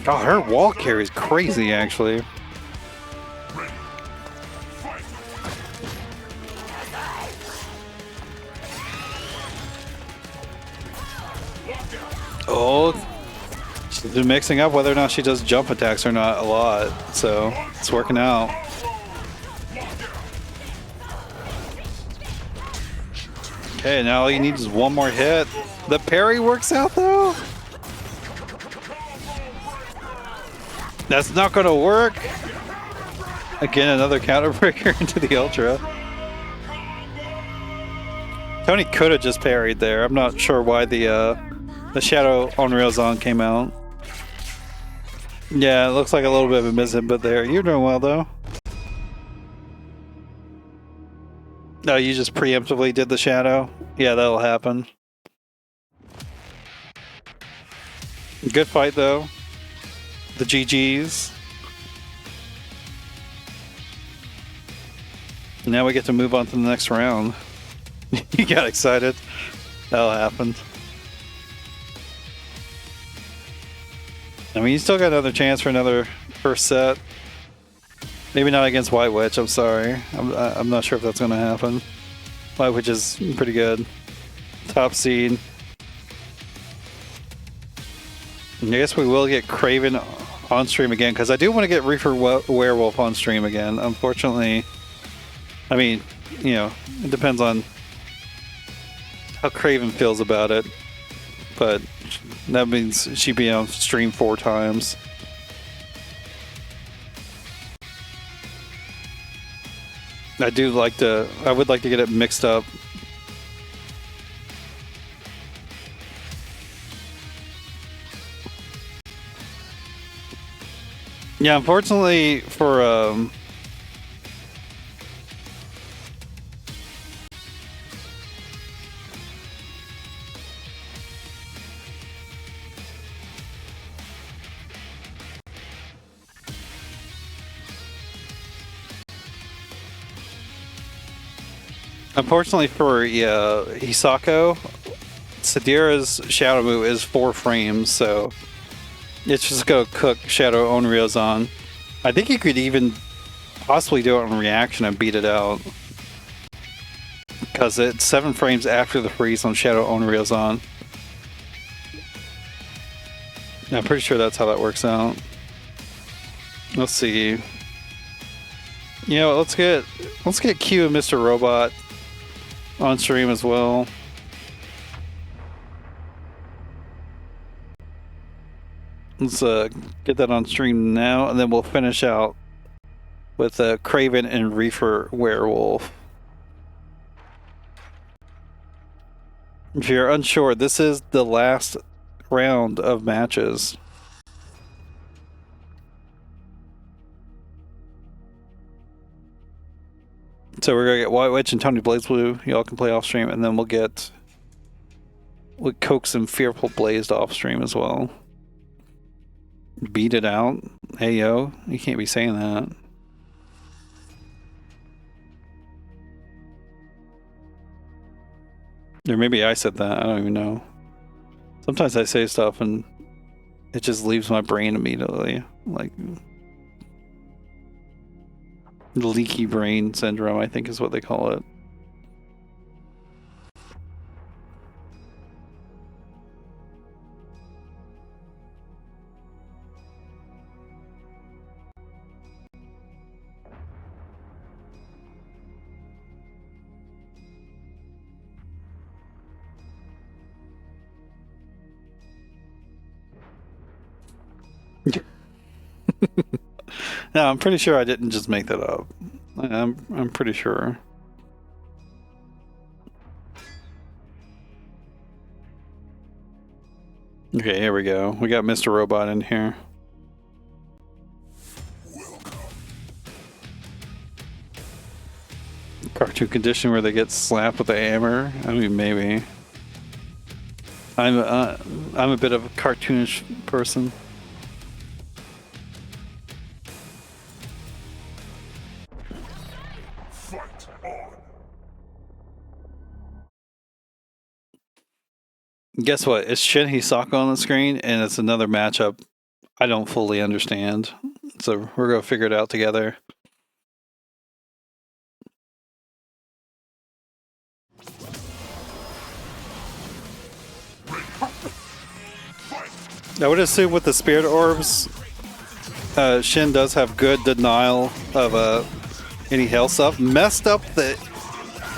Oh, her wall carry is crazy, actually. Oh, she's been mixing up whether or not she does jump attacks or not a lot, so it's working out. Okay, now all you need is one more hit. The parry works out though. That's not gonna work. Again, another counter breaker into the Ultra. Tony could have just parried there. I'm not sure why the Shadow on Railzon came out. Yeah, it looks like a little bit of a misinput there. You're doing well though. No, you just preemptively did the Shadow? Yeah, that'll happen. Good fight though. The GGs. Now we get to move on to the next round. You got excited. That'll happen. I mean, you still got another chance for another first set. Maybe not against White Witch, I'm sorry. I'm not sure if that's going to happen. White Witch is pretty good. Top seed. I guess we will get Kraven on stream again, because I do want to get ReeeferWereWolf on stream again. Unfortunately, I mean, you know, it depends on how Kraven feels about it. But that means she'd be on stream 4 times. I would like to get it mixed up. Yeah, unfortunately for Hisako, Sadira's Shadow move is 4 frames, so it's just gonna cook Shadow on Ryozan. I think you could even possibly do it on reaction and beat it out. because it's 7 frames after the freeze on Shadow Unreal's on. I'm pretty sure that's how that works out. Let's see. You know, let's get Q and Mr. Robot on stream as well. Let's get that on stream now, and then we'll finish out with Kraven and ReeeferWereWolf. If you're unsure, this is the last round of matches. So we're gonna get White Witch and Tony BlazBlue. Y'all can play off stream, and then we'll Coax and FearfulBlazed off stream as well. Beat it out. Hey yo, you can't be saying that. Or maybe I said that, I don't even know. Sometimes I say stuff and it just leaves my brain immediately. Like leaky brain syndrome, I think is what they call it. No, I'm pretty sure I didn't just make that up. I'm pretty sure. Okay, here we go. We got Mr. Robot in here. Cartoon condition where they get slapped with a hammer. I mean, maybe. I'm a bit of a cartoonish person. Guess what? It's Shin Hisako on the screen, and it's another matchup I don't fully understand. So we're going to figure it out together. I would assume with the Spirit Orbs, Shin does have good denial of any health stuff. Messed up the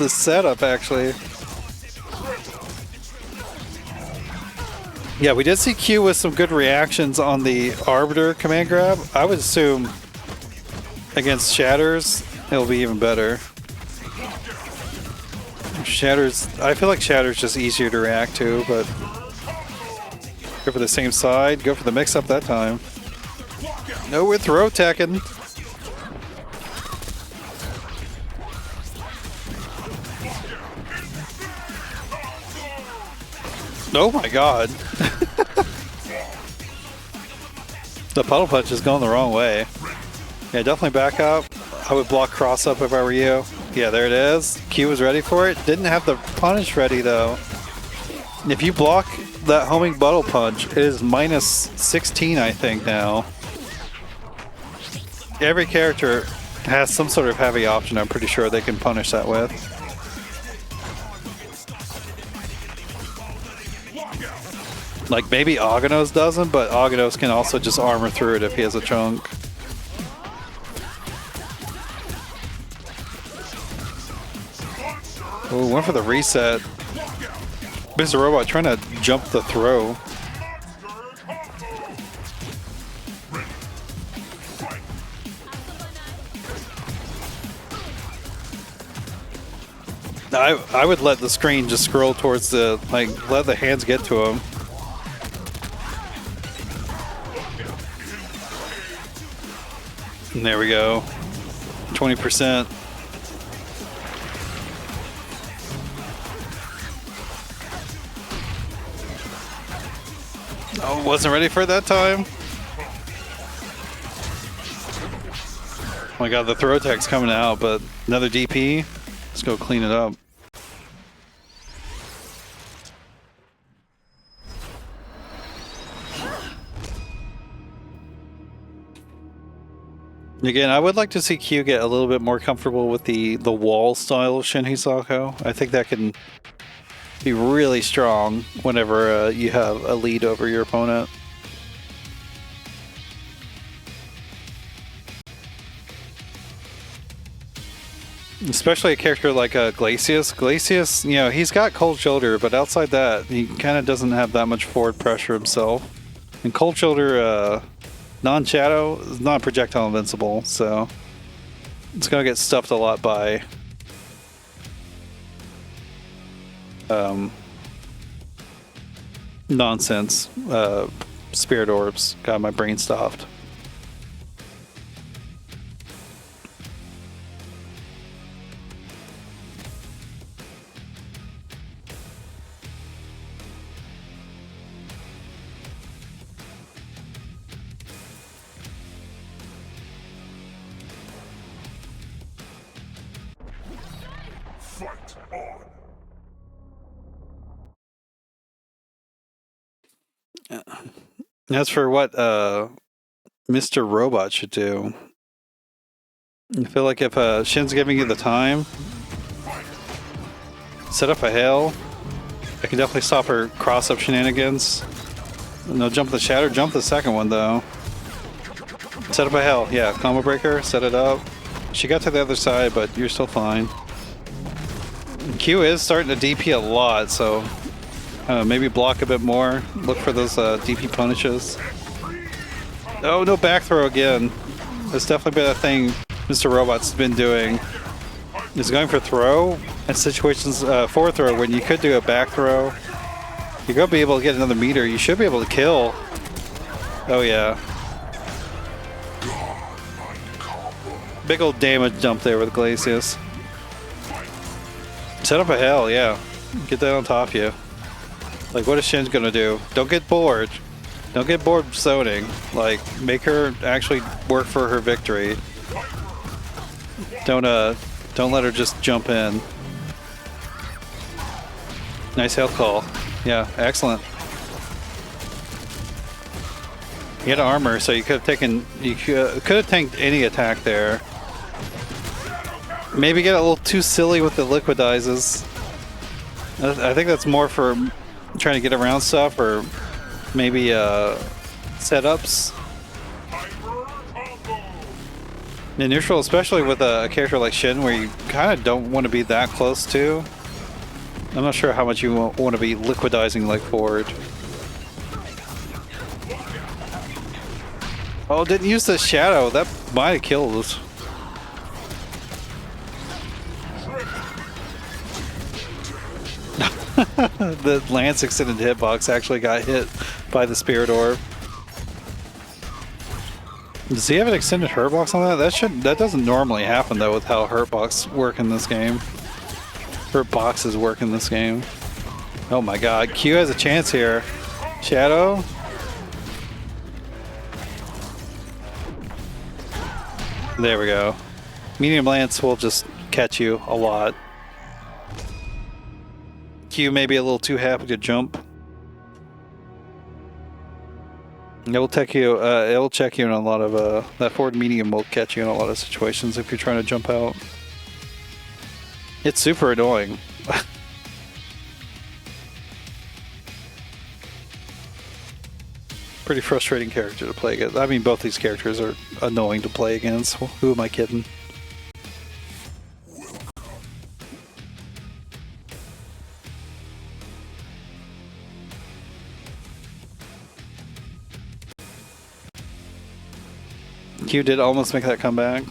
setup, actually. Yeah, we did see Q with some good reactions on the Arbiter command grab. I would assume against Shatters, it'll be even better. Shatters, I feel like Shatters just easier to react to, but go for the same side, go for the mix-up that time. No, we're throw teching. Oh my god. The puddle punch is going the wrong way. Yeah, definitely back up. I would block cross up if I were you. Yeah, there it is. Q was ready for it. Didn't have the punish ready though. If you block that homing puddle punch, it is minus 16, I think now. Every character has some sort of heavy option I'm pretty sure they can punish that with. Like maybe Aghanos doesn't, but Aghanos can also just armor through it if he has a chunk. Oh, went for the reset. Mr. Robot trying to jump the throw. I would let the screen just scroll towards the, like, let the hands get to him. And there we go. 20%. Oh, wasn't ready for it that time. Oh my god, the throw tech's coming out, but another DP. Let's go clean it up. Again, I would like to see Q get a little bit more comfortable with the wall style of Shin Hisako. I think that can be really strong whenever you have a lead over your opponent. Especially a character like Glacius. Glacius, you know, he's got Cold Shoulder, but outside that, he kind of doesn't have that much forward pressure himself. And Cold Shoulder, non-shadow, is not projectile invincible, so it's going to get stuffed a lot by nonsense spirit orbs. Got my brain stopped. Fight on. As for what Mr. Robot should do, I feel like if Shin's giving you the time, set up a hail. I can definitely stop her cross-up shenanigans. No, jump the shatter. Jump the second one, though. Set up a hail. Yeah, combo breaker. Set it up. She got to the other side, but you're still fine. Q is starting to DP a lot, so maybe block a bit more. Look for those DP punishes. Oh, no back throw again. That's definitely been a thing Mr. Robot's been doing. He's going for throw in situations, forward throw, when you could do a back throw. You're going to be able to get another meter. You should be able to kill. Oh, yeah. Big old damage dump there with Glacius. Set up a hell, yeah. Get that on top of you. Like, what is Shin's going to do? Don't get bored. Don't get bored zoning. Like, make her actually work for her victory. Don't let her just jump in. Nice health call. Yeah, excellent. You had armor, so you could have taken, you could have tanked any attack there. Maybe get a little too silly with the liquidizes. I think that's more for trying to get around stuff, or maybe setups. In neutral, especially with a character like Shin, where you kind of don't want to be that close to. I'm not sure how much you want to be liquidizing like forward. Oh, didn't use the shadow. That might have killed us. The Lance extended hitbox actually got hit by the Spirit Orb. Does he have an extended hurtbox on that? That doesn't normally happen though with how hurtbox work in this game. Hurtboxes work in this game. Oh my god, Q has a chance here. Shadow. There we go. Medium Lance will just catch you a lot. Q may be a little too happy to jump. It will check you. It will check you in a lot of that forward medium will catch you in a lot of situations if you're trying to jump out. It's super annoying. Pretty frustrating character to play against. I mean, both these characters are annoying to play against. Who am I kidding? Q did almost make that comeback.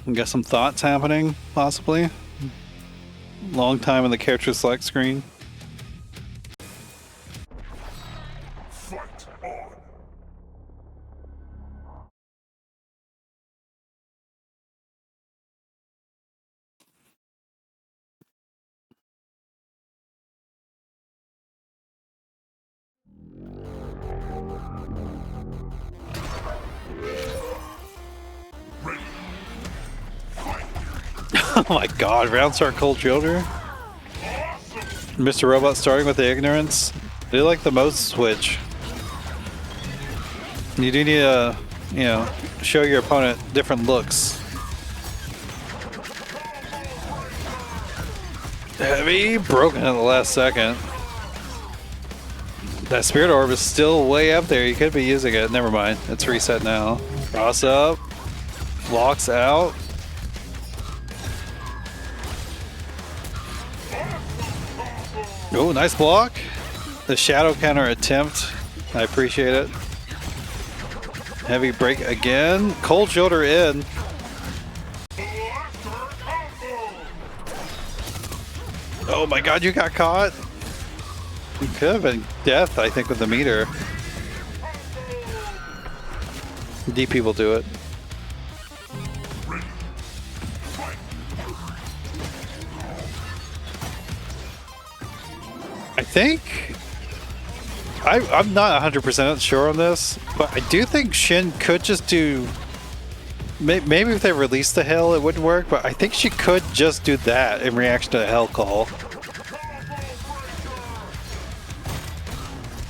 We got some thoughts happening, possibly. Long time in the character select screen. Fight on. Ready. Fight. Oh my god, round start cold shoulder. Mr. Robot starting with the ignorance. They like the most switch. You do need to, you know, show your opponent different looks. Heavy, broken at the last second. That Spirit Orb is still way up there. You could be using it. Never mind. It's reset now. Cross up. Locks out. Oh, nice block. The shadow counter attempt. I appreciate it. Heavy break again. Cold shoulder in. Oh my god, you got caught. You could have been death, I think, with the meter. D people do it. I think I'm not 100% sure on this, but I do think Shin could just do. Maybe if they released the Hell, it wouldn't work, but I think she could just do that in reaction to the Hell call.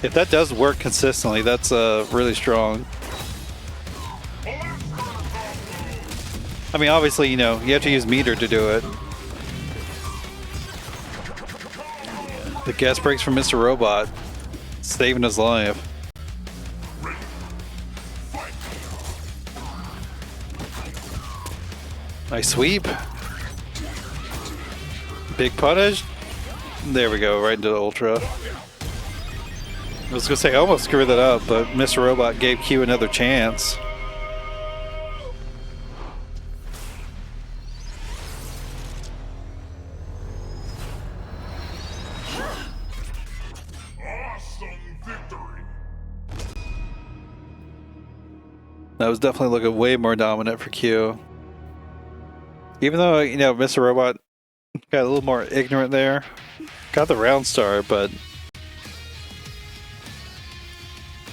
If that does work consistently, that's really strong. I mean, obviously, you know, you have to use meter to do it. The gas breaks from Mr. Robot, saving his life. Nice sweep. Big punish. There we go, right into the Ultra. I was gonna say I almost screwed that up, but Mr. Robot gave Q another chance. That was definitely looking way more dominant for Q. Even though, you know, Mr. Robot got a little more ignorant there. Got the round star, but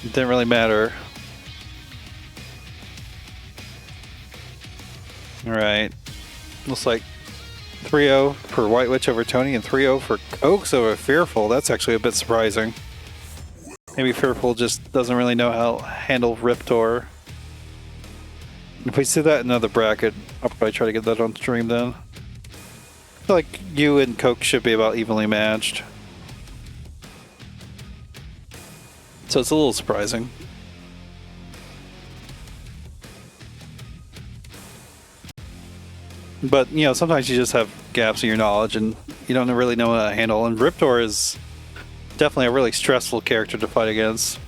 it didn't really matter. Alright. Looks like 3-0 for White Witch over Tony and 3-0 for Coax over Fearful. That's actually a bit surprising. Maybe Fearful just doesn't really know how to handle Riptor. If we see that in another bracket, I'll probably try to get that on stream then. I feel like you and Coke should be about evenly matched. So it's a little surprising. But, you know, sometimes you just have gaps in your knowledge and you don't really know how to handle. And Riptor is definitely a really stressful character to fight against.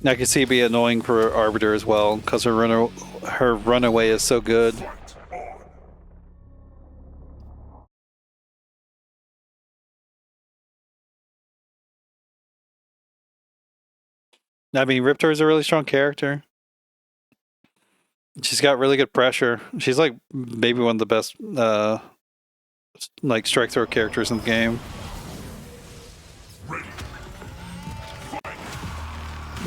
I can see it be annoying for Arbiter as well, because her runaway is so good. I mean, Riptor is a really strong character. She's got really good pressure. She's like maybe one of the best like strike throw characters in the game.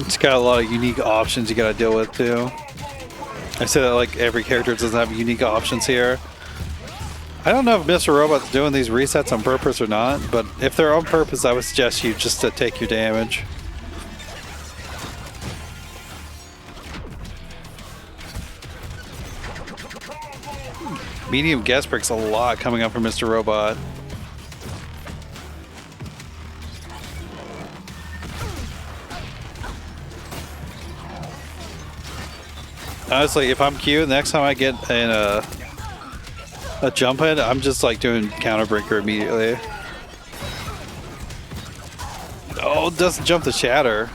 It's got a lot of unique options you gotta deal with too. I say that like every character doesn't have unique options here. I don't know if Mr. Robot's doing these resets on purpose or not, but if they're on purpose, I would suggest you just to take your damage. Medium gas breaks a lot coming up from Mr. Robot. Honestly, if I'm Q, the next time I get in a jump head, I'm just like doing counter breaker immediately. Oh, it doesn't jump the shatter.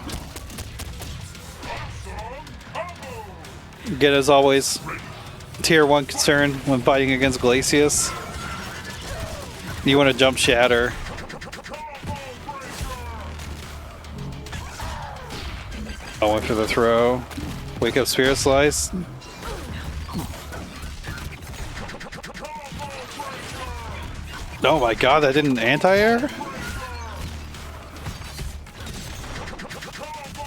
Again, as always, tier 1 concern when fighting against Glacius. You want to jump shatter. I went for the throw. Wake up Spirit Slice. Oh my god, that didn't anti-air?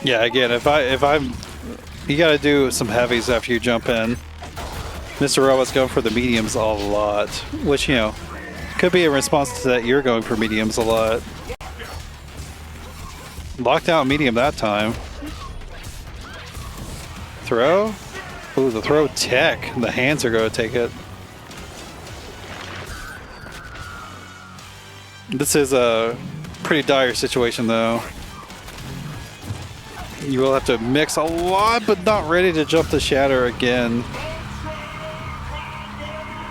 Yeah, again, if I'm you gotta do some heavies after you jump in. Mr. Robot's going for the mediums a lot, which, you know, could be a response to that you're going for mediums a lot. Locked out medium that time. Throw? Ooh, the throw tech. The hands are going to take it. This is a pretty dire situation, though. You will have to mix a lot, but not ready to jump the shatter again.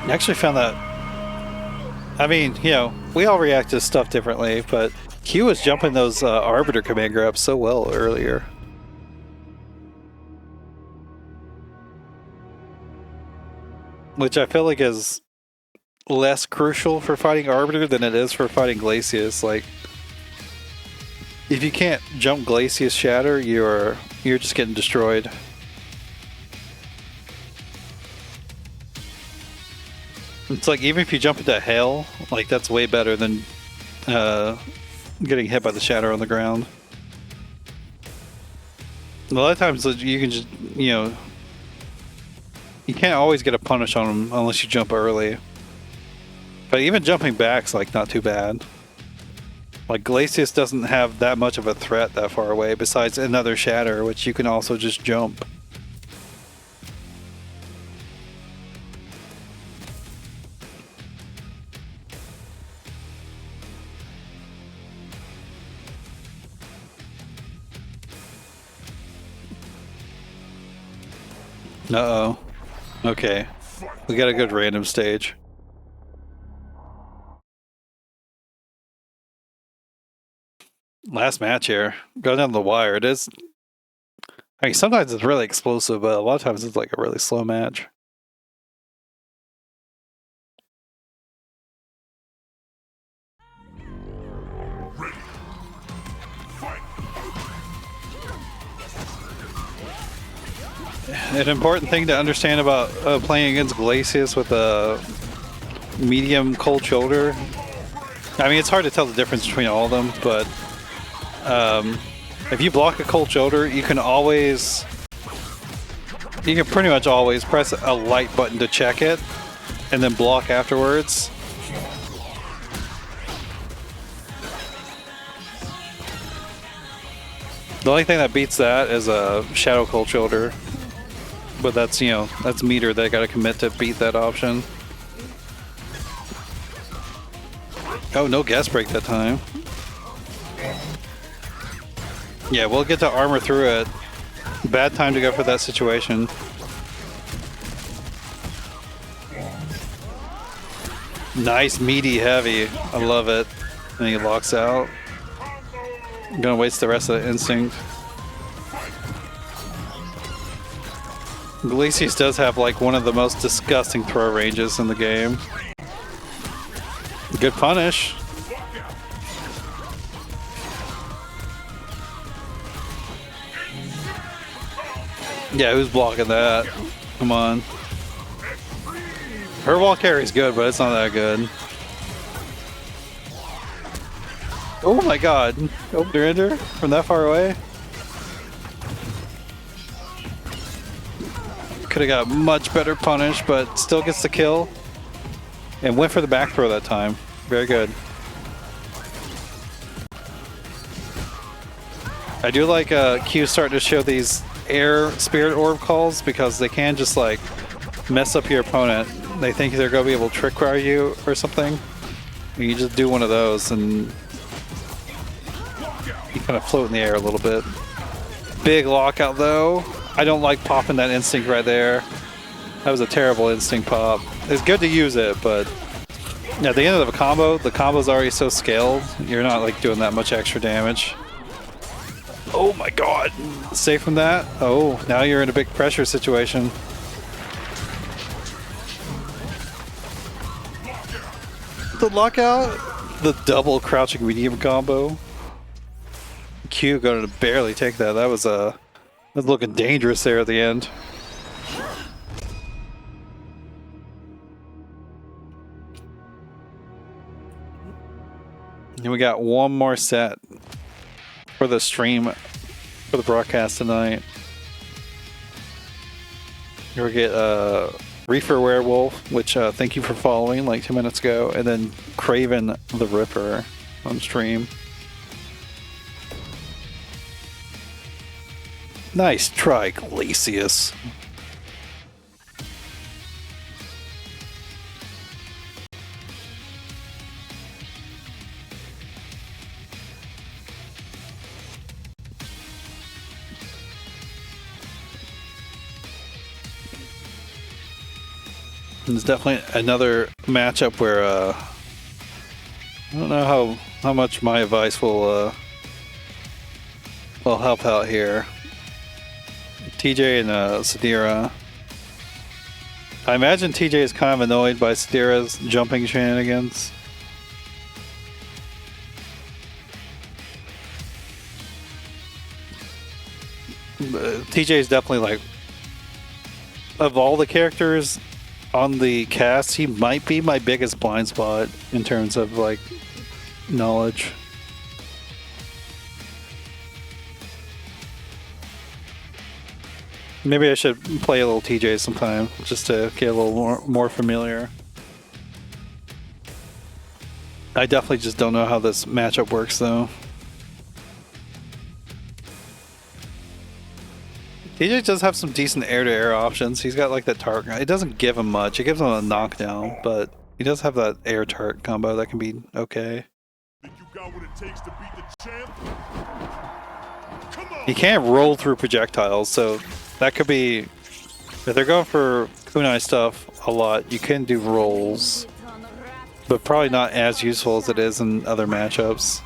I actually found that... I mean, you know, we all react to stuff differently, but Q was jumping those Arbiter command grabs so well earlier. Which I feel like is less crucial for fighting Arbiter than it is for fighting Glacius. Like, if you can't jump Glacius Shatter, you're just getting destroyed. It's like, even if you jump into Hail, like, that's way better than getting hit by the Shatter on the ground. A lot of times you can just, you know, you can't always get a punish on them unless you jump early. But even jumping back's like not too bad. Like, Glacius doesn't have that much of a threat that far away besides another Shatter, which you can also just jump. Uh-oh. Okay. We got a good random stage. Last match here. Going down the wire. It is... I mean, sometimes it's really explosive, but a lot of times it's like a really slow match. An important thing to understand about playing against Glacius with a medium cold shoulder. I mean, it's hard to tell the difference between all of them, but if you block a cold shoulder, you can pretty much always press a light button to check it and then block afterwards. The only thing that beats that is a Shadow Cold Shoulder. But that's, you know, that's meter. They gotta commit to beat that option. Oh, no gas break that time. Yeah, we'll get to armor through it. Bad time to go for that situation. Nice meaty heavy. I love it. And he locks out. I'm gonna waste the rest of the instinct. Glacius does have like one of the most disgusting throw ranges in the game. Good punish. Yeah, who's blocking that? Come on. Her wall carry's good, but it's not that good. Oh my god. Opener ender from that far away. Could have got much better punish, but still gets the kill. And went for the back throw that time. Very good. I do like Q starting to show these air spirit orb calls because they can just like mess up your opponent. They think they're going to be able to trick crowd you or something. And you just do one of those and you kind of float in the air a little bit. Big lockout though. I don't like popping that instinct right there. That was a terrible instinct pop. It's good to use it, but at the end of the combo's already so scaled, you're not like doing that much extra damage. Oh my god. Safe from that. Oh, now you're in a big pressure situation. The lockout, the double crouching medium combo. Q going to barely take that. That was looking dangerous there at the end. And we got one more set for the stream, for the broadcast tonight. We'll get ReeeferWereWolf, which thank you for following like 2 minutes ago, and then KravynTheRipper on stream. Nice try, Glacius. It's definitely another matchup where I don't know how much my advice will help out here. TJ and Sadira. I imagine TJ is kind of annoyed by Sadira's jumping shenanigans. TJ is definitely like, of all the characters on the cast, he might be my biggest blind spot in terms of like knowledge. Maybe I should play a little TJ sometime just to get a little more familiar. I definitely just don't know how this matchup works though. TJ does have some decent air-to-air options. He's got like that tart. It doesn't give him much. It gives him a knockdown, but he does have that air tart combo that can be okay. Think you got what it takes to beat the champ? Come on. He can't roll through projectiles, so that could be, if they're going for kunai stuff a lot, you can do rolls, but probably not as useful as it is in other matchups.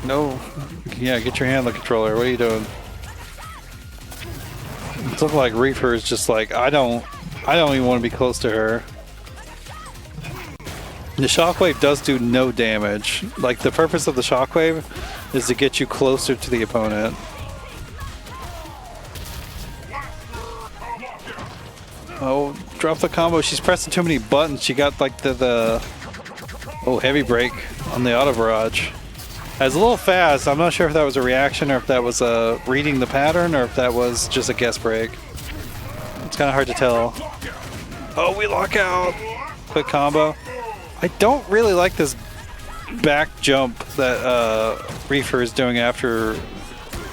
No, yeah, get your hand on the controller. What are you doing? It's looking like Reefer is just like, I don't even want to be close to her. The shockwave does do no damage. Like, the purpose of the shockwave is to get you closer to the opponent. Oh, drop the combo. She's pressing too many buttons. She got like the oh, heavy break on the auto barrage. It was a little fast. I'm not sure if that was a reaction or if that was reading the pattern or if that was just a guess break. It's kind of hard to tell. Oh, we lock out. Quick combo. I don't really like this back jump that Reefer is doing after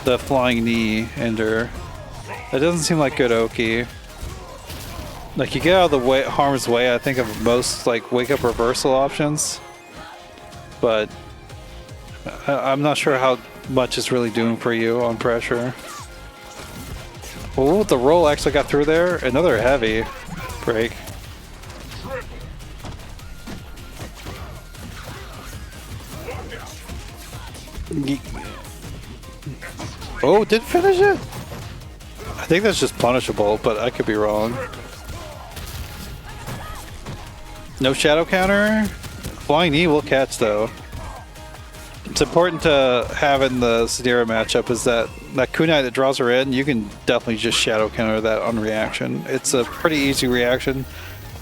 the flying knee ender. That doesn't seem like good Oki. Like, you get out of the way, harm's way, I think, of most like wake up reversal options, but I'm not sure how much it's really doing for you on pressure. Oh, the roll actually got through there. Another heavy break. Oh, did finish it? I think that's just punishable, but I could be wrong. No shadow counter? Flying knee will catch though. It's important to have in the Sadira matchup is that kunai that draws her in, you can definitely just shadow counter that on reaction. It's a pretty easy reaction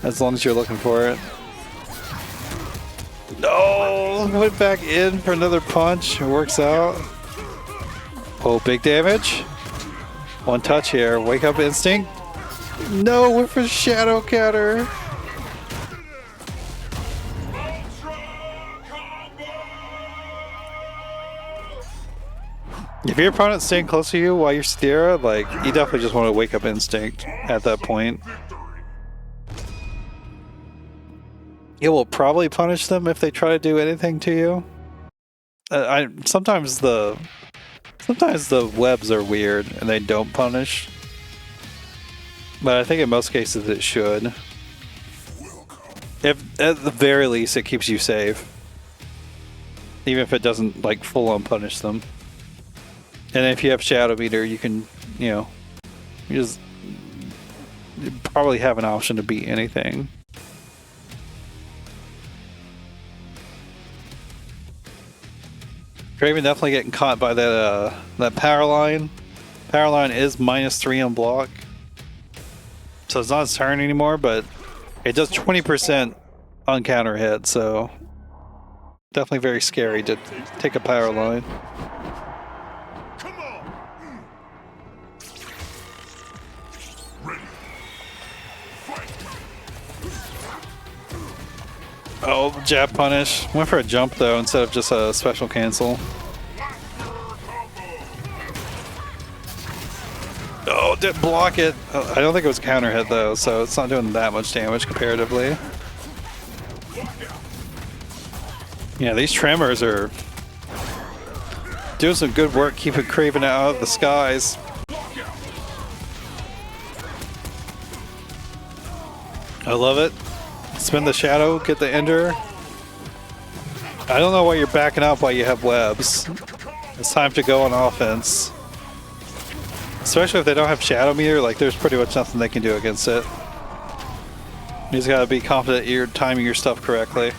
as long as you're looking for it. No! Went back in for another punch. It works out. Oh, big damage. One touch here. Wake up instinct. No, went for shadow counter. If your opponent's staying close to you while you're Sadira, like, you definitely just want to wake up instinct at that point. It will probably punish them if they try to do anything to you. Sometimes the webs are weird and they don't punish, but I think in most cases it should. If at the very least it keeps you safe, even if it doesn't like full on punish them. And if you have Shadow Meter, you can, you probably have an option to beat anything. Kraven definitely getting caught by that power line. Power line is -3 on block, so it's not his turn anymore. But it does 20% on counter hit, so definitely very scary to take a power line. Oh, jab punish. Went for a jump though instead of just a special cancel. Oh, didn't block it. I don't think it was a counter hit though, so it's not doing that much damage comparatively. Yeah, these tremors are doing some good work keeping Kraven out of the skies. I love it. Spin the shadow, get the ender. I don't know why you're backing up while you have webs. It's time to go on offense. Especially if they don't have shadow meter, like there's pretty much nothing they can do against it. You just gotta be confident you're timing your stuff correctly.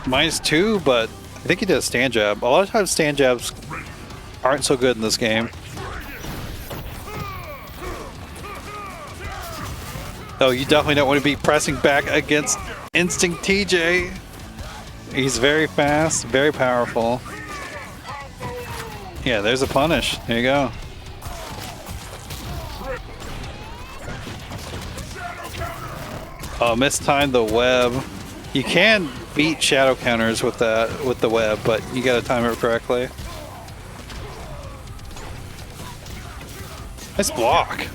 -2, but I think he did a stand jab. A lot of times stand jabs aren't so good in this game. Oh, you definitely don't want to be pressing back against Instinct TJ. He's very fast, very powerful. Yeah, there's a punish. There you go. Oh, mistimed the web. You can beat shadow counters with that, with the web, but you gotta time it correctly. Nice block.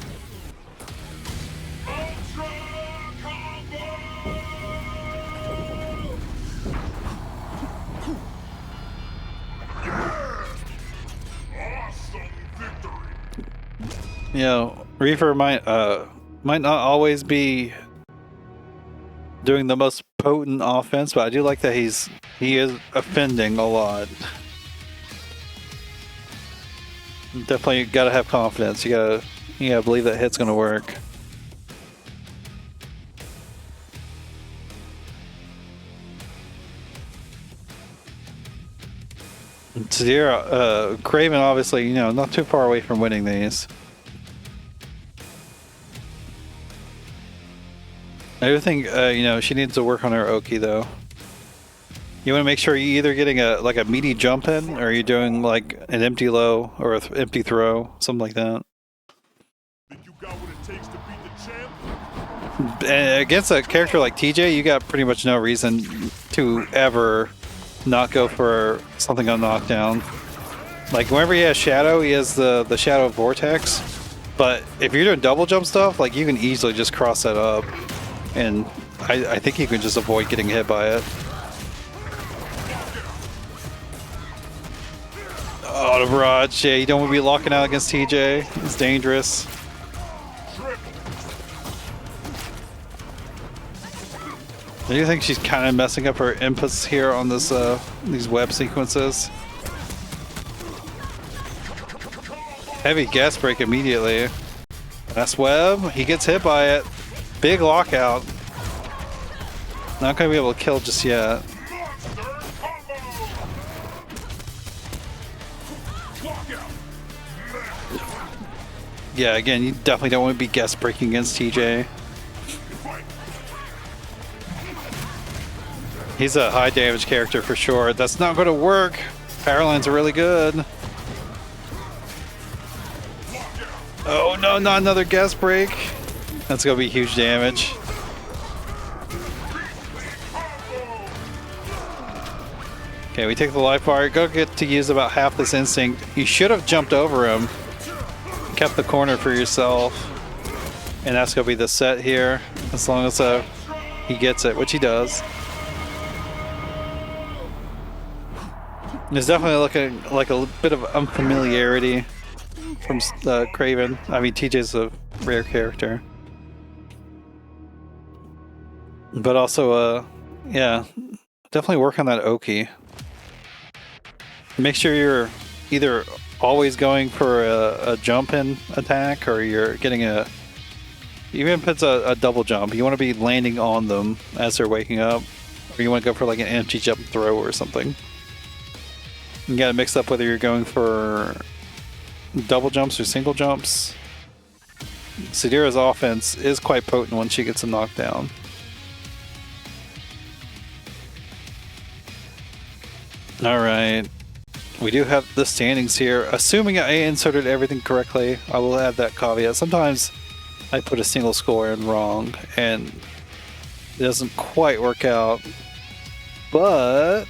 You know, Reefer might not always be doing the most potent offense, but I do like that he is offending a lot. Definitely gotta have confidence. You gotta believe that hit's gonna work. Zadira, Kraven obviously, you know, not too far away from winning these. I do think, you know, she needs to work on her Oki though. You want to make sure you're either getting a meaty jump in, or you're doing like an empty low or an empty throw, something like that. Think you got what it takes to beat the champ? And against a character like TJ, you got pretty much no reason to ever not go for something on knockdown. Like whenever he has shadow, he has the shadow vortex. But if you're doing double jump stuff, like you can easily just cross that up. And I think you can just avoid getting hit by it. Oh, the barrage. Yeah, you don't want to be locking out against TJ. It's dangerous. Do you think she's kind of messing up her inputs here on this these web sequences? Heavy gas break immediately. That's web. He gets hit by it. Big lockout. Not gonna be able to kill just yet. Yeah, again, you definitely don't want to be guest breaking against TJ. He's a high damage character for sure. That's not going to work. Power lines are really good. Oh no, not another guest break. That's going to be huge damage. Okay, we take the life bar. Go get to use about half this instinct. You should have jumped over him. Kept the corner for yourself. And that's going to be the set here. As long as he gets it, which he does. There's definitely looking like a bit of unfamiliarity from Kraven. I mean, TJ's a rare character. But also, yeah, definitely work on that Oki. Make sure you're either always going for a jump-in attack, or you're getting a... Even if it's a double jump, you want to be landing on them as they're waking up. Or you want to go for like an empty jump throw or something. You gotta mix up whether you're going for double jumps or single jumps. Zadira's offense is quite potent once she gets a knockdown. Alright. We do have the standings here. Assuming I inserted everything correctly, I will add that caveat. Sometimes I put a single score in wrong and it doesn't quite work out. But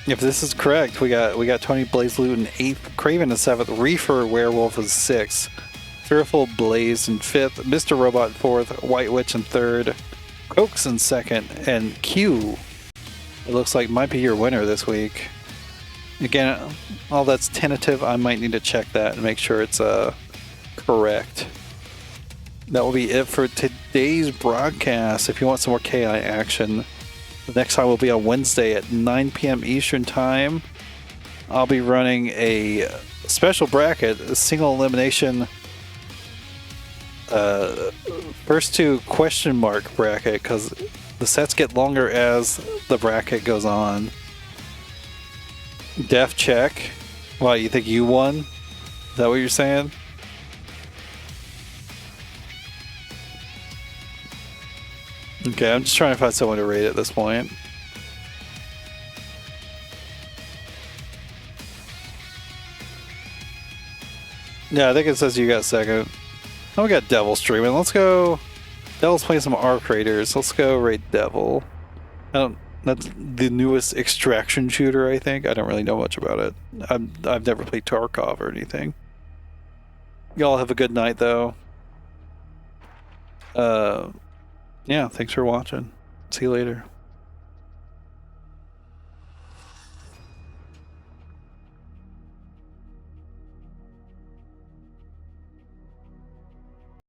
if this is correct, we got Tony Blaze Loot in 8th, Kraven in 7th, ReeeferWereWolf is 6th, FearfulBlazed in 5th, Mr. Robot in 4th, White Witch in 3rd, Cokes in 2nd, and Q, it looks like, might be your winner this week. Again, all that's tentative. I might need to check that and make sure it's correct. That will be it for today's broadcast. If you want some more KI action, the next time will be on Wednesday at 9 p.m. Eastern Time. I'll be running a special bracket, a single elimination first two question mark bracket, because the sets get longer as the bracket goes on. Def check. Why, you think you won? Is that what you're saying? Okay, I'm just trying to find someone to rate at this point. Yeah, I think it says you got second. Oh, we got Devil streaming. Let's go. Devil's playing some Arc Raiders. Let's go rate Devil. That's the newest extraction shooter, I think. I don't really know much about it. I've never played Tarkov or anything. Y'all have a good night, though. Yeah, thanks for watching. See you later.